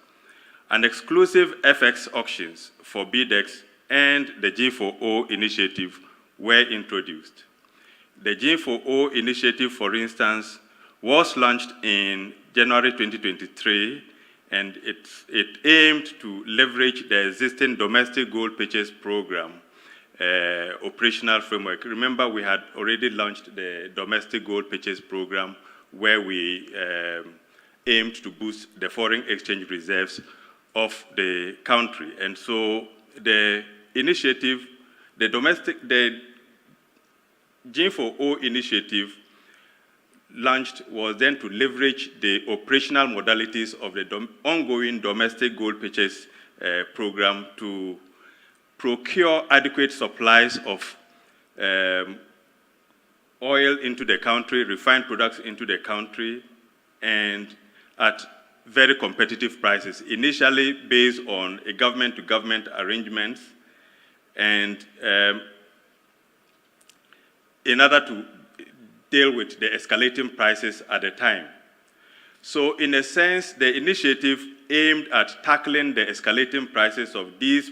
an exclusive FX auctions for BDEX and the G4O initiative were introduced. The G4O initiative, for instance, was launched in January 2023, and it aimed to leverage the existing domestic gold purchase program operational framework. Remember, we had already launched the domestic gold purchase program where we aimed to boost the foreign exchange reserves of the country. And so the initiative, the G4O initiative launched was then to leverage the operational modalities of the ongoing domestic gold purchase program to procure adequate supplies of oil into the country, refined products into the country, and at very competitive prices, initially based on a government-to-government arrangements, and in order to deal with the escalating prices at the time. So in a sense, the initiative aimed at tackling the escalating prices of these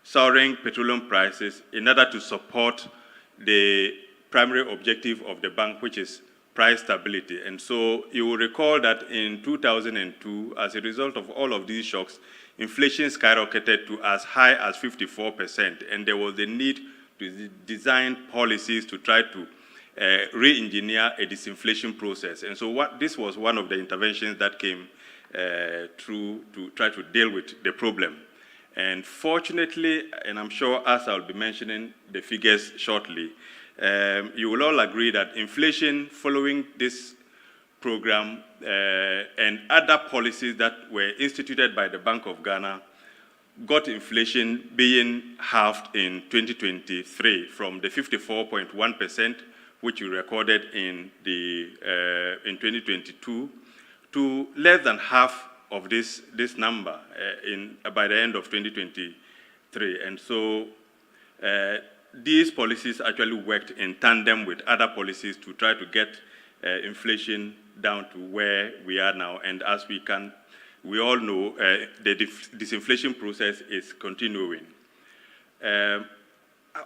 soaring petroleum prices in order to support the primary objective of the bank, which is price stability. And so you will recall that in 2002, as a result of all of these shocks, inflation skyrocketed to as high as 54%, and there was the need to design policies to try to re-engineer a disinflation process. And so this was one of the interventions that came through to try to deal with the problem. And fortunately, and I'm sure as I'll be mentioning the figures shortly, you will all agree that inflation following this program and other policies that were instituted by the Bank of Ghana got inflation being halved in 2023 from the 54.1%, which we recorded in 2022, to less than half of this number by the end of 2023. And so these policies actually worked in tandem with other policies to try to get inflation down to where we are now. And as we all know, the disinflation process is continuing.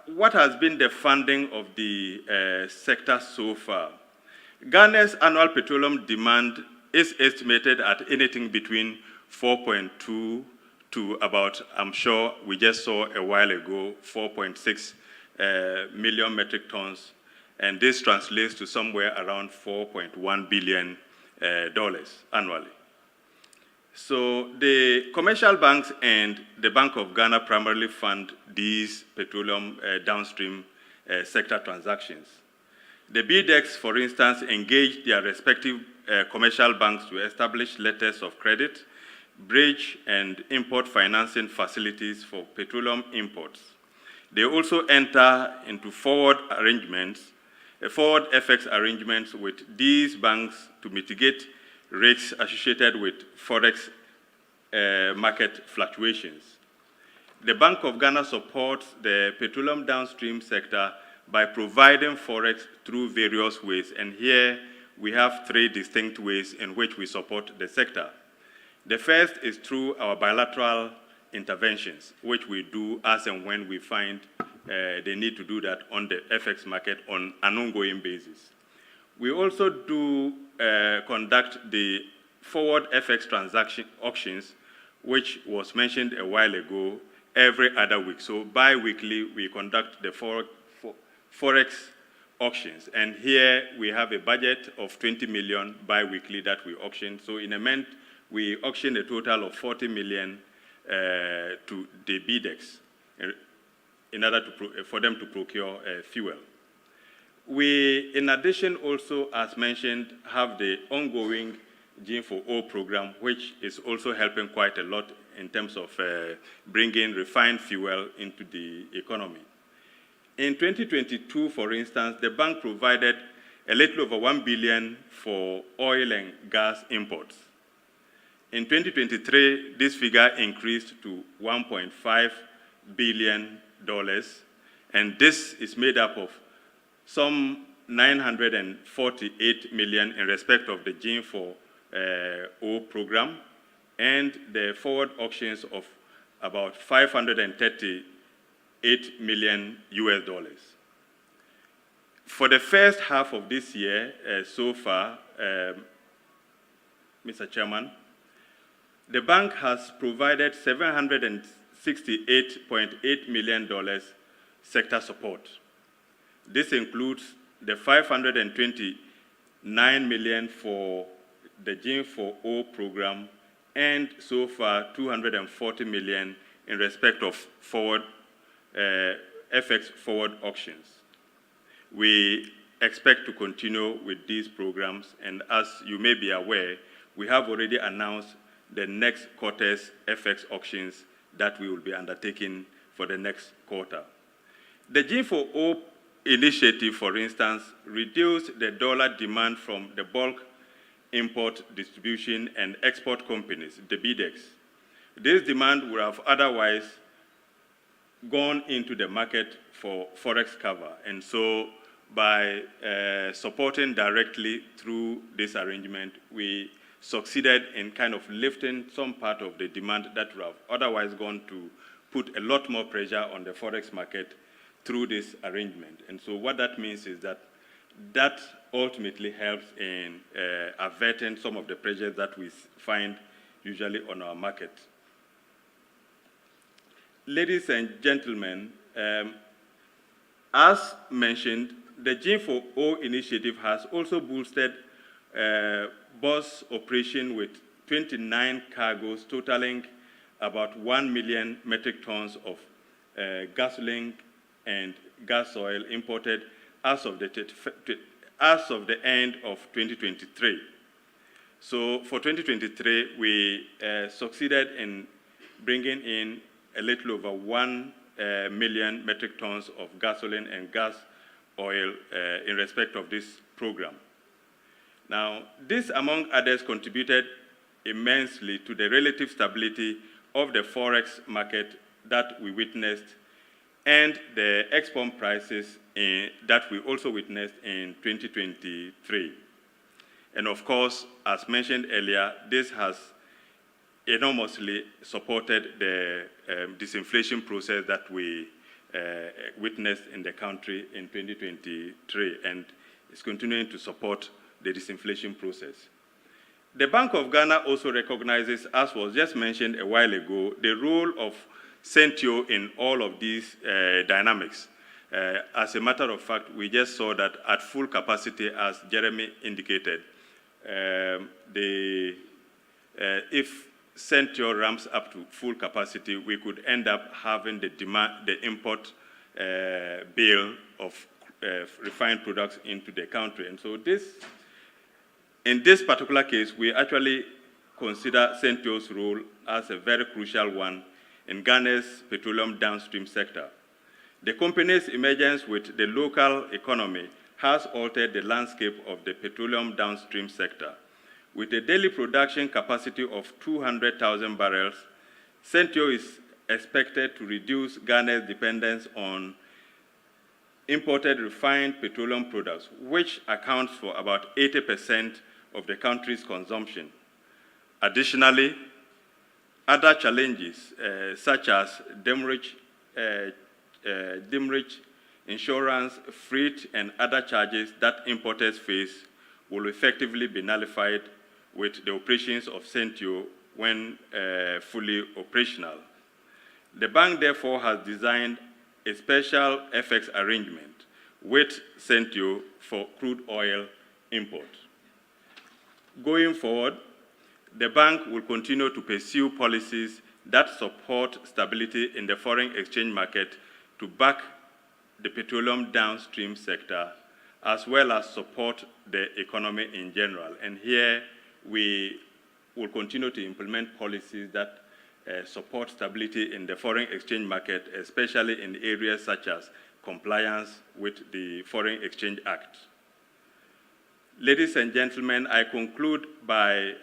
What has been the funding of the sector so far? Ghana's annual petroleum demand is estimated at anything between 4.2 to about, I'm sure we just saw a while ago, 4.6 million metric tons, and this translates to somewhere around $4.1 billion annually. So the commercial banks and the Bank of Ghana primarily fund these petroleum downstream sector transactions. The BDEX, for instance, engaged their respective commercial banks to establish letters of credit, bridge and import financing facilities for petroleum imports. They also enter into forward FX arrangements with these banks to mitigate risks associated with forex market fluctuations. The Bank of Ghana supports the petroleum downstream sector by providing forex through various ways, and here we have three distinct ways in which we support the sector. The first is through our bilateral interventions, which we do as and when we find the need to do that on the FX market on an ongoing basis. We also do conduct the forward FX transaction auctions, which was mentioned a while ago, every other week. So bi-weekly, we conduct the Forex auctions. And here we have a budget of 20 million bi-weekly that we auction. So in a month, we auction a total of 40 million to the BDEX in order for them to procure fuel. We, in addition, also, as mentioned, have the ongoing G4O program, which is also helping quite a lot in terms of bringing refined fuel into the economy. In 2022, for instance, the bank provided a little over 1 billion for oil and gas imports. In 2023, this figure increased to $1.5 billion, and this is made up of some 948 million in respect of the G4O program and the forward auctions of about 538 million US dollars. For the first half of this year, so far, Mr. Chairman, the bank has provided $768.8 million sector support. This includes the 529 million for the G4O program and so far 240 million in respect of forward FX forward auctions. We expect to continue with these programs, and as you may be aware, we have already announced the next quarter's FX auctions that we will be undertaking for the next quarter. The G4O initiative, for instance, reduced the dollar demand from the bulk import, distribution, and export companies, the BDEX. This demand would have otherwise gone into the market for forex cover, and so by supporting directly through this arrangement, we succeeded in kind of lifting some part of the demand that would have otherwise gone to put a lot more pressure on the forex market through this arrangement. And so what that means is that that ultimately helps in averting some of the pressures that we find usually on our market. Ladies and gentlemen, as mentioned, the G4O initiative has also boosted bus operation with 29 cargoes totaling about 1 million metric tons of gasoline and gas oil imported as of the end of 2023. So for 2023, we succeeded in bringing in a little over 1 million metric tons of gasoline and gas oil in respect of this program. Now, this, among others, contributed immensely to the relative stability of the forex market that we witnessed and the export prices that we also witnessed in 2023. And of course, as mentioned earlier, this has enormously supported the disinflation process that we witnessed in the country in 2023, and is continuing to support the disinflation process. The Bank of Ghana also recognizes, as was just mentioned a while ago, the role of Sentio in all of these dynamics. As a matter of fact, we just saw that at full capacity, as Jeremy indicated, if Sentio ramps up to full capacity, we could end up having the import bill of refined products into the country. And so in this particular case, we actually consider Sentio's role as a very crucial one in Ghana's petroleum downstream sector. The company's emergence with the local economy has altered the landscape of the petroleum downstream sector. With a daily production capacity of 200,000 barrels, Sentio is expected to reduce Ghana's dependence on imported refined petroleum products, which accounts for about 80% of the country's consumption. Additionally, other challenges such as demurrage, insurance, freight, and other charges that importers face will effectively be nullified with the operations of Sentio when fully operational. The bank, therefore, has designed a special FX arrangement with Sentio for crude oil import. Going forward, the bank will continue to pursue policies that support stability in the foreign exchange market to back the petroleum downstream sector, as well as support the economy in general. And here, we will continue to implement policies that support stability in the foreign exchange market, especially in areas such as compliance with the Foreign Exchange Act. Ladies and gentlemen, I conclude by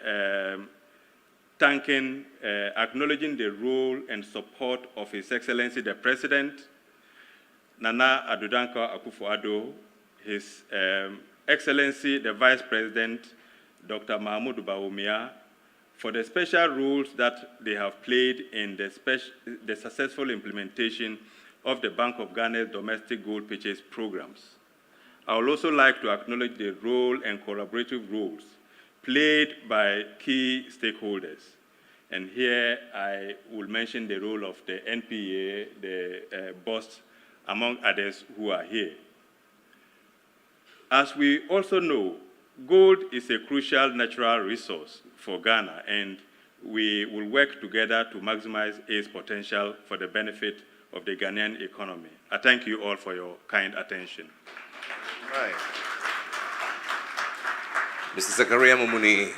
acknowledging the role and support of His Excellency the President, Nana Addo Dankwa Akufo-Addo, His Excellency the Vice President, Dr. Mahmoud Bawumia, for the special roles that they have played in the successful implementation of the Bank of Ghana's domestic gold purchase programs. I would also like to acknowledge the role and collaborative roles played by key stakeholders. And here I will mention the role of the NPA, the BOST, among others who are here. As we also know, gold is a crucial natural resource for Ghana, and we will work together to maximize its potential for the benefit of the Ghanaian economy. I thank you all for your kind attention. Right. Mr. Zakaria Mumuni,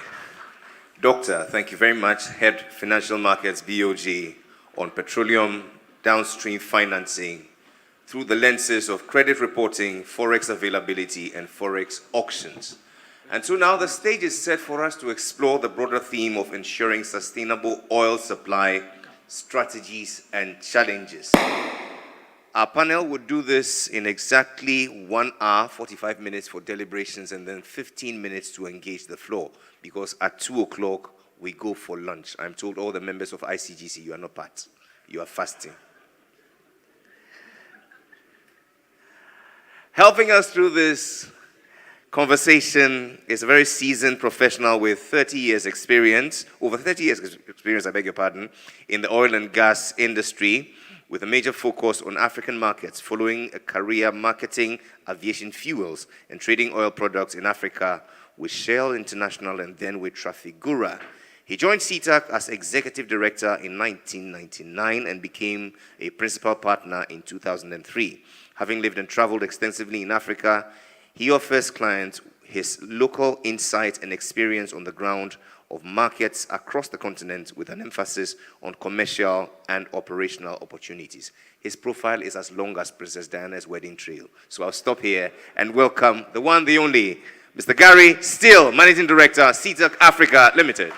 Doctor, thank you very much. Head Financial Markets, BOG, on petroleum downstream financing through the lenses of credit reporting, forex availability, and forex auctions. And so now the stage is set for us to explore the broader theme of ensuring sustainable oil supply strategies and challenges. Our panel would do this in exactly 1 hour, 45 minutes for deliberations, and then 15 minutes to engage the floor, because at 2 o'clock we go for lunch. I'm told all the members of ICGC, you are not part. You are fasting. Helping us through this conversation is a very seasoned professional with 30 years experience, over 30 years experience, I beg your pardon, in the oil and gas industry, with a major focus on African markets, following a career marketing aviation fuels and trading oil products in Africa with Shell International and then with Trafigura. He joined CTAC as executive director in 1999 and became a principal partner in 2003. Having lived and traveled extensively in Africa, he offers clients his local insight and experience on the ground of markets across the continent with an emphasis on commercial and operational opportunities. His profile is as long as Princess Diana's wedding trail. So I'll stop here and welcome the one, the only, Mr. Gary Steele, Managing Director, CTAC Africa Limited.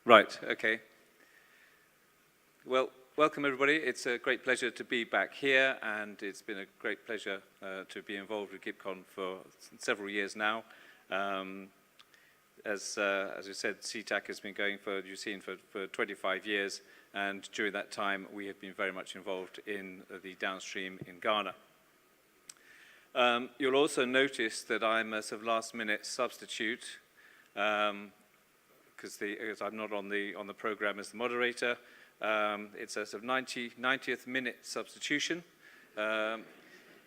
Right, okay. Well, welcome everybody. It's a great pleasure to be back here, and it's been a great pleasure to be involved with Ghipcon for several years now. As you said, CTAC has been going for 25 years, and during that time we have been very much involved in the downstream in Ghana. You'll also notice that I'm a sort of last-minute substitute, because I'm not on the program as the moderator. It's a sort of 90th minute substitution.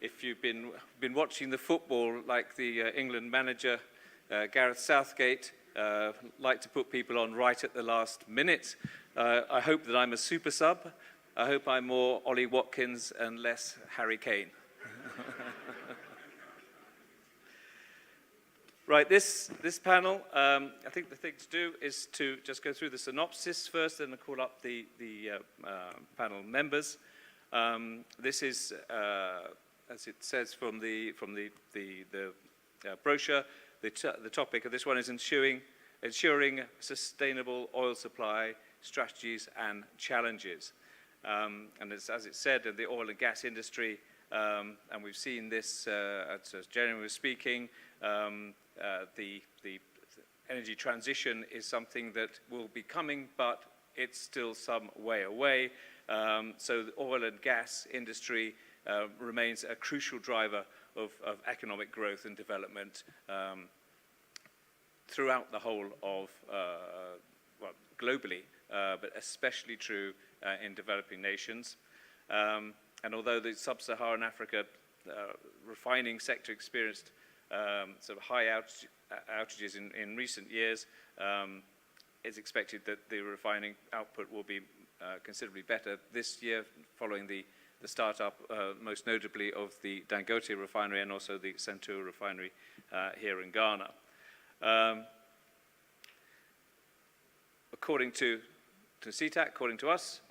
If you've been watching the football, like the England manager Gareth Southgate like to put people on right at the last minute, I hope that I'm a super sub. I hope I'm more Ollie Watkins and less Harry Kane. Right, this panel, I think the thing to do is to just go through the synopsis first and call up the panel members. This is, as it says from the brochure, the topic of this one is ensuring sustainable oil supply strategies and challenges. And as it said, in the oil and gas industry, and we've seen this, as Jeremy was speaking, the energy transition is something that will be coming, but it's still some way away. So the oil and gas industry remains a crucial driver of economic growth and development throughout the whole of, well, globally, but especially true in developing nations. And although the sub-Saharan Africa refining sector experienced sort of high outages in recent years, it's expected that the refining output will be considerably better this year, following the startup, most notably of the Dangote refinery and also the Centur refinery here in Ghana. According to CTAC, according to us,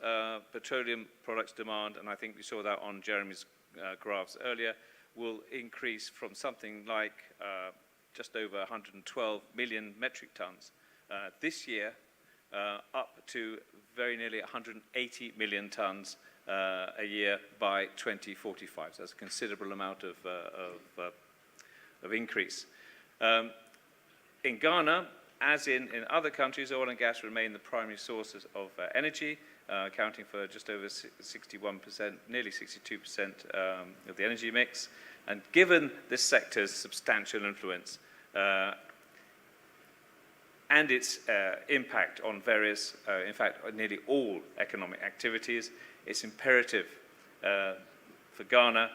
petroleum products demand, and I think we saw that on Jeremy's graphs earlier, will increase from something like just over 112 million metric tons this year up to very nearly 180 million tons a year by 2045. So that's a considerable amount of increase. In Ghana, as in other countries, oil and gas remain the primary sources of energy, accounting for just over 61%, nearly 62% of the energy mix. And given this sector's substantial influence and its impact on various, in fact, nearly all economic activities, it's imperative for Ghana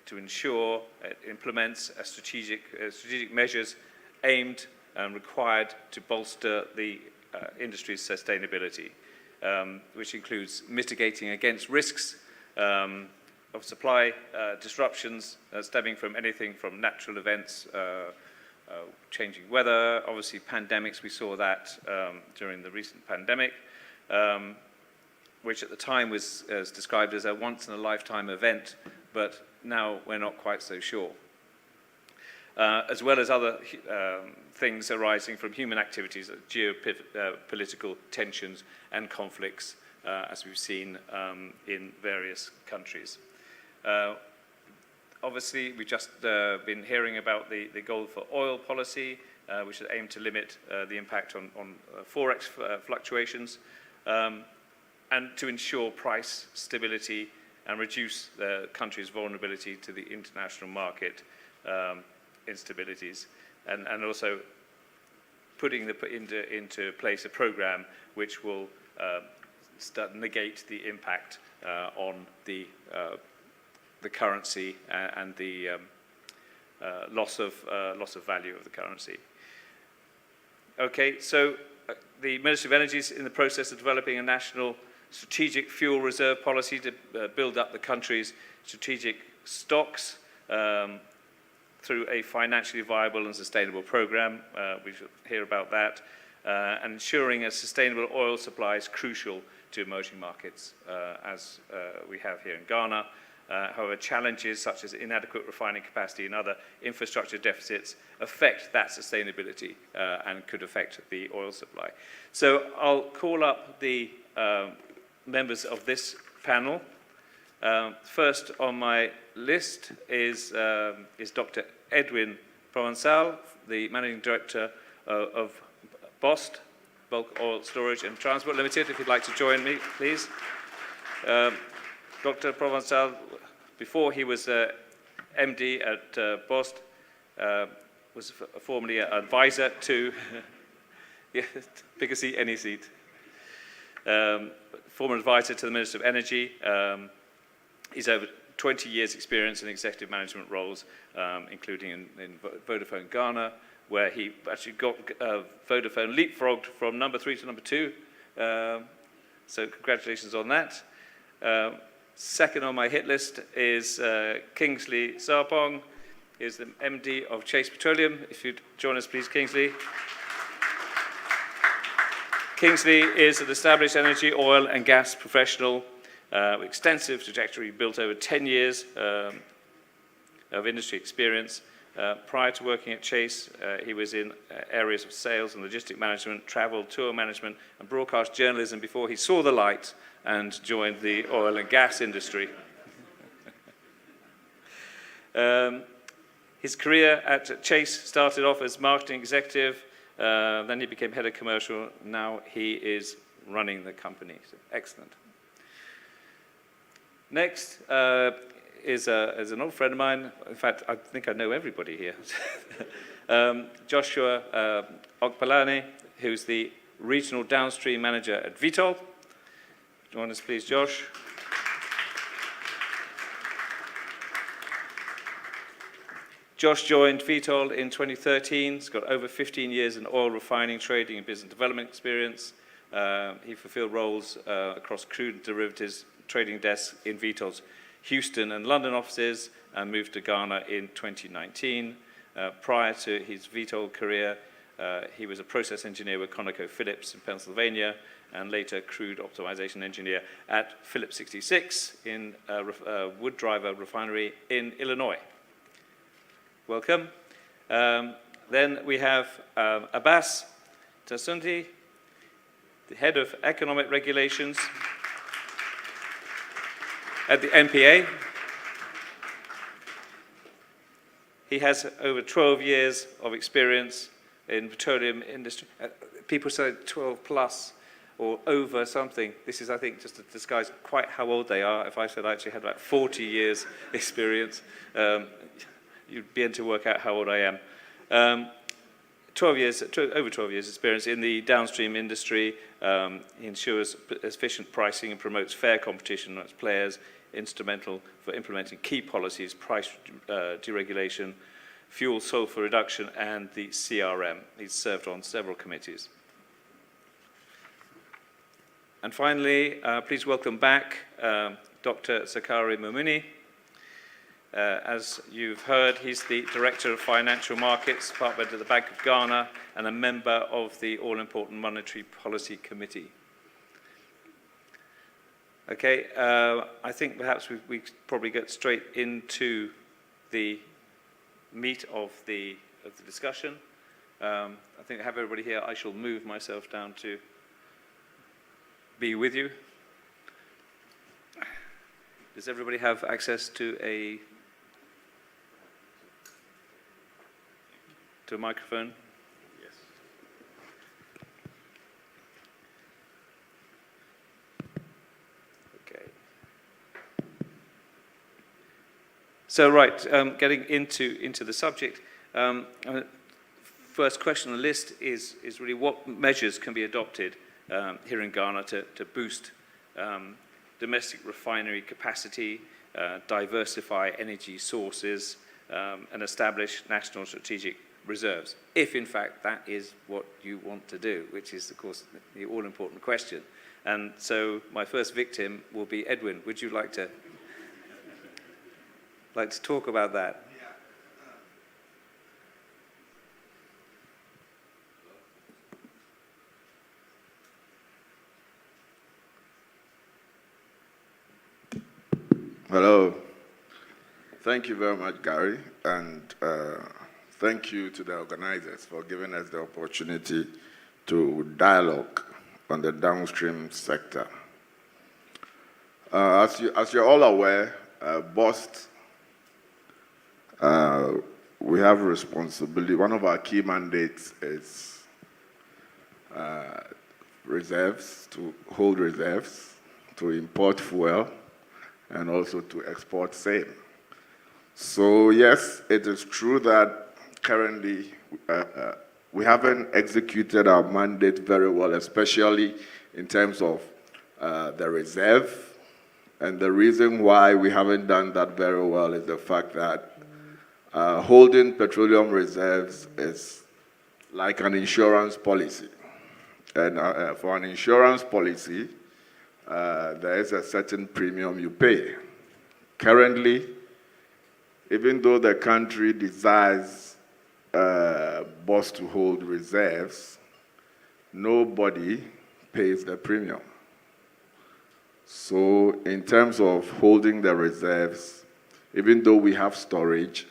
to ensure it implements strategic measures aimed and required to bolster the industry's sustainability, which includes mitigating against risks of supply disruptions stemming from anything from natural events, changing weather, obviously pandemics. We saw that during the recent pandemic, which at the time was described as a once-in-a-lifetime event, but now we're not quite so sure. as well as other things arising from human activities, geopolitical tensions and conflicts, as we've seen in various countries. Obviously, we've just been hearing about the goal for oil policy, which is aimed to limit the impact on forex fluctuations, and to ensure price stability and reduce the country's vulnerability to the international market instabilities, and also putting into place a program which will negate the impact on the currency and the loss of value of the currency. Okay, so the Ministry of Energy is in the process of developing a national strategic fuel reserve policy to build up the country's strategic stocks through a financially viable and sustainable program. We should hear about that. And ensuring a sustainable oil supply is crucial to emerging markets, as we have here in Ghana. However, challenges such as inadequate refining capacity and other infrastructure deficits affect that sustainability and could affect the oil supply. So I'll call up the members of this panel. First on my list is Dr. Edwin Provençal, the Managing Director of BOST, Bulk Oil Storage and Transport Limited. If you'd like to join me, please. Dr. Provençal, before he was MD at BOST, was formerly an advisor to, yeah, pick a seat, any seat. Former advisor to the Minister of Energy. He's over 20 years experience in executive management roles, including in Vodafone Ghana, where he actually got Vodafone leapfrogged from number 3 to number 2. So congratulations on that. Second on my hit list is Kingsley Sarpong. He's the MD of Chase Petroleum. If you'd join us, please, Kingsley. Kingsley is an established energy, oil and gas professional with extensive trajectory, built over 10 years of industry experience. Prior to working at Chase, he was in areas of sales and logistic management, travel, tour management, and broadcast journalism before he saw the light and joined the oil and gas industry. His career at Chase started off as marketing executive, then he became head of commercial. Now he is running the company. So, excellent. Next is an old friend of mine. In fact, I think I know everybody here. Joshua Okpalane, who's the regional downstream manager at Vitol. Join us, please, Josh. Josh joined Vitol in 2013. He's got over 15 years in oil refining, trading, and business development experience. He fulfilled roles across crude and derivatives trading desks in Vitol's Houston and London offices, and moved to Ghana in 2019. Prior to his Vitol career, he was a process engineer with ConocoPhillips in Pennsylvania, and later crude optimization engineer at Phillips 66 in Wood Driver Refinery in Illinois. Welcome. Then we have Abbas Tasunti, the head of economic regulations at the NPA. He has over 12 years of experience in petroleum industry. People say 12 plus or over something. This is, I think, just to disguise quite how old they are. If I said I actually had like 40 years experience, you'd be able to work out how old I am. Over 12 years experience in the downstream industry. He ensures efficient pricing and promotes fair competition amongst players, instrumental for implementing key policies, price deregulation, fuel sulfur reduction, and the CRM. He's served on several committees. And finally, please welcome back Dr. Sakari Mumuni. As you've heard, he's the Director of Financial Markets, Department at the Bank of Ghana, and a member of the all-important Monetary Policy Committee. Okay, I think perhaps we probably get straight into the meat of the discussion. I think I have everybody here. I shall move myself down to be with you. Does everybody have access to a microphone? Yes. Okay. So right, getting into the subject. First question on the list is really what measures can be adopted here in Ghana to boost domestic refinery capacity, diversify energy sources, and establish national strategic reserves, if in fact that is what you want to do, which is of course the all-important question. And so my first victim will be Edwin. Would you like to talk about that? Hello. Thank you very much, Gary, and thank you to the organizers for giving us the opportunity to dialogue on the downstream sector. As you're all aware, BOST, we have responsibility. One of our key mandates is reserves, to hold reserves, to import fuel, and also to export same. So yes, it is true that currently we haven't executed our mandate very well, especially in terms of the reserve. And the reason why we haven't done that very well is the fact that holding petroleum reserves is like an insurance policy. And for an insurance policy, there is a certain premium you pay. Currently, even though the country desires BOST to hold reserves, nobody pays the premium. So in terms of holding the reserves, even though we have storage,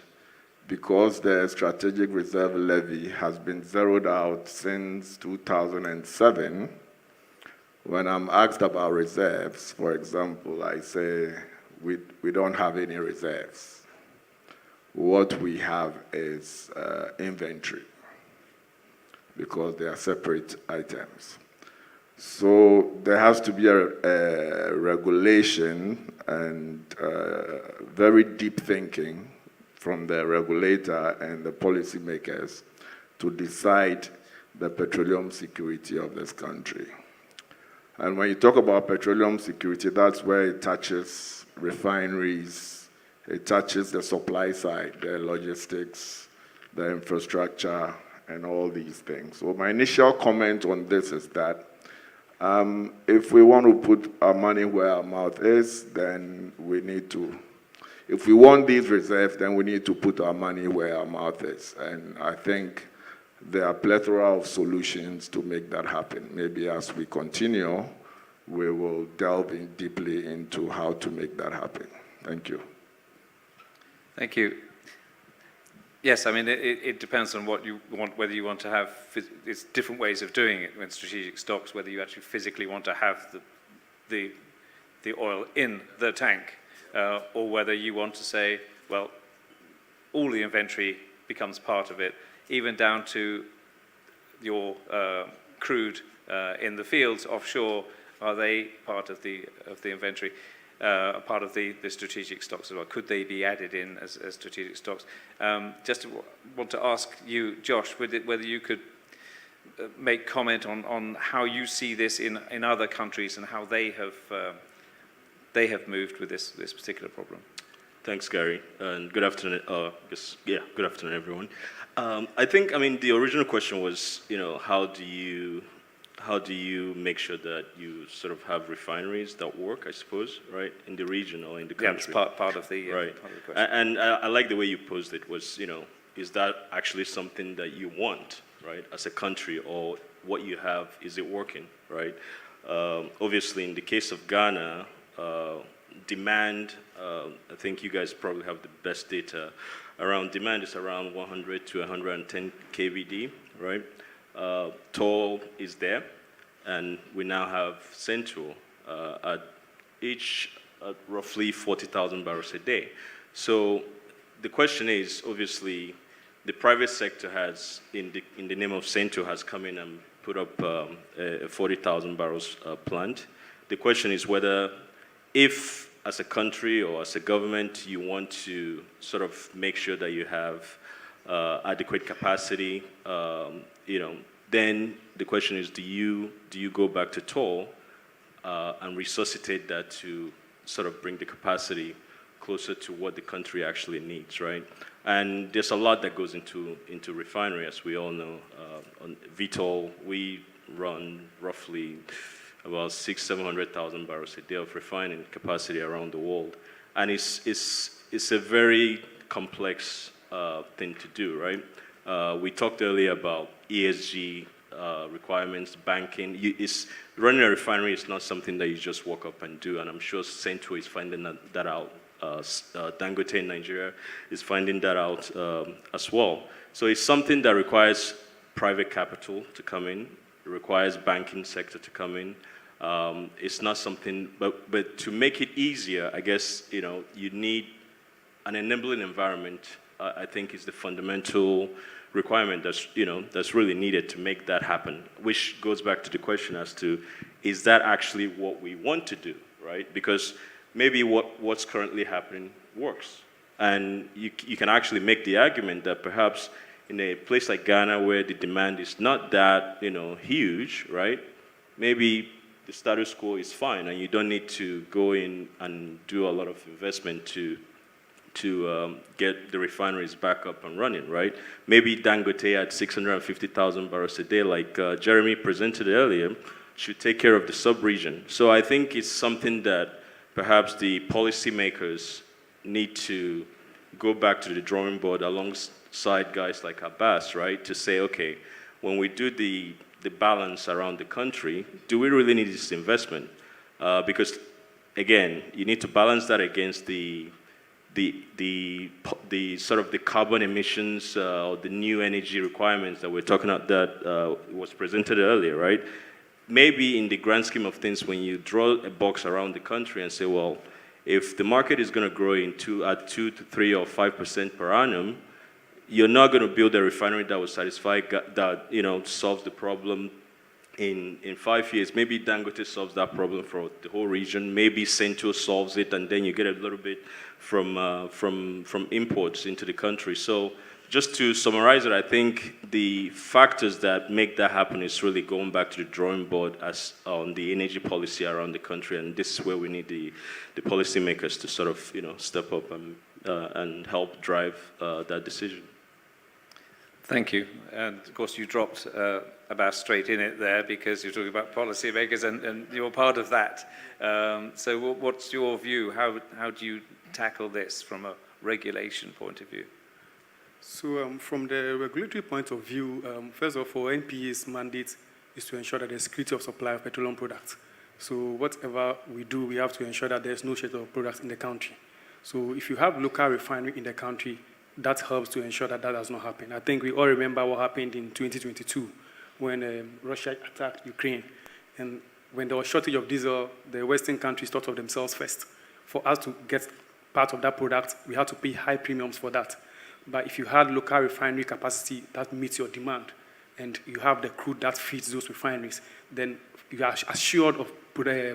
because the strategic reserve levy has been zeroed out since 2007, when I'm asked about reserves, for example, I say we don't have any reserves. What we have is inventory, because they are separate items. So there has to be a regulation and very deep thinking from the regulator and the policymakers to decide the petroleum security of this country. And when you talk about petroleum security, that's where it touches refineries, it touches the supply side, the logistics, the infrastructure, and all these things. So my initial comment on this is that if we want to put our money where our mouth is, then we need to, if we want these reserves, then we need to put our money where our mouth is. And I think there are a plethora of solutions to make that happen. Maybe as we continue, we will delve in deeply into how to make that happen. Thank you. Thank you. Yes, I mean, it depends on what you want, whether you want to have, it's different ways of doing it with strategic stocks, whether you actually physically want to have the oil in the tank, or whether you want to say, well, all the inventory becomes part of it, even down to your crude in the fields offshore. Are they part of the inventory, part of the strategic stocks as well? Could they be added in as strategic stocks? Just want to ask you, Josh, whether you could make comment on how you see this in other countries and how they have moved with this particular problem. Thanks, Gary, and good afternoon. Good afternoon, everyone. I think, the original question was, how do you make sure that you sort of have refineries that work, I suppose, right, in the region or in the country? Yeah, it's part of the right. Part of the question. And I like the way you posed it. Was is that actually something that you want, right, as a country, or what you have, is it working, right? Obviously, in the case of Ghana, demand, I think you guys probably have the best data. around demand is around 100 to 110 kbd, right? Toll is there, and we now have Central at each at roughly 40,000 barrels a day. So the question is, obviously, the private sector has, in the name of Central, has come in and put up a 40,000 barrels plant. The question is whether, if as a country or as a government you want to sort of make sure that you have adequate capacity, then the question is, do you go back to toll and resuscitate that to sort of bring the capacity closer to what the country actually needs, right? And there's a lot that goes into refinery, as we all know. On VTOL, we run roughly about 700,000 barrels a day of refining capacity around the world, and it's a very complex thing to do, right? We talked earlier about ESG requirements, banking. Running a refinery is not something that you just walk up and do, and I'm sure Central is finding that out. Dangote in Nigeria is finding that out as well. So it's something that requires private capital to come in. It requires banking sector to come in. It's not something, but to make it easier, I guess, you need an enabling environment. I think is the fundamental requirement that's really needed to make that happen, which goes back to the question as to, is that actually what we want to do, right? Because maybe what's currently happening works. And you can actually make the argument that perhaps in a place like Ghana, where the demand is not that huge, right? Maybe the status quo is fine, and you don't need to go in and do a lot of investment to get the refineries back up and running, right? Maybe Dangote at 650,000 barrels a day, like Jeremy presented earlier, should take care of the sub-region. So I think it's something that perhaps the policymakers need to go back to the drawing board alongside guys like Abbas, right? To say, okay, when we do the balance around the country, do we really need this investment? Because again, you need to balance that against the sort of the carbon emissions or the new energy requirements that we're talking about that was presented earlier, right? Maybe in the grand scheme of things, when you draw a box around the country and say, well, if the market is going to grow at 2 to 3 or 5% per annum, you're not going to build a refinery that will satisfy that solves the problem in 5 years. Maybe Dangote solves that problem for the whole region. Maybe Central solves it, and then you get a little bit from imports into the country. So just to summarize it, I think the factors that make that happen is really going back to the drawing board as on the energy policy around the country, and this is where we need the policymakers to sort of step up and help drive that decision. Thank you. And of course, you dropped Abbas straight in it there because you're talking about policymakers, and you're part of that. So what's your view? How do you tackle this from a regulation point of view? So from the regulatory point of view, first of all, NPA's mandate is to ensure that there's security of supply of petroleum products. So whatever we do, we have to ensure that there's no shortage of products in the country. So if you have local refinery in the country, that helps to ensure that does not happen. I think we all remember what happened in 2022 when Russia attacked Ukraine. And when there was shortage of diesel, the Western countries thought of themselves first. For us to get part of that product, we had to pay high premiums for that. But if you had local refinery capacity that meets your demand, and you have the crude that feeds those refineries, then you are assured of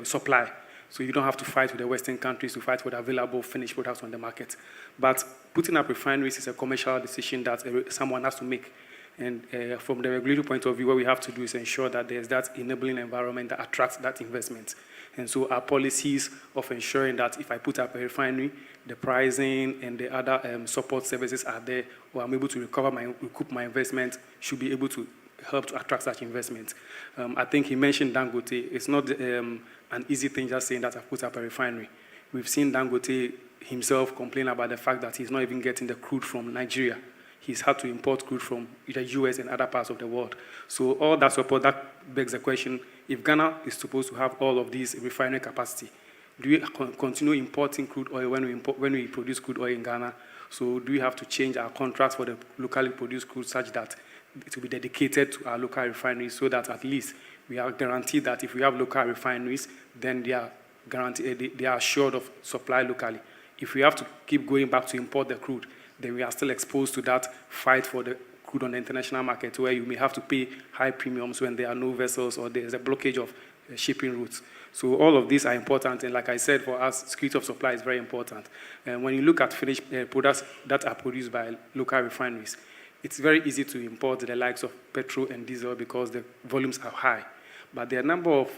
supply. So you don't have to fight with the Western countries to fight for the available finished products on the market. But putting up refineries is a commercial decision that someone has to make. And from the regulatory point of view, what we have to do is ensure that there's that enabling environment that attracts that investment. And so our policies of ensuring that if I put up a refinery, the pricing and the other support services are there, or I'm able to recoup my investment, should be able to help to attract such investment. I think he mentioned Dangote. It's not an easy thing just saying that I've put up a refinery. We've seen Dangote himself complain about the fact that he's not even getting the crude from Nigeria. He's had to import crude from the US and other parts of the world. So all that support, that begs the question, if Ghana is supposed to have all of these refinery capacity, do we continue importing crude oil when we produce crude oil in Ghana? So do we have to change our contracts for the locally produced crude such that it will be dedicated to our local refineries so that at least we are guaranteed that if we have local refineries, then they are guaranteed, they are assured of supply locally. If we have to keep going back to import the crude, then we are still exposed to that fight for the crude on the international market where you may have to pay high premiums when there are no vessels or there is a blockage of shipping routes. So all of these are important, and like I said, for us, security of supply is very important. And when you look at finished products that are produced by local refineries, it's very easy to import the likes of petrol and diesel because the volumes are high. But there are a number of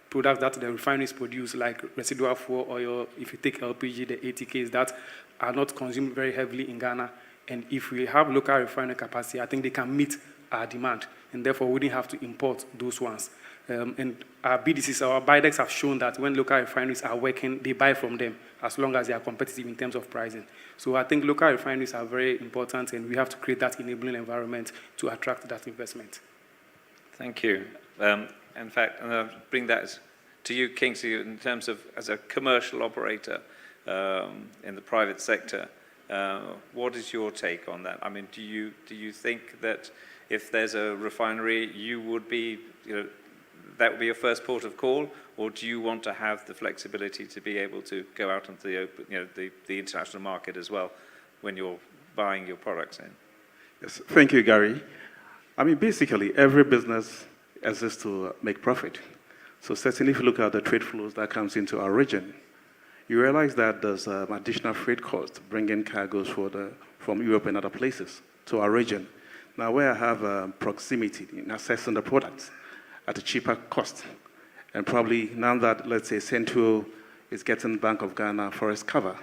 products that the refineries produce, like residual fuel oil, if you take LPG, the 80Ks, that are not consumed very heavily in Ghana. And if we have local refinery capacity, I think they can meet our demand, and therefore we wouldn't have to import those ones. And our BDCs, our BIDEX have shown that when local refineries are working, they buy from them as long as they are competitive in terms of pricing. So I think local refineries are very important, and we have to create that enabling environment to attract that investment. Thank you. In fact, I'll bring that to you, Kingsley, in terms of as a commercial operator in the private sector. What is your take on that? I mean, do you think that if there's a refinery, you would be, that would be your first port of call, or do you want to have the flexibility to be able to go out into the open, the international market as well when you're buying your products in? Yes, thank you, Gary. I mean, basically, every business exists to make profit. So certainly, if you look at the trade flows that comes into our region, you realize that there's additional freight costs bringing cargoes from Europe and other places to our region. Now, where I have proximity in accessing the products at a cheaper cost, and probably now that, let's say, Central is getting Bank of Ghana forest cover,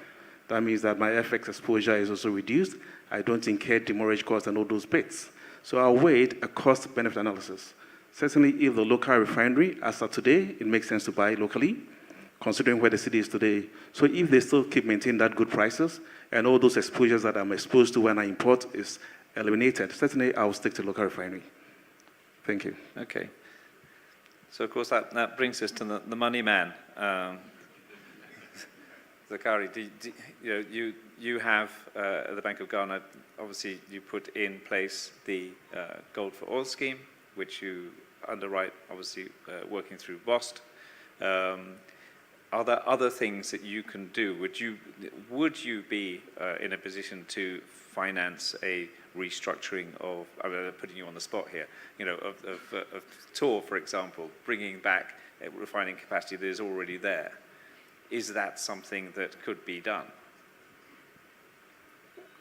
that means that my FX exposure is also reduced. I don't incur demurrage costs and all those bits. So I'll wait a cost-benefit analysis. Certainly, if the local refinery, as of today, it makes sense to buy locally, considering where the city is today. So if they still keep maintaining that good prices, and all those exposures that I'm exposed to when I import is eliminated, certainly I'll stick to local refinery. Thank you. Okay. So, of course, that brings us to the money man. Zakari, you have, at the Bank of Ghana, obviously you put in place the Gold for Oil scheme, which you underwrite, obviously, working through BOST. Are there other things that you can do? Would you be in a position to finance a restructuring of, I'm putting you on the spot here, of TOR, for example, bringing back a refining capacity that is already there? Is that something that could be done?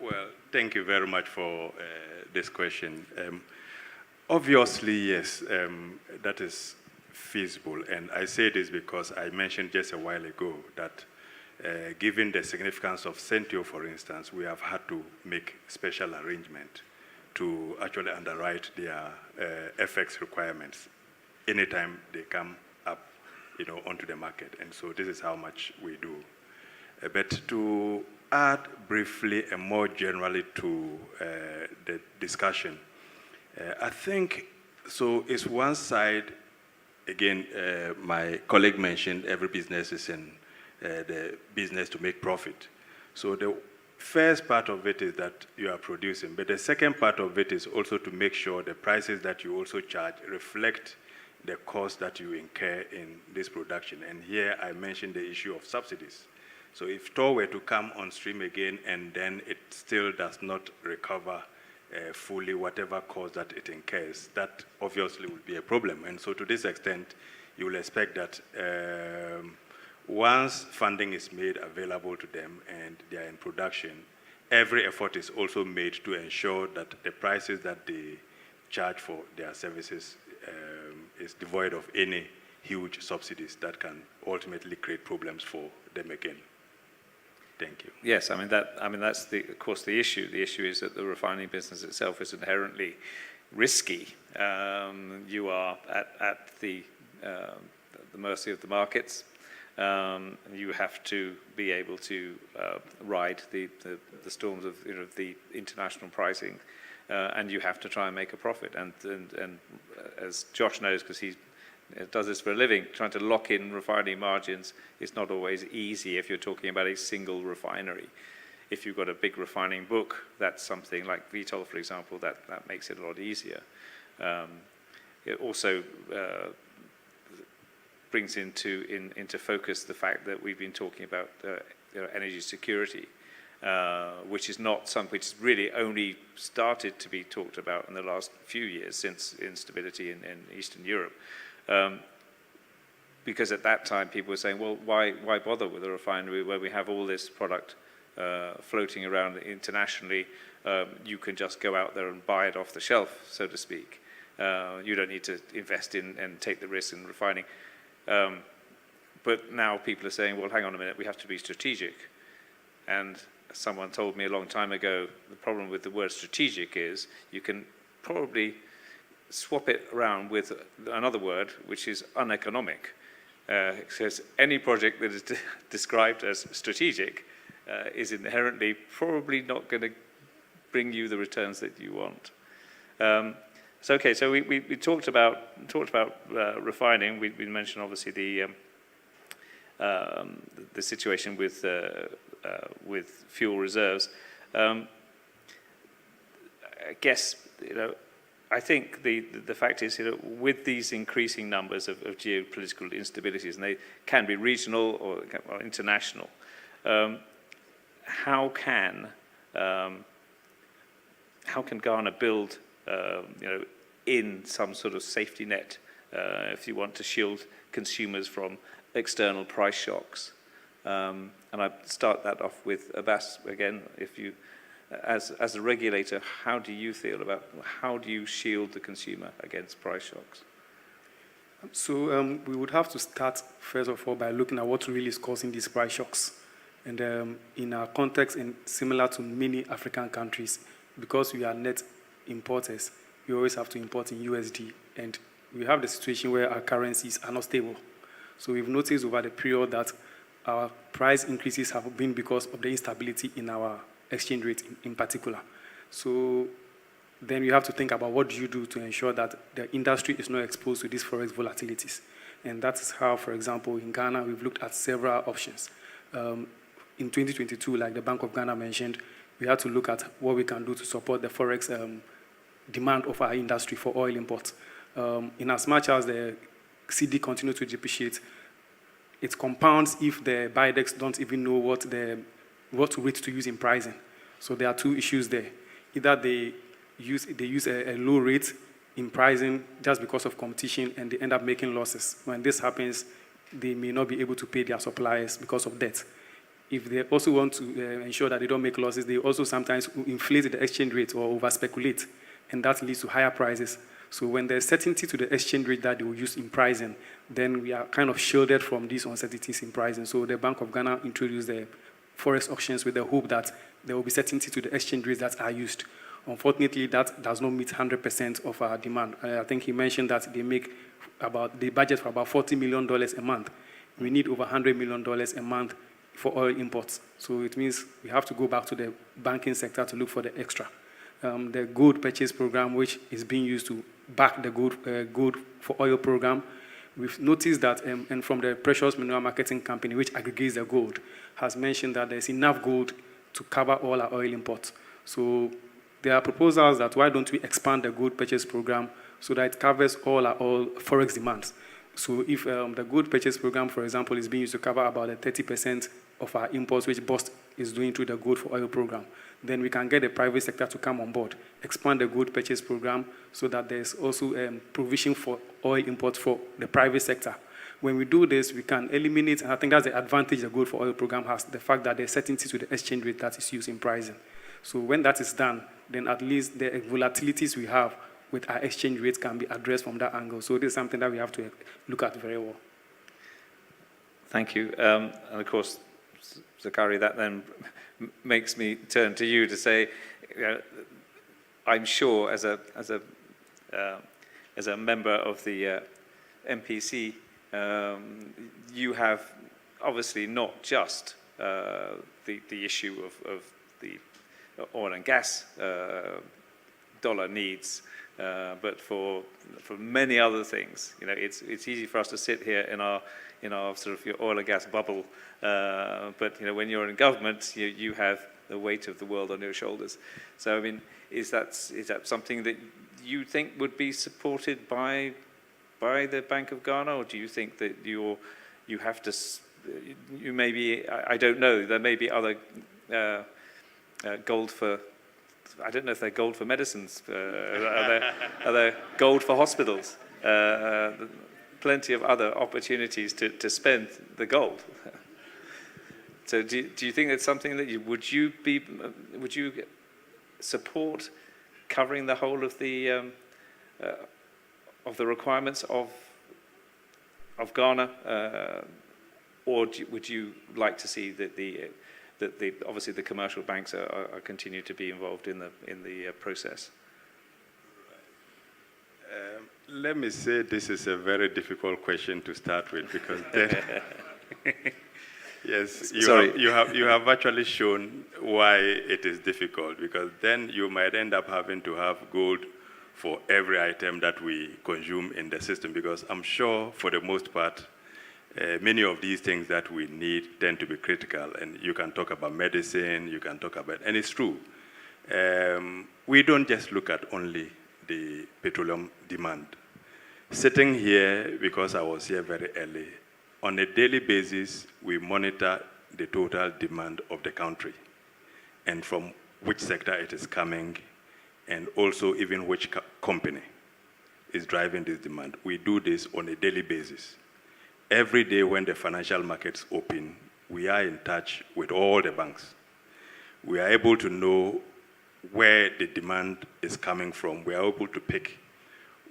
Well, thank you very much for this question. Obviously, yes, that is feasible. And I say this because I mentioned just a while ago that given the significance of Centio, for instance, we have had to make special arrangement to actually underwrite their FX requirements anytime they come up, onto the market. And so this is how much we do. But to add briefly and more generally to the discussion, I think, so it's one side, again, my colleague mentioned every business is in the business to make profit. So the first part of it is that you are producing, but the second part of it is also to make sure the prices that you also charge reflect the cost that you incur in this production. And here I mentioned the issue of subsidies. So if TOR were to come on stream again and then it still does not recover fully whatever cost that it incurs, that obviously will be a problem. And so to this extent, you will expect that once funding is made available to them and they are in production, every effort is also made to ensure that the prices that they charge for their services is devoid of any huge subsidies that can ultimately create problems for them again. Thank you. Yes, that's of course the issue. The issue is that the refining business itself is inherently risky. You are at the mercy of the markets. You have to be able to ride the storms of the international pricing, and you have to try and make a profit. And as Josh knows, because he does this for a living, trying to lock in refining margins is not always easy if you're talking about a single refinery. if you've got a big refining book, that's something like VTOL, for example, that makes it a lot easier. It also brings into focus the fact that we've been talking about energy security, which is not something which has really only started to be talked about in the last few years since instability in Eastern Europe. Because at that time people were saying, well, why bother with a refinery where we have all this product floating around internationally? You can just go out there and buy it off the shelf, so to speak. You don't need to invest in and take the risk in refining. But now people are saying, well, hang on a minute, we have to be strategic. And someone told me a long time ago, the problem with the word strategic is you can probably swap it around with another word, which is uneconomic. It says any project that is described as strategic is inherently probably not going to bring you the returns that you want. So we talked about refining. We mentioned obviously the situation with fuel reserves. I guess I think the fact is with these increasing numbers of geopolitical instabilities, and they can be regional or international, how can Ghana build in some sort of safety net if you want to shield consumers from external price shocks? And I start that off with Abbas again. If you, as a regulator, how do you feel about how do you shield the consumer against price shocks? So we would have to start first of all by looking at what really is causing these price shocks. And in our context, and similar to many African countries, because we are net importers, we always have to import in USD, and we have the situation where our currencies are not stable. So we've noticed over the period that our price increases have been because of the instability in our exchange rate in particular. So then you have to think about what do you do to ensure that the industry is not exposed to these forex volatilities. And that is how, for example, in Ghana, we've looked at several options. In 2022, like the Bank of Ghana mentioned, we had to look at what we can do to support the forex demand of our industry for oil imports. In as much as the CD continues to depreciate, it compounds if the BIDEX don't even know what rate to use in pricing. So there are two issues there. Either they use a low rate in pricing just because of competition and they end up making losses. When this happens, they may not be able to pay their suppliers because of debt. If they also want to ensure that they don't make losses, they also sometimes inflate the exchange rate or over-speculate, and that leads to higher prices. So when there's certainty to the exchange rate that they will use in pricing, then we are kind of shielded from these uncertainties in pricing. So the Bank of Ghana introduced the forex auctions with the hope that there will be certainty to the exchange rates that are used. Unfortunately, that does not meet 100% of our demand. I think he mentioned that they budget for about $40 million a month. We need over $100 million a month for oil imports. So it means we have to go back to the banking sector to look for the extra. The gold purchase program, which is being used to back the gold for oil program, we've noticed that, and from the Precious Mineral Marketing Company, which aggregates the gold, has mentioned that there's enough gold to cover all our oil imports. So there are proposals that why don't we expand the gold purchase program so that it covers all our forex demands. So if the gold purchase program, for example, is being used to cover about 30% of our imports, which BOST is doing through the gold for oil program, then we can get the private sector to come on board, expand the gold purchase program so that there's also provision for oil imports for the private sector. When we do this, we can eliminate, and I think that's the advantage the gold for oil program has, the fact that there's certainty to the exchange rate that is used in pricing. So when that is done, then at least the volatilities we have with our exchange rates can be addressed from that angle. So this is something that we have to look at very well. Thank you. And of course, Zakari, that then makes me turn to you to say, I'm sure as a member of the MPC, you have obviously not just the issue of the oil and gas dollar needs, but for many other things. It's easy for us to sit here in our sort of your oil and gas bubble, but when you're in government, you have the weight of the world on your shoulders. So, I mean, is that something that you think would be supported by the Bank of Ghana, or do you think that you have to, you maybe, I don't know, there may be other gold for, I don't know if they're gold for medicines, are there gold for hospitals? Plenty of other opportunities to spend the gold. So do you think that's something that would you support covering the whole of the requirements of Ghana, or would you like to see that obviously the commercial banks are continue to be involved in the process? Let me say this is a very difficult question to start with, because then yes, you have actually shown why it is difficult, because then you might end up having to have gold for every item that we consume in the system, because I'm sure for the most part many of these things that we need tend to be critical, and you can talk about medicine, you can talk about, and it's true. We don't just look at only the petroleum demand. Sitting here, because I was here very early, on a daily basis, we monitor the total demand of the country and from which sector it is coming, and also even which company is driving this demand. We do this on a daily basis. Every day when the financial markets open, we are in touch with all the banks. We are able to know where the demand is coming from. We are able to pick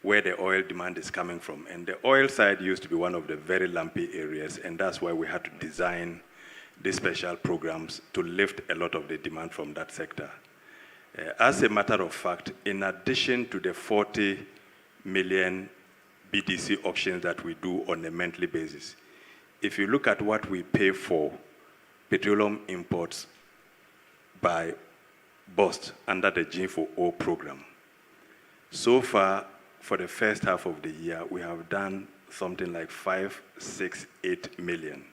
where the oil demand is coming from. And the oil side used to be one of the very lumpy areas, and that's why we had to design these special programs to lift a lot of the demand from that sector. As a matter of fact, in addition to the 40 million BTC auctions that we do on a monthly basis, if you look at what we pay for petroleum imports by BOST under the G4O program, so far, for the first half of the year, we have done something like 568 million.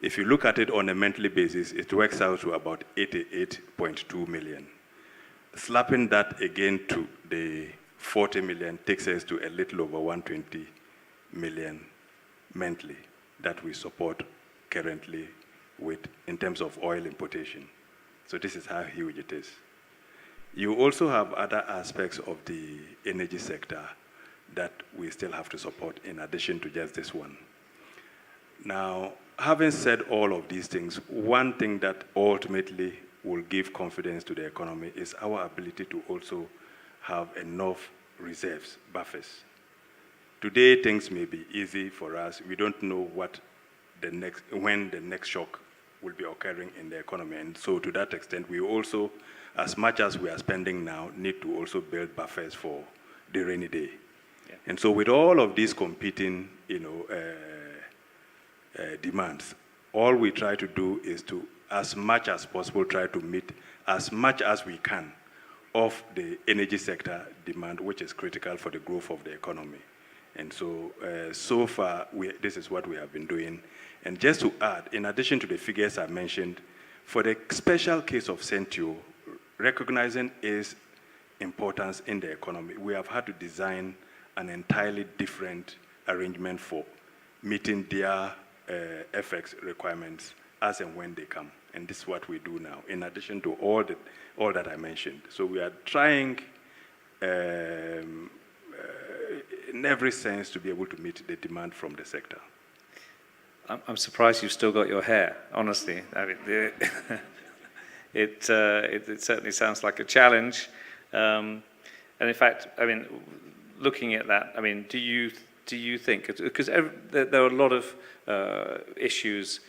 If you look at it on a monthly basis, it works out to about 88.2 million. Slapping that again to the 40 million takes us to a little over 120 million monthly that we support currently with in terms of oil importation. So this is how huge it is. You also have other aspects of the energy sector that we still have to support in addition to just this one. Now, having said all of these things, one thing that ultimately will give confidence to the economy is our ability to also have enough reserves, buffers. Today, things may be easy for us. We don't know when the next shock will be occurring in the economy. And so to that extent, we also, as much as we are spending now, need to also build buffers for the rainy day. Yeah. And so with all of these competing, demands, all we try to do is to, as much as possible, try to meet as much as we can of the energy sector demand, which is critical for the growth of the economy. And so, so far, this is what we have been doing. And just to add, in addition to the figures I mentioned, for the special case of Sentio, recognizing its importance in the economy, we have had to design an entirely different arrangement for meeting their FX requirements as and when they come. And this is what we do now, in addition to all that I mentioned. So we are trying in every sense to be able to meet the demand from the sector. I'm surprised you've still got your hair, honestly. I mean, it certainly sounds like a challenge. And in fact, I mean, looking at that, I mean, do you think, because there are a lot of issues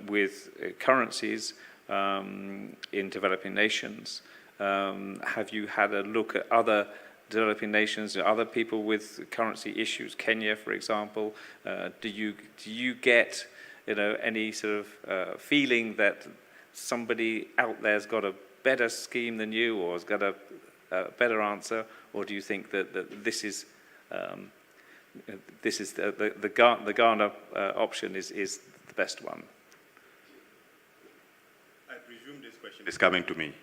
with currencies in developing nations. Have you had a look at other developing nations, other people with currency issues? Kenya, for example. Do you get, any sort of feeling that somebody out there's got a better scheme than you, or has got a better answer, or do you think that this is the Ghana option is the best one? I presume this question question is coming to me.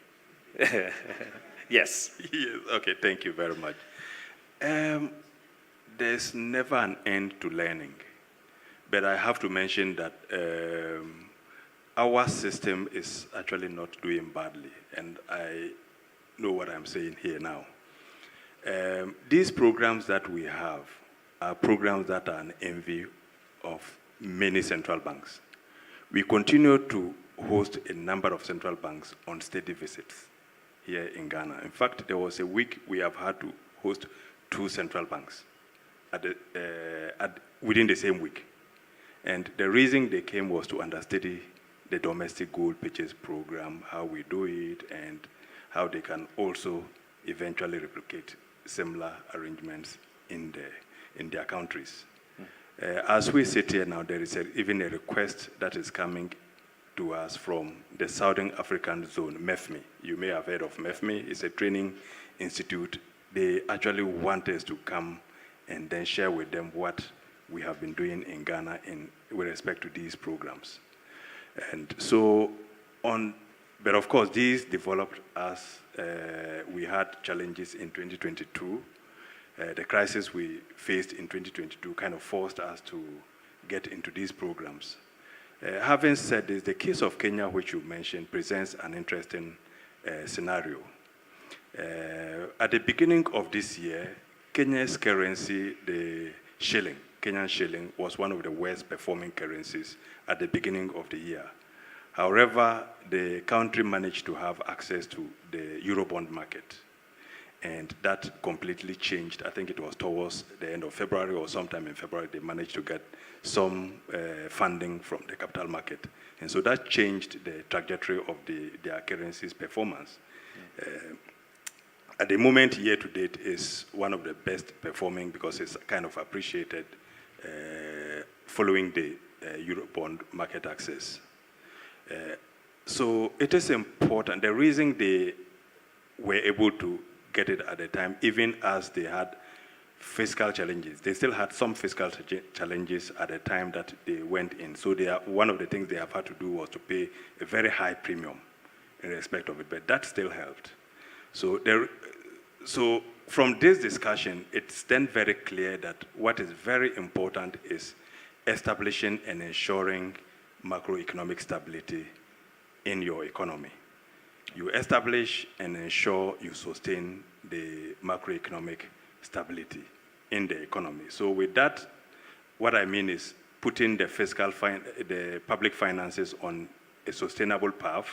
Yes. Yes. Okay, thank you very much. There's never an end to learning, but I have to mention that our system is actually not doing badly, and I know what I'm saying here now. These programs that we have are programs that are an envy of many central banks. We continue to host a number of central banks on steady visits here in Ghana. In fact, there was a week we have had to host 2 central banks within the same week. And the reason they came was to understudy the domestic gold purchase program, how we do it, and how they can also eventually replicate similar arrangements in their countries. As we sit here now, there is even a request that is coming to us from the Southern African Zone, MEFMI. You may have heard of MEFMI. It's a training institute. They actually want us to come and then share with them what we have been doing in Ghana with respect to these programs. And so but of course, these developed as we had challenges in 2022. The crisis we faced in 2022 kind of forced us to get into these programs. Having said this, the case of Kenya, which you mentioned, presents an interesting scenario. At the beginning of this year, Kenya's currency, the shilling, Kenyan shilling, was one of the worst performing currencies at the beginning of the year. However, the country managed to have access to the Eurobond market. And that completely changed. I think it was towards the end of February or sometime in February, they managed to get some funding from the capital market. And so that changed the trajectory of their currency's performance. At the moment, year to date is one of the best performing because it's kind of appreciated following the Eurobond market access. So it is important. The reason they were able to get it at the time, even as they had fiscal challenges. They still had some fiscal challenges at the time that they went in. So one of the things they have had to do was to pay a very high premium in respect of it, but that still helped. So from this discussion, it's then very clear that what is very important is establishing and ensuring macroeconomic stability in your economy. You establish and ensure you sustain the macroeconomic stability in the economy. So with that, what I mean is putting the public finances on a sustainable path.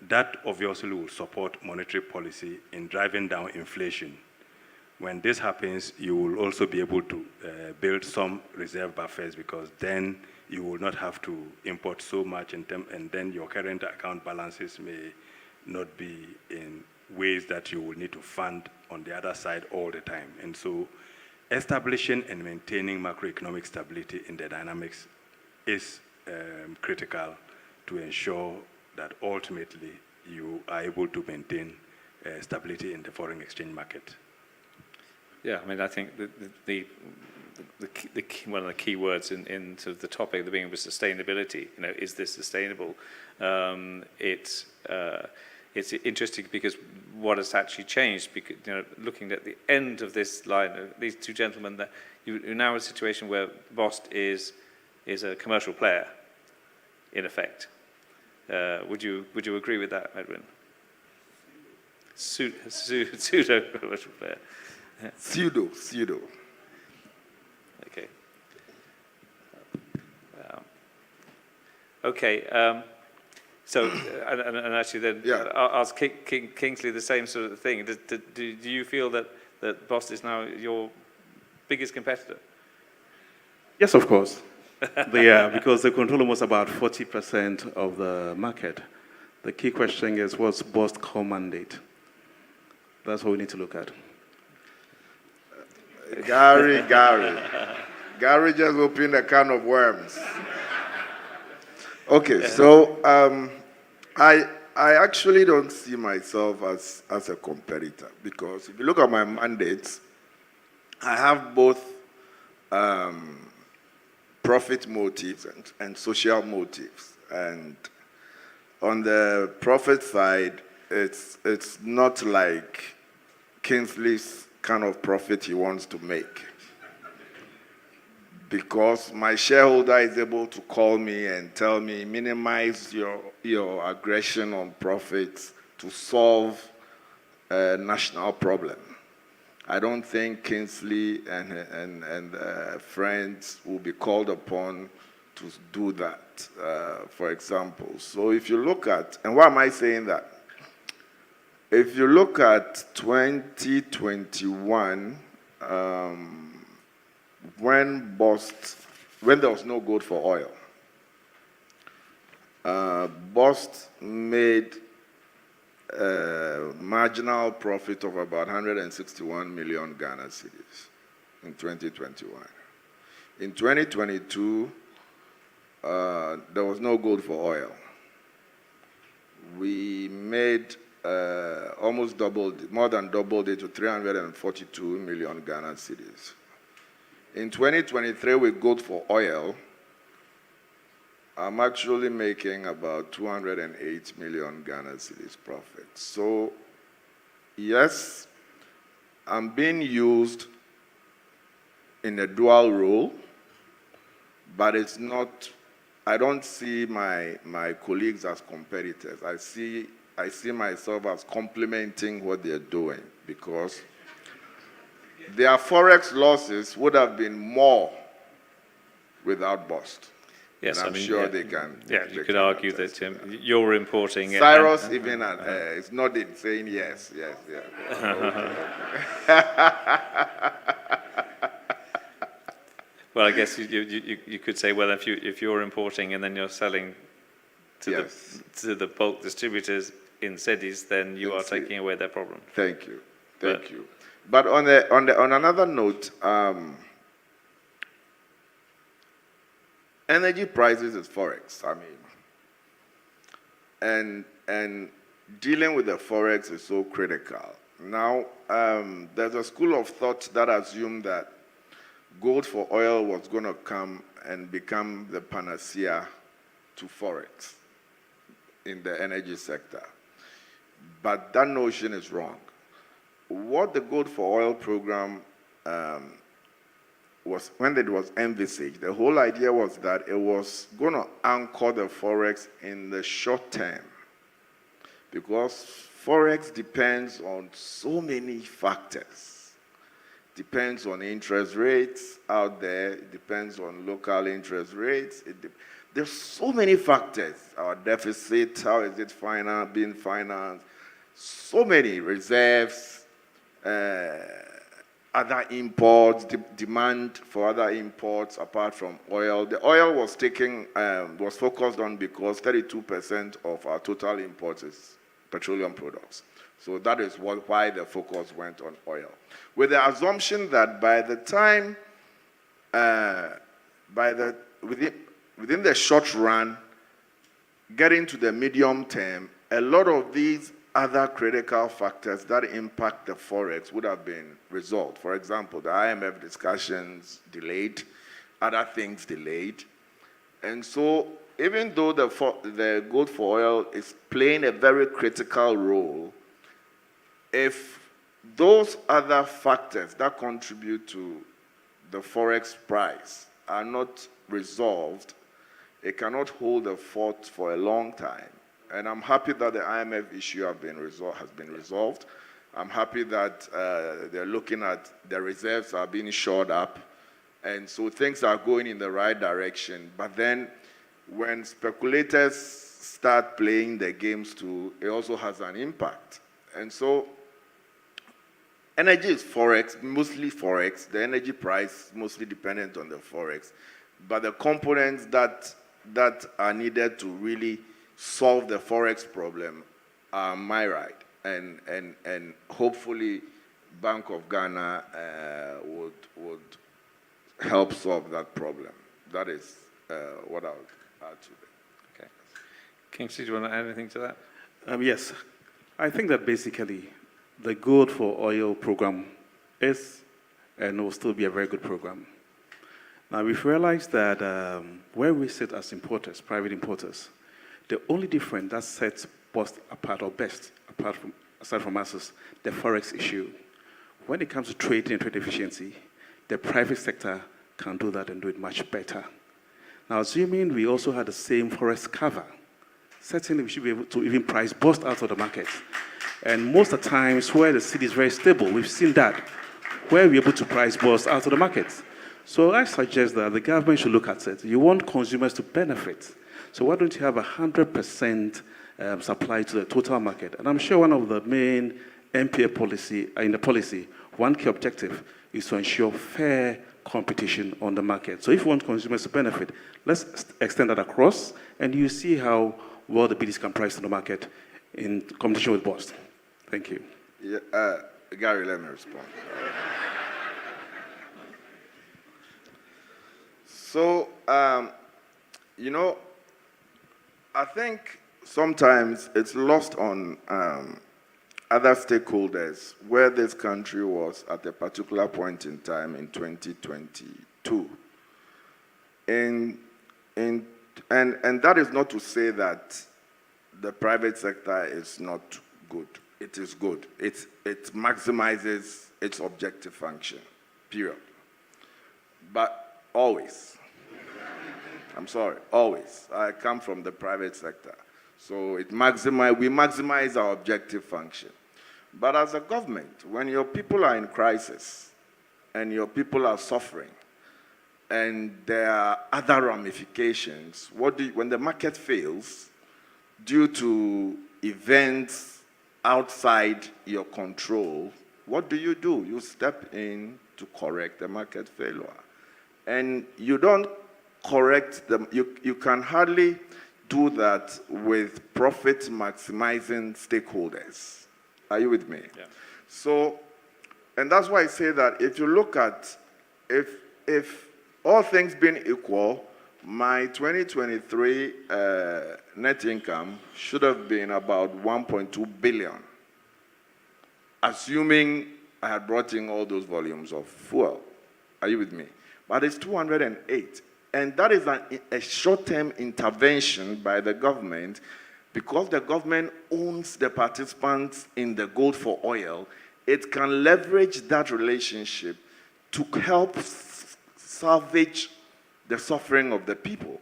That obviously will support monetary policy in driving down inflation. When this happens, you will also be able to build some reserve buffers because then you will not have to import so much and then your current account balances may not be in ways that you will need to fund on the other side all the time. And so establishing and maintaining macroeconomic stability in the dynamics is critical to ensure that ultimately you are able to maintain stability in the foreign exchange market. Yeah, I mean, I think one of the key words in sort of the topic at the beginning was sustainability. You know, is this sustainable? It's interesting because what has actually changed, because, you know, looking at the end of this line, these two gentlemen, that you're now in a situation where Bost is a commercial player, in effect. Would you agree with that, Edwin? Pseudo commercial player. Pseudo. Okay. Okay. So, and actually then, I'll ask Kingsley the same sort of thing. Do you feel that Bost is now your biggest competitor? Yes, of course. Because they control almost about 40% of the market. The key question is, what's Bost's core mandate? That's what we need to look at. Gary just opened a can of worms. Okay, so I actually don't see myself as a competitor because if you look at my mandates, I have both profit motives and social motives. And on the profit side, it's not like Kingsley's kind of profit he wants to make. Because my shareholder is able to call me and tell me, minimize your aggression on profits to solve a national problem. I don't think Kingsley and friends will be called upon to do that, for example. So if you look at, and why am I saying that? If you look at 2021, when there was no gold for oil, BOST made a marginal profit of about 161 million Ghana cedis in 2021. In 2022, there was no gold for oil. We made almost more than doubled it to 342 million Ghana cedis. In 2023, with gold for oil, I'm actually making about 208 million Ghana cedis profit. So, yes, I'm being used in a dual role, but it's not, I don't see my colleagues as competitors. I see myself as complementing what they're doing, because their forex losses would have been more without BOST. Yes, and I'm sure they can. Yeah, you could argue that you're reporting. Cyrus even is nodding, saying yes. Well, I guess you could say, well, if you're importing and then you're selling to the bulk distributors in cities, then you are taking away their problem. Thank you. But on another note, energy prices is forex. I mean, and dealing with the forex is so critical. Now, there's a school of thought that assumed that gold for oil was going to come and become the panacea to forex in the energy sector. But that notion is wrong. What the Gold for Oil program was, when it was envisaged, the whole idea was that it was going to anchor the forex in the short term, because forex depends on so many factors. Depends on interest rates out there. It depends on local interest rates. There's so many factors. Our deficit, how is it being financed? So many reserves. Other imports, demand for other imports apart from oil. The oil was focused on because 32% of our total imports is petroleum products. So that is why the focus went on oil. With the assumption that by the time, within the short run, getting to the medium term, a lot of these other critical factors that impact the forex would have been resolved. For example, the IMF discussions delayed, other things delayed. And so even though the gold for oil is playing a very critical role, if those other factors that contribute to the forex price are not resolved, it cannot hold the fort for a long time. And I'm happy that the IMF issue has been resolved. I'm happy that they're looking at the reserves are being shored up. And so things are going in the right direction. But then when speculators start playing the games too, it also has an impact. And so energy is forex, mostly forex. The energy price is mostly dependent on the forex. But the components that are needed to really solve the forex problem are my right, and hopefully Bank of Ghana would help solve that problem. That is what I would add to it. Okay. Kingsley, do you want to add anything to that? Yes. I think that basically the Gold for Oil program is and will still be a very good program. Now, we've realized that where we sit as importers, private importers, The only difference that sets BOST apart, or best, aside from us, is the forex issue. When it comes to trading and trade efficiency, the private sector can do that and do it much better. Now, assuming we also had the same forex cover, certainly we should be able to even price BOST out of the market. And most of the times where the city is very stable, we've seen that, where we're able to price BOST out of the market. So I suggest that the government should look at it. You want consumers to benefit. So why don't you have 100% supply to the total market? And I'm sure one of the main MPA policy, in the policy, one key objective is to ensure fair competition on the market. So if you want consumers to benefit, let's extend that across, and you see how well the BDs can price to the market in competition with BOST. Thank you. Yeah, Gary, let me respond. So, you know, I think sometimes it's lost on other stakeholders where this country was at a particular point in time in 2022. And that is not to say that the private sector is not good. It is good. It maximizes its objective function, period. But always, I'm sorry, always, I come from the private sector. So we maximize our objective function. But as a government, when your people are in crisis and your people are suffering and there are other ramifications, when the market fails due to events outside your control, what do? You step in to correct the market failure. And you don't correct them, you can hardly do that with profit maximizing stakeholders. Are you with me? Yeah. So, and that's why I say that if you look at, if all things being equal, my 2023 net income should have been about 1.2 billion, assuming I had brought in all those volumes of fuel. Are you with me? But it's 208. And that is a short-term intervention by the government, because the government owns the participants in the gold for oil. It can leverage that relationship to help salvage the suffering of the people.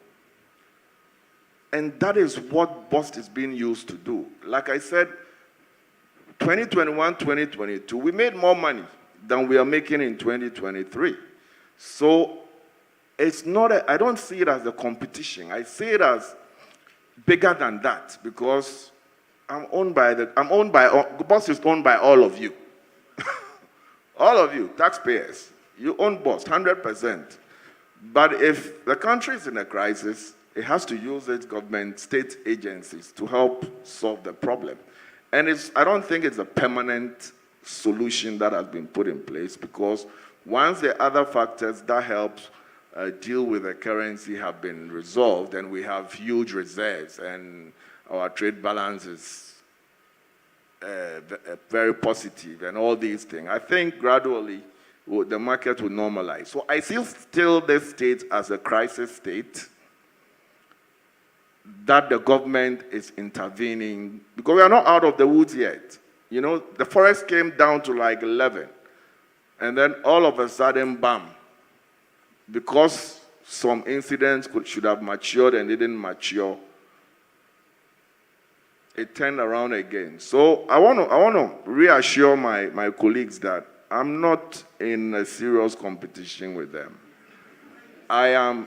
And that is what BOST is being used to do. Like I said, 2021, 2022, we made more money than we are making in 2023. So it's not I don't see it as a competition. I see it as bigger than that, because BOST is owned by all of you. All of you, taxpayers. You own BOST, 100%. But if the country is in a crisis, it has to use its government, state agencies to help solve the problem. And I don't think it's a permanent solution that has been put in place, because once the other factors that help deal with the currency have been resolved, and we have huge reserves, and our trade balance is very positive, and all these things, I think gradually the market will normalize. So I still this state as a crisis state, that the government is intervening, because we are not out of the woods yet. You know, the forest came down to like 11, and then all of a sudden, bam, because some incidents should have matured and didn't mature, it turned around again. So I want to reassure my colleagues that I'm not in a serious competition with them. I am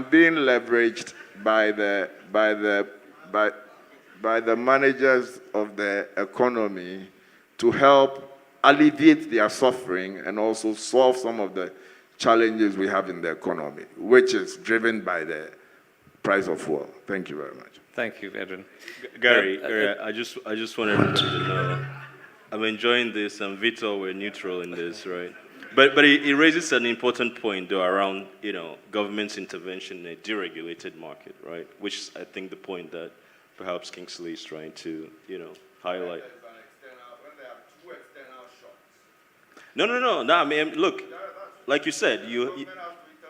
being leveraged by the managers of the economy to help alleviate their suffering and also solve some of the challenges we have in the economy, which is driven by the price of fuel. Thank you very much. Thank you, Edwin. Gary, I just want everybody to know, I'm enjoying this, and Vitor, we're neutral in this, right? But it raises an important point, though, around, you know, government's intervention in a deregulated market, right? Which is, I think, the point that perhaps Kingsley is trying to, you know, highlight. When there are two external shocks. No, I mean, look, like you said, you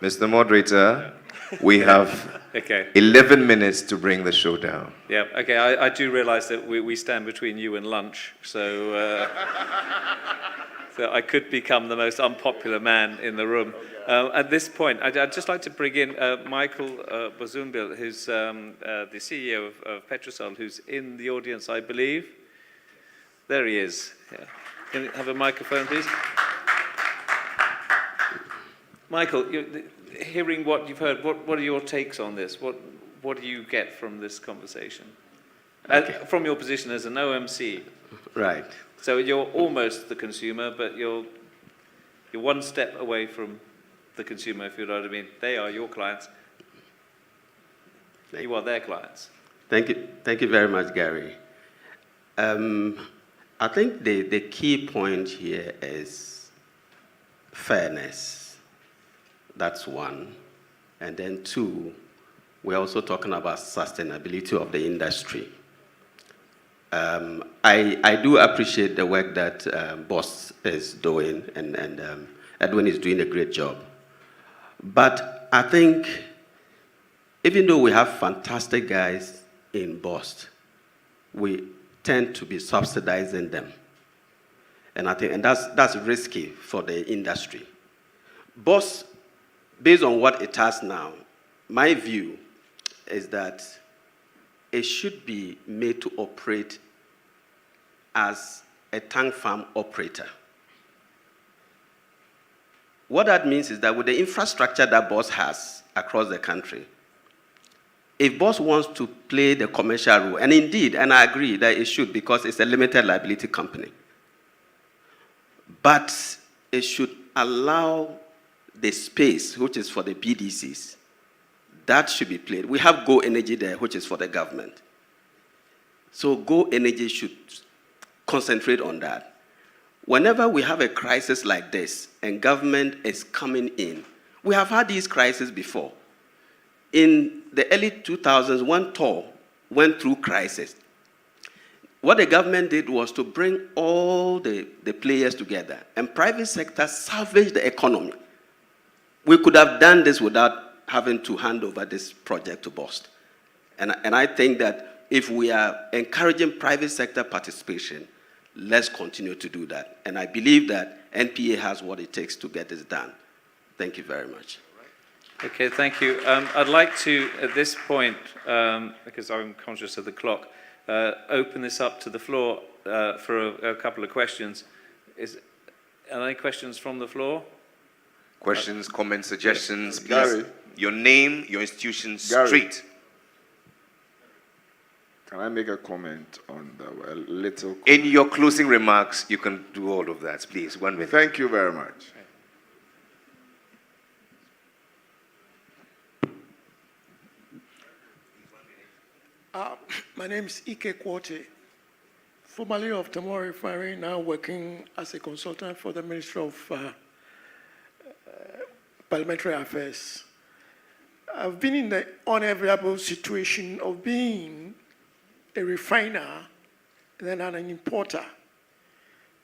Mr. Moderator, we have Okay. 11 minutes to bring the show down. Yeah, okay, I do realise that we stand between you and lunch, so, so I could become the most unpopular man in the room. At this point, I'd just like to bring in Michael Bozumbil, who's the CEO of Petrosol, who's in the audience, I believe. There he is. Yeah. Can we have a microphone, please? Michael, hearing what you've heard, what are your takes on this? What do you get from this conversation? From your position as an OMC. Right. So you're almost the consumer, but you're one step away from the consumer, if you know what I mean. They are your clients. You are their clients. Thank you very much, Gary. I think the key point here is fairness. That's one. And then two, we're also talking about sustainability of the industry. I do appreciate the work that Boss is doing, and Edwin is doing a great job. But I think even though we have fantastic guys in Boss, we tend to be subsidizing them. And I think that's risky for the industry. Boss, based on what it has now, my view is that it should be made to operate as a tank farm operator. What that means is that with the infrastructure that Boss has across the country, if Boss wants to play the commercial role, and indeed, and I agree that it should because it's a limited liability company, but it should allow the space, which is for the BDCs, that should be played. We have Go Energy there, which is for the government. So Go Energy should concentrate on that. Whenever we have a crisis like this and government is coming in, we have had these crises before. In the early 2000s, when TOR went through crisis, what the government did was to bring all the players together, and private sector salvaged the economy. We could have done this without having to hand over this project to Boss. And I think that if we are encouraging private sector participation, let's continue to do that. And I believe that NPA has what it takes to get this done. Thank you very much. Okay, thank you. I'd like to, at this point, because I'm conscious of the clock, open this up to the floor for a couple of questions. Are there any questions from the floor? Questions, comments, suggestions, please. Gary. Your name, your institution, Gary. straight. Can I make a comment on the little... In your closing remarks, you can do all of that, please. 1 minute. Thank you very much. My name is Ike Kwote, formerly of Tamori Refinery, now working as a consultant for the Ministry of Parliamentary Affairs. I've been in the unenviable situation of being a refiner and then an importer.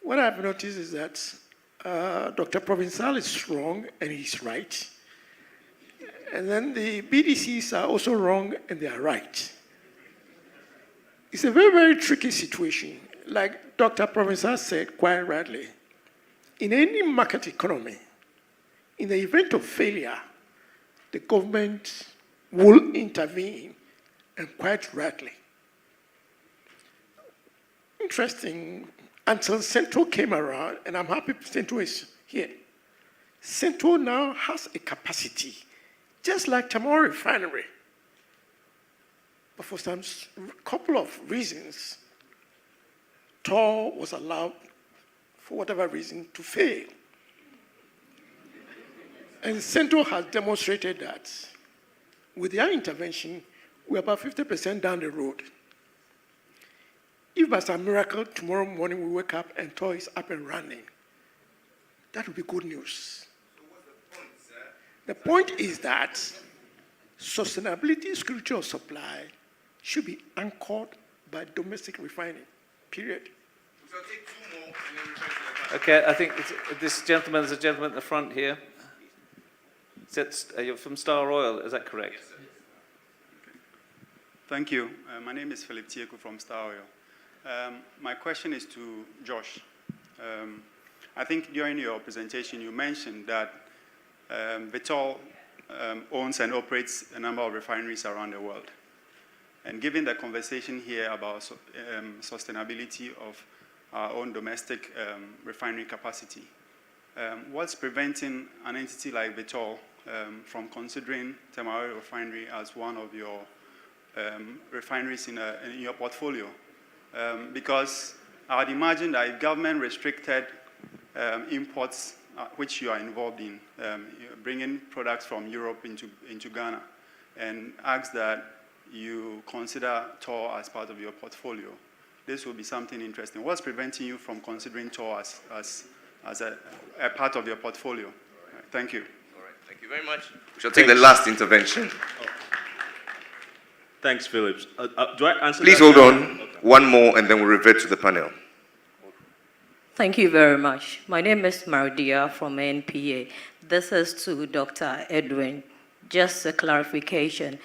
What I've noticed is that Dr. Provincial is wrong and he's right. And then the BDCs are also wrong and they are right. It's a very, very tricky situation. Like Dr. Provincial said quite rightly, in any market economy, in the event of failure, the government will intervene, and quite rightly. Interesting, until Centro came around, and I'm happy Centro is here. Centro now has a capacity, just like Tamori Refinery. But for some couple of reasons, TOR was allowed, for whatever reason, to fail. And Centro has demonstrated that with their intervention, we're about 50% down the road. If by some miracle tomorrow morning we wake up and TOR is up and running, that would be good news. So what's the point, sir? The point is that sustainability, security of supply should be anchored by domestic refining, period. So take 2 more and then return to the Okay, I think this gentleman, there's a gentleman at the front here. You're from Star Oil, is that correct? Yes, thank you. My name is Philip Tieku from Star Oil. My question is to Josh. I think during your presentation you mentioned that Vitol owns and operates a number of refineries around the world. And given the conversation here about sustainability of our own domestic refinery capacity, what's preventing an entity like Vitol from considering Temawe Refinery as one of your refineries in your portfolio? Because I would imagine that if government restricted imports, which you are involved in, bringing products from Europe into Ghana, and ask that you consider TOR as part of your portfolio, this will be something interesting. What's preventing you from considering TOR as a part of your portfolio? Right. Thank you. All right, thank you very much. We shall take the last intervention. Thanks, Phillips. Do I answer Please that hold now? on. One more, and then we'll revert to the panel. Thank you very much. My name is Maridia from NPA. This is to Dr. Edwin. Just a clarification.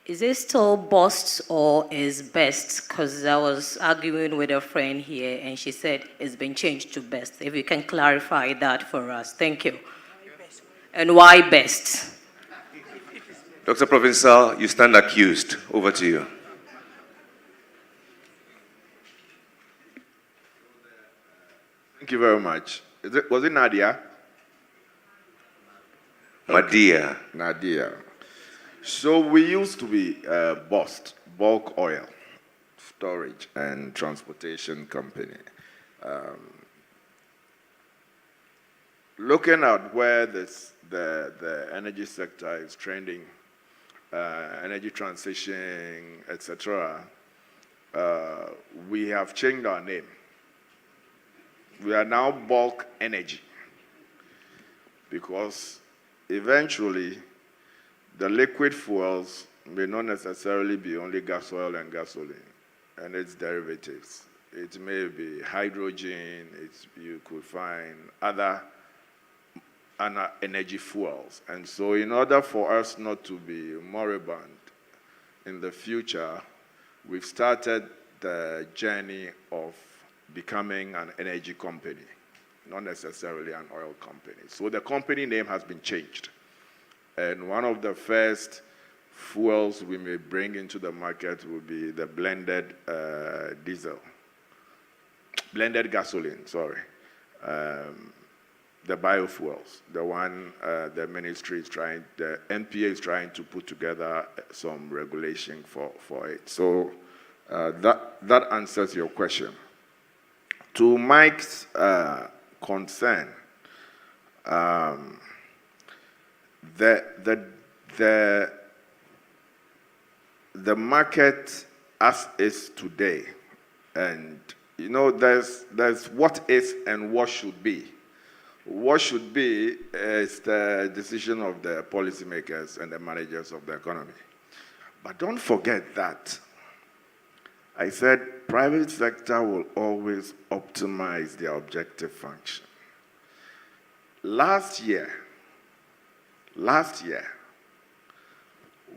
Is it still BOST or is BEST? Because I was arguing with a friend here, and she said it's been changed to BEST. If you can clarify that for us. Thank you. And why BEST? Dr. Provincial, you stand accused. Over to you. Thank you very much. Was it Nadia? Nadia. Nadia. So we used to be BOST, Bulk Oil Storage and Transportation Company. Looking at where the energy sector is trending, energy transition, etc., we have changed our name. We are now Bulk Energy, because eventually the liquid fuels may not necessarily be only gas oil and gasoline and its derivatives. It may be hydrogen, you could find other energy fuels. And so in order for us not to be moribund in the future, we've started the journey of becoming an energy company, not necessarily an oil company. So the company name has been changed. And one of the first fuels we may bring into the market will be the blended gasoline, the biofuels, the one the ministry is trying, the NPA is trying to put together some regulation for it. So that answers your question. To Mike's concern, the market as is today, and you know, there's what is and what should be. What should be is the decision of the policymakers and the managers of the economy. But don't forget that I said private sector will always optimize their objective function. Last year,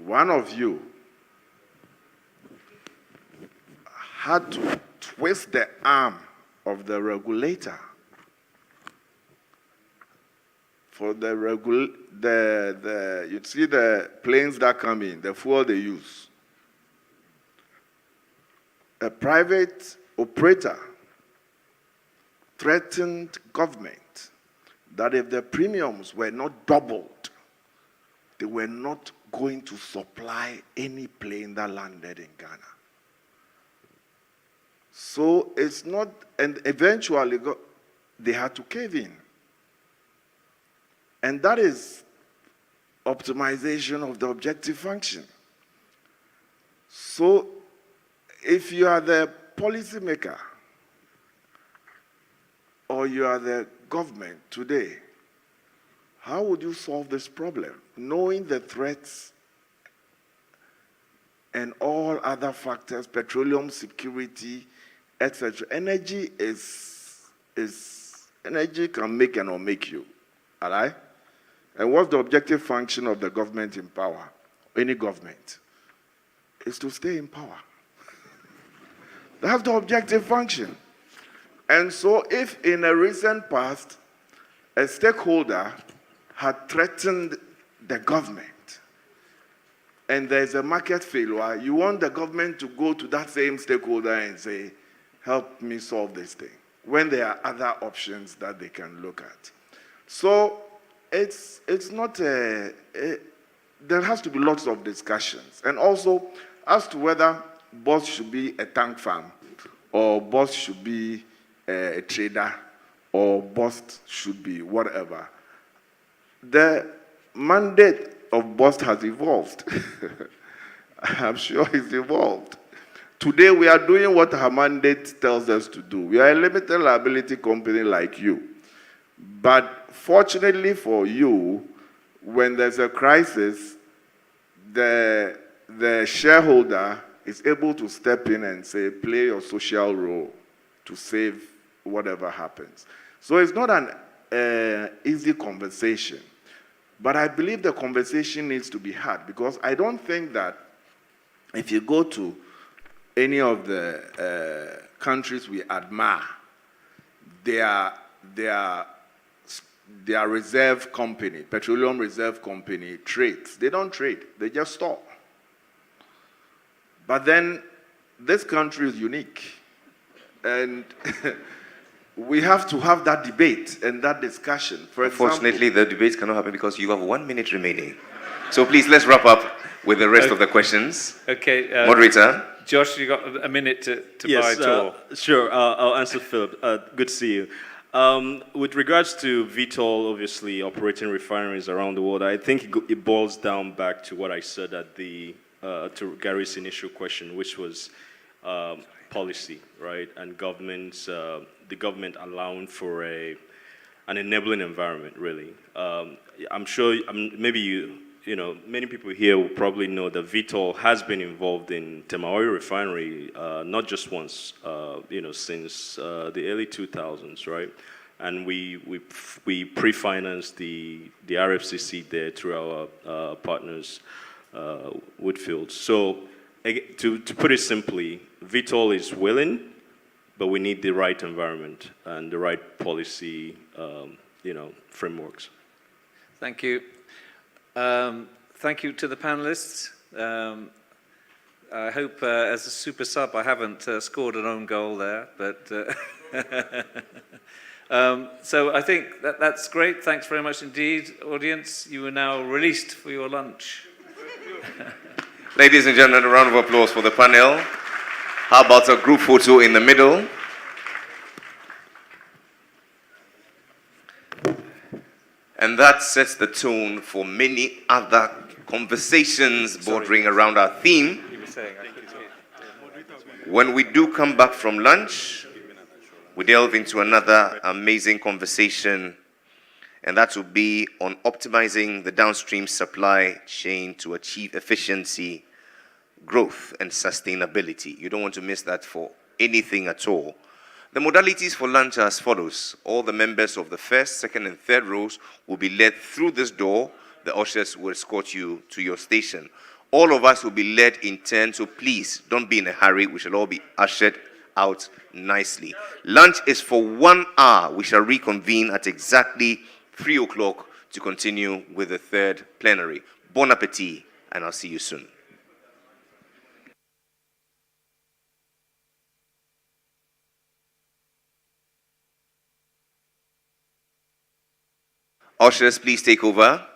one of you had to twist the arm of the regulator for you see the planes that come in, the fuel they use. A private operator threatened government that if the premiums were not doubled, they were not going to supply any plane that landed in Ghana. So it's not, and eventually they had to cave in. And that is optimization of the objective function. So if you are the policymaker or you are the government today, how would you solve this problem? Knowing the threats and all other factors, petroleum security, etc. Energy energy can make and or make you, all right? And what's the objective function of the government in power? Any government is to stay in power. That's the objective function. And so if in a recent past, a stakeholder had threatened the government, and there's a market failure, you want the government to go to that same stakeholder and say, help me solve this thing, when there are other options that they can look at. So it's not there has to be lots of discussions. And also, as to whether boss should be a tank farm, or boss should be a trader, or boss should be whatever, the mandate of boss has evolved. I'm sure it's evolved. Today, we are doing what our mandate tells us to do. We are a limited liability company like you. But fortunately for you, when there's a crisis, the shareholder is able to step in and say, play your social role to save whatever happens. So it's not an easy conversation. But I believe the conversation needs to be had, because I don't think that if you go to any of the countries we admire, their reserve company, petroleum reserve company, trades. They don't trade, they just store. But then this country is unique. And we have to have that debate and that discussion. Unfortunately, the debates cannot happen because you have 1 minute remaining. So please, let's wrap up with the rest of the questions. Okay. Moderator. Josh, you got a minute to Yes, buy tour. Sure, I'll answer Philip. Good to see you. With regards to Vitol, obviously operating refineries around the world, I think it boils down back to what I said at to Gary's initial question, which was policy, right? And the government allowing for an enabling environment, really. I'm sure, many people here will probably know that Vitol has been involved in Temaoi refinery, not just once, since the early 2000s, right? And we pre-financed the RFCC there through our partners, Woodfield. So to put it simply, Vitol is willing, but we need the right environment and the right policy, frameworks. Thank you. Thank you to the panelists. I hope as a super sub I haven't scored an own goal there, but so I think that's great. Thanks very much indeed, audience. You are now released for your lunch. Ladies and gentlemen, a round of applause for the panel. How about a group photo in the middle? And that sets the tone for many other conversations bordering around our theme. When we do come back from lunch, we delve into another amazing conversation, and that will be on optimizing the downstream supply chain to achieve efficiency, growth, and sustainability. You don't want to miss that for anything at all. The modalities for lunch are as follows. All the members of the first, second, and third rows will be led through this door. The ushers will escort you to your station. All of us will be led in turn, so please don't be in a hurry. We shall all be ushered out nicely. Lunch is for 1 hour. We shall reconvene at exactly 3 o'clock to continue with the third plenary. Bon appetit, and I'll see you soon. Ushers, please take over.